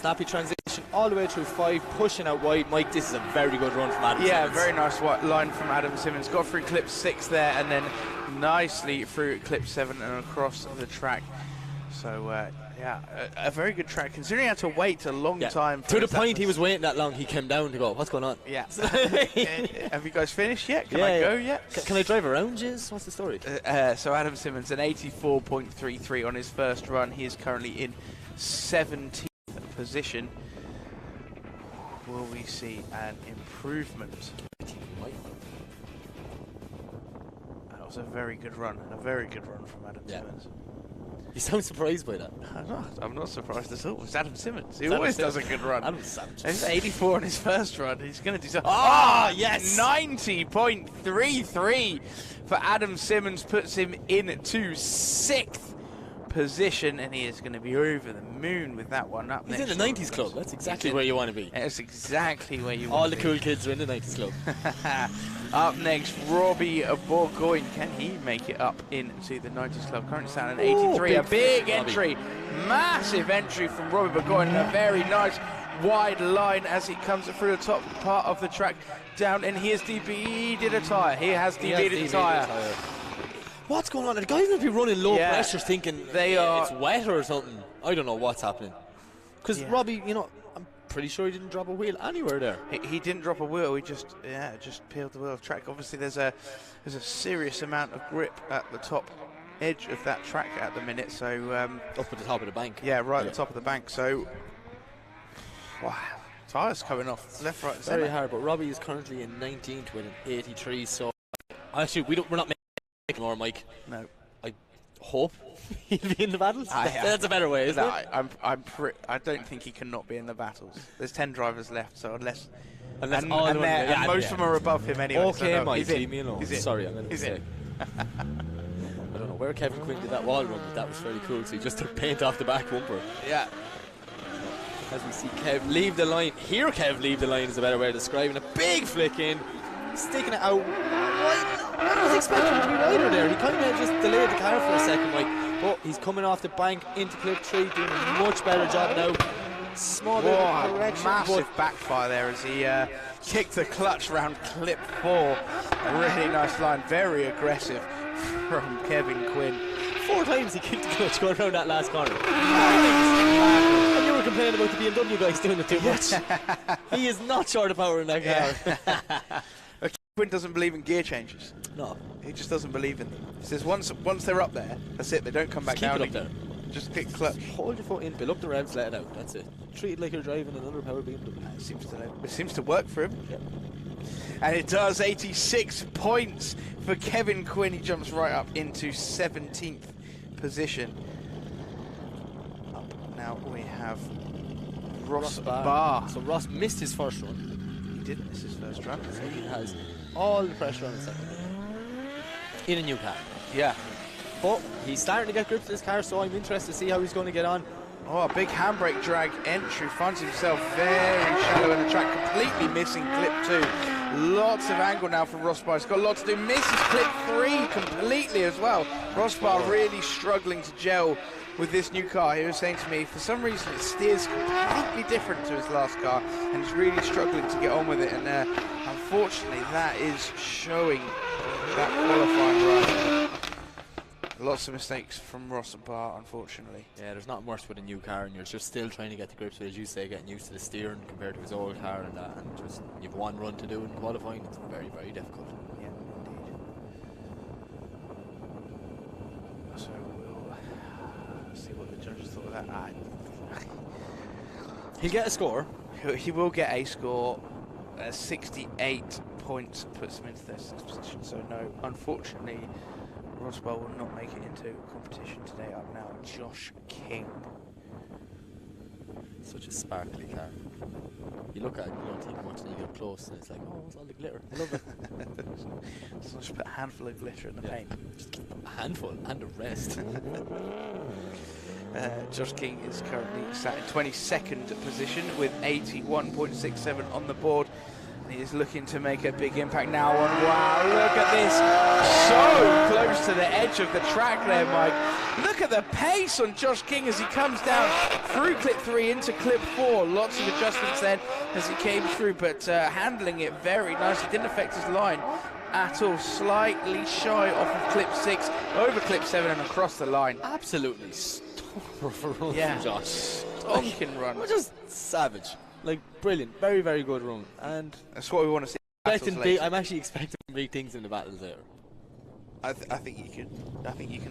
Snappy transition all the way through 5, pushing out wide. Mike, this is a very good run from Adam Simmons. Very nice line from Adam Simmons. Got through clip 6 there and then nicely through clip 7 and across the track. So, a very good track, considering he had to wait a long time. To the point he was waiting that long, he came down to go, what's going on? Yeah. Have you guys finished yet? Can I go yet? Can I drive around you? What's the story? So Adam Simmons, an 84.33 on his first run. He is currently in 17th position. Will we see an improvement? That was a very good run, from Adam Simmons. You sound surprised by that. I'm not surprised at all. It's Adam Simmons. He always does a good run. Adam Simmons. He's 84 on his first run. He's going to do something. Yes! 90.33 for Adam Simmons puts him into 6th position, and he is going to be over the moon with that one. Up He's next, in the 90s club. That's exactly where you want to be. That's exactly where you All want the to cool be. kids are in the 90s club. Up next, Robbie Bourgogne. Can he make it up into the 90s club? Currently standing at 83. A big entry, massive entry from Robbie Bourgogne, and a very nice wide line as he comes through the top part of the track down, and he has DB'd a tyre. He has DB'd a tyre. What's going on? The guys must be running low pressure thinking it's wet or something. I don't know what's happening. Because Robbie, I'm pretty sure he didn't drop a wheel anywhere there. He didn't drop a wheel. He just peeled the wheel of track. Obviously, there's a serious amount of grip at the top edge of that track at the minute. So up at the top of the bank. Yeah, right at the top of the bank. So wow, tyres coming off left, right, and centre. Very hard. But Robbie is currently in 19th with an 83. So actually, we're not making more, Mike. No. I hope he'll be in the battles. That's a better way, isn't it? I don't think he cannot be in the battels. There's 10 drivers left, so unless and most of them are above him anyway. Okay, so no, Mike, leave me alone. Sorry, I'm going to say. In. I don't know where Kevin Quinn did that wall run, but that was very cool. So he just took paint off the back bumper. Yeah. As we see Kev leave the line. Here Kev leave the line is a better way of describing a big flick in. Sticking it out. I was expecting him to be wider there. He kind of just delayed the car for a second, Mike. But he's coming off the bank into clip 3, doing a much better job now. Small bit of correction. Massive backfire there as he kicked the clutch round clip 4. A really nice line, very aggressive from Kevin Quinn. 4 times he kicked the clutch going around that last corner. And you were complaining about the BMW guys doing it too much. He is not short of power in that car. Quinn doesn't believe in gear changes. No. He just doesn't believe in them. He says once they're up there, that's it. They don't come back down. Keep it up there. Just click clutch. Hold your foot in, build up the revs, let it out. That's it. Treat it like you're driving an underpowered BMW. It seems to work for him. Yep. And it does. 86 points for Kevin Quinn. He jumps right up into 17th position. Up now we have Ross Barr. So Ross missed his first run. He did miss his first run. So he has all the pressure on his second in a new car. Yeah. But he's starting to get grips to this car, so I'm interested to see how he's going to get on. Oh, a big handbrake drag entry. Finds himself very shallow in the track, completely missing clip 2. Lots of angle now from Ross Barr. He's got a lot to do. Misses clip 3 completely as well. Ross Barr really struggling to gel with this new car. He was saying to me, for some reason it steers completely different to his last car, and he's really struggling to get on with it. And unfortunately, that is showing that qualifying run. Lots of mistakes from Ross Barr, unfortunately. Yeah, there's nothing worse with a new car, and you're just still trying to get the grips with, as you say, getting used to the steering compared to his old car and that. And just you've one run to do in qualifying. It's very, very difficult. Yeah, indeed. So we'll see what the judges thought of that. He'll get a score. He will get a score. 68 points puts him into 36th position. So no, unfortunately, Roswell will not make it into competition today. Up now, Josh King. Such a sparkly car. You look at it, you don't think much, and you get close, and it's like, oh, it's all the glitter. I love it. So just put a handful of glitter in the paint. Just a handful and the rest. Josh King is currently sat in 22nd position with 81.67 on the board. And he is looking to make a big impact now on, wow, look at this. So close to the edge of the track there, Mike. Look at the pace on Josh King as he comes down through clip 3 into clip 4. Lots of adjustments then as he came through, but handling it very nicely. Didn't affect his line at all. Slightly shy off of clip 6, over clip 7 and across the line. Absolutely stonking run Yeah, from Josh. stonking run. Just savage. Like, brilliant. Very, very good run. And That's what we want to see. I'm actually expecting big things in the battles there. I think you can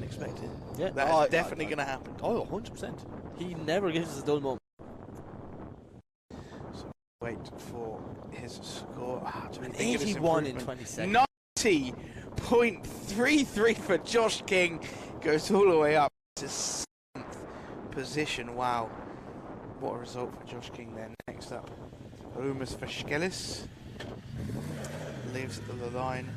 expect it. Yeah, That is definitely going to happen. Oh, 100%. He never gives us a dull moment. So wait for his score. Do we An think of his 81 in improvement? 20 seconds. 90.33 for Josh King. Goes all the way up to 7th position. Wow. What a result for Josh King then. Next up, Rumas Vaskelis leaves the line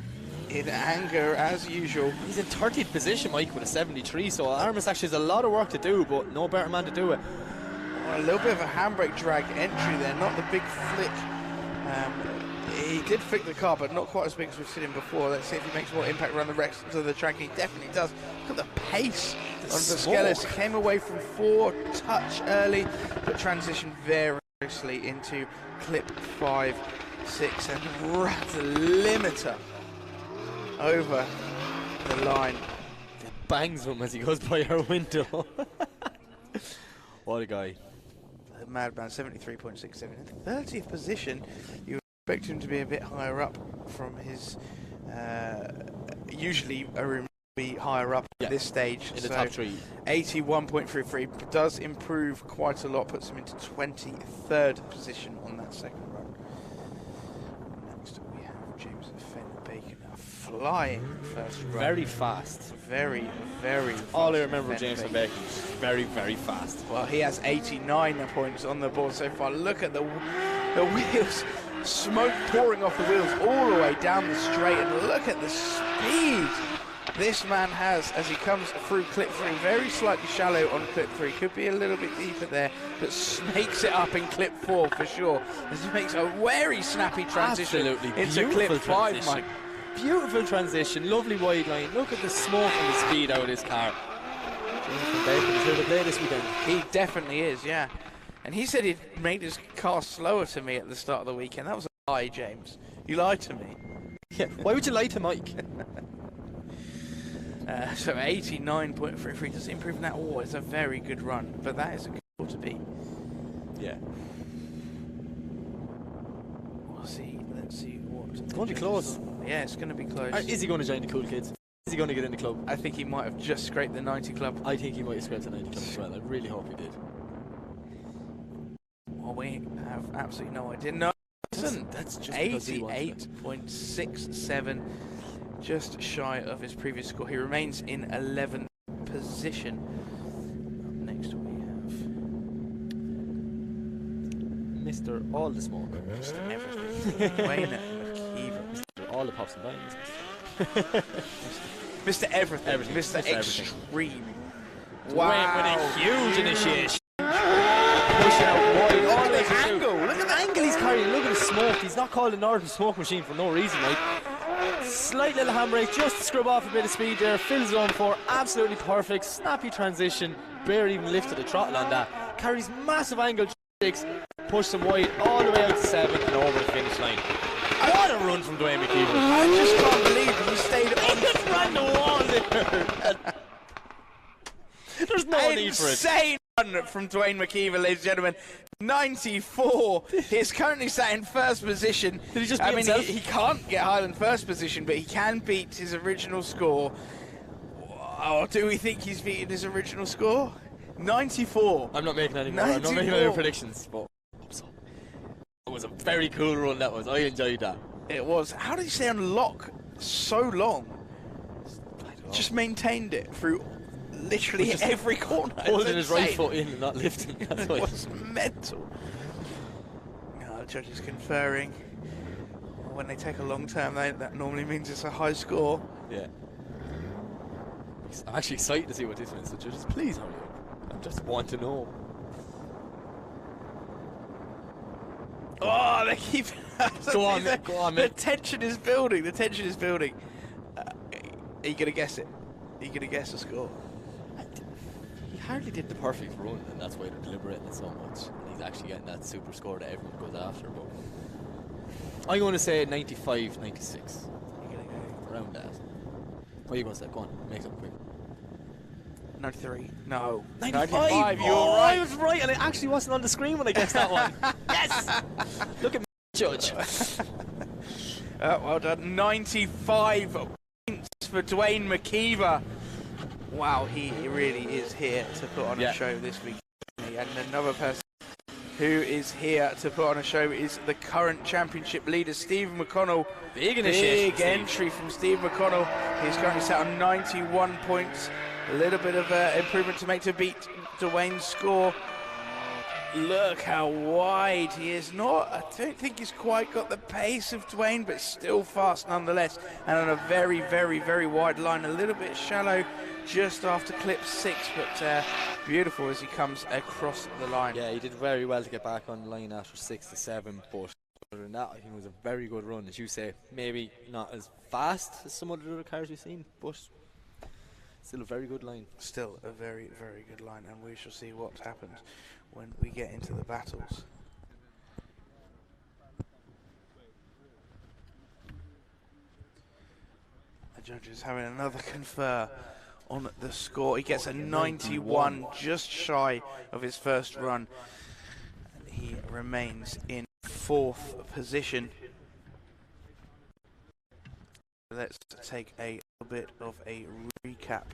in anger as usual. He's in 30th position, Mike, with a 73, so Armis actually has a lot of work to do, but no better man to do it. Well, a little bit of a handbrake drag entry there, not the big flick. He did flick the car, but not quite as big as we've seen him before. Let's see if he makes more impact around the rest of the track. He definitely does. Look at the pace on Vaskelis. He came away from 4 touch early, but transitioned very nicely into clip 5, 6, and right limiter over the line. Bangs him as he goes by our window. What a guy. The Madman, 73.67 in 30th position. You expect him to be a bit higher up from his usually a room be higher up at this stage in the top 3. 81.33 does improve quite a lot, puts him into 23rd position on that second run. Next we have James Fenn-Bacon, a flying first run. Very fast. Very, very fast. All I remember of James Fenn-Bacon is very, very fast. Well, he has 89 points on the board so far. Look at the wheels. Smoke pouring off the wheels all the way down the straight, and look at the speed this man has as he comes through clip 3. Very slightly shallow on clip 3, could be a little bit deeper there, but makes it up in clip 4 for sure, as he makes a very snappy transition into clip 5, Mike. Beautiful transition, lovely wide line. Look at the smoke and the speed out of this car. James Fenn-Bacon is here to play this weekend. He definitely is, yeah. And he said he'd made his car slower to me at the start of the weekend. That was a lie, James. You lied to me. Yeah, why would you lie to Mike? So 89.33 doesn't improve that all. It's a very good run, but that is a good score to beat. Yeah. We'll see. Let's see what. It's going to be close. Yeah, it's going to be close. Is he going to join the cool kids? Is he going to get in the club? I think he might have just scraped the 90 club. I think he might have scraped the 90 club as well. I really hope he did. Well, we have absolutely no idea. No, that's just 88.67, just shy of his previous score. He remains in 11th position. Up next we have Mr. All the Smoke. Mr. Everything. Wayne McKeever. Mr. All the Pops and Bangs. Mr. Everything. Mr. Extreme. Wow. Wayne with a huge initiation. Pushing out wide. Look at the angle. Look at the angle he's carrying. Look at the smoke. He's not called a Northern Smoke Machine for no reason, right? Slight little handbrake just to scrub off a bit of speed there. Fills zone 4. Absolutely perfect. Snappy transition. Barely even lifted the throttle on that. Carries massive angle 6. Pushes him wide all the way out to 7 and over the finish line. What a run from Dwayne McKeever. I just can't believe he stayed on. He just ran the wall there. There's no need for it. Insane run from Dwayne McKeever, ladies and gentlemen. 94. He's currently sat in first position. Did he just beat himself? He can't get higher than first position, but he can beat his original score. Oh, do we think he's beaten his original score? 94. I'm not making any more. I'm not making any predictions. But It was a very cool run, that was. I enjoyed that. It was. How did he stay on lock so long? Just maintained it through literally every corner. Holding his right foot in and not lifting. That's why. It was mental. No, the judges conferring. When they take a long term, that normally means it's a high score. Yeah. I'm actually excited to see what this means. So judges, please hurry up. I just want to know. Oh, they keep. Go on, mate. Go on, mate. The tension is building. The tension is building. Are you going to guess it? Are you going to guess the score? He hardly did the perfect run, and that's why they're deliberating it so much. And he's actually getting that super score that everyone goes after. But I'm going to say 95, 96. Around that. What are you going to say? Go on, make something quick. 93. No. 95. You're oh, right. I was right, and it actually wasn't on the screen when I guessed that one. Yes! Look at me, judge. Well done. 95 points for Dwayne McKeever. Wow, he really is here to put on a show this week. And another person who is here to put on a show is the current championship leader, Stephen McConnell. Big entry from Steve McConnell. He's currently sat on 91 points. A little bit of improvement to make to beat Dwayne's score. Look how wide he is. I don't think he's quite got the pace of Dwayne, but still fast nonetheless. And on a very, very, very wide line. A little bit shallow just after clip 6, but beautiful as he comes across the line. Yeah, he did very well to get back on the line after 6 to 7, but other than that, I think it was a very good run. As you say, maybe not as fast as some of the other cars we've seen, but still a very good line. Still a very, very good line, and we shall see what happens when we get into the battles. The judges having another confer on the score. He gets a 91, just shy of his first run. And he remains in 4th position. Let's take a little bit of a recap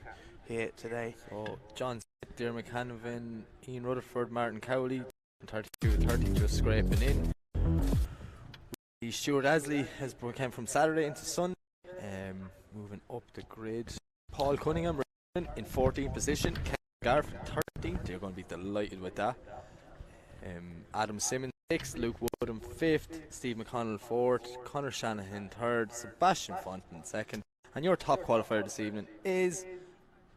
here today. So John Smith, Dermot Canavan, Ian Rutherford, Martin Cowley, 32-30 just scraping in. Stuart Asley came from Saturday into Sunday. Moving up the grid, Paul Cunningham in 14th position, Ken Garth 13th. They're going to be delighted with that. Adam Simmons 6th, Luke Woodham 5th, Steve McConnell 4th, Connor Shanahan 3rd, Sebastian Fonten 2nd, and your top qualifier this evening is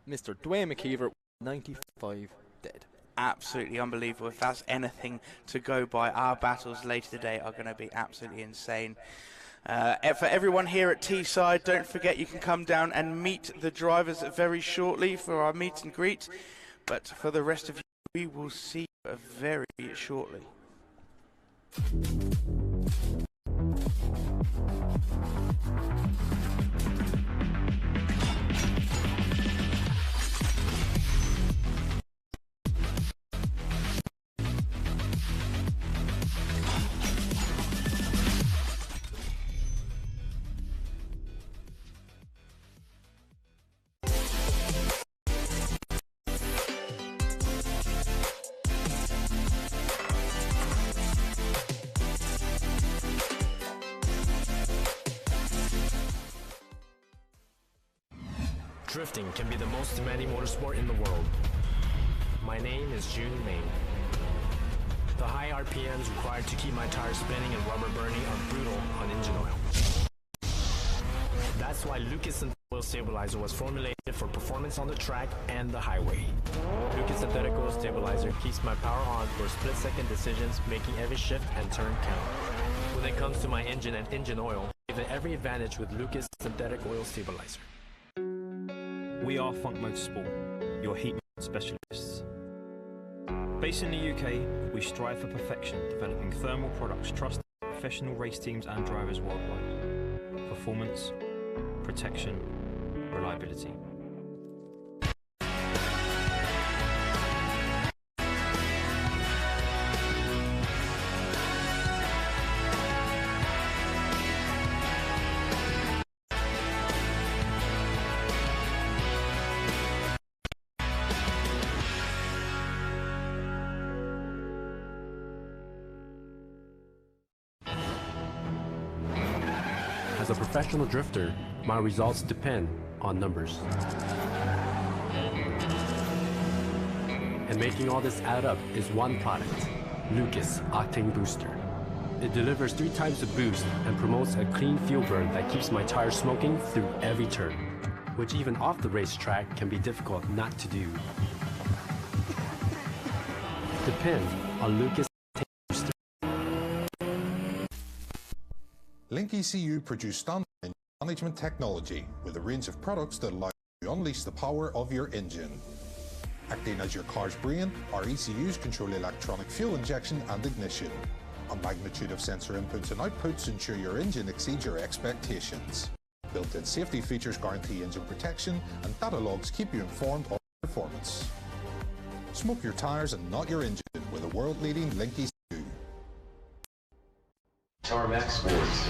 Mr. Dwayne McKeever, 95 dead. Absolutely unbelievable. If that's anything to go by, our battles later today are going to be absolutely insane. For everyone here at Teesside, don't forget you can come down and meet the drivers very shortly for our meet and greet. But for the rest of you, we will see you very shortly. Drifting can be the most demanding motorsport in the world. My name is June Main. The high RPMs required to keep my tires spinning and rubber burning are brutal on engine oil. That's why Lucas Oil Stabilizer was formulated for performance on the track and the highway. Lucas Synthetic Oil Stabilizer keeps my power on for split-second decisions, making every shift and turn count. When it comes to my engine and engine oil, give it every advantage with Lucas Synthetic Oil Stabilizer. We are Funk Motorsport, your heat specialists. Based in the UK, we strive for perfection, developing thermal products trusted by professional race teams and drivers worldwide. Performance, protection, reliability. As a professional drifter, my results depend on numbers. And making all this add up is one product, Lucas Octane Booster. It delivers 3 times the boost and promotes a clean fuel burn that keeps my tires smoking through every turn, which even off the racetrack can be difficult not to do. Depend on Lucas Octane Booster. Link ECU produce standard engine management technology with a range of products that allow you to unleash the power of your engine. Acting as your car's brain, our ECUs control electronic fuel injection and ignition. A magnitude of sensor inputs and outputs ensure your engine exceeds your expectations. Built-in safety features guarantee engine protection, and data logs keep you informed of performance. Smoke your tires and not your engine with a world-leading Link ECU. Tarmac Sports.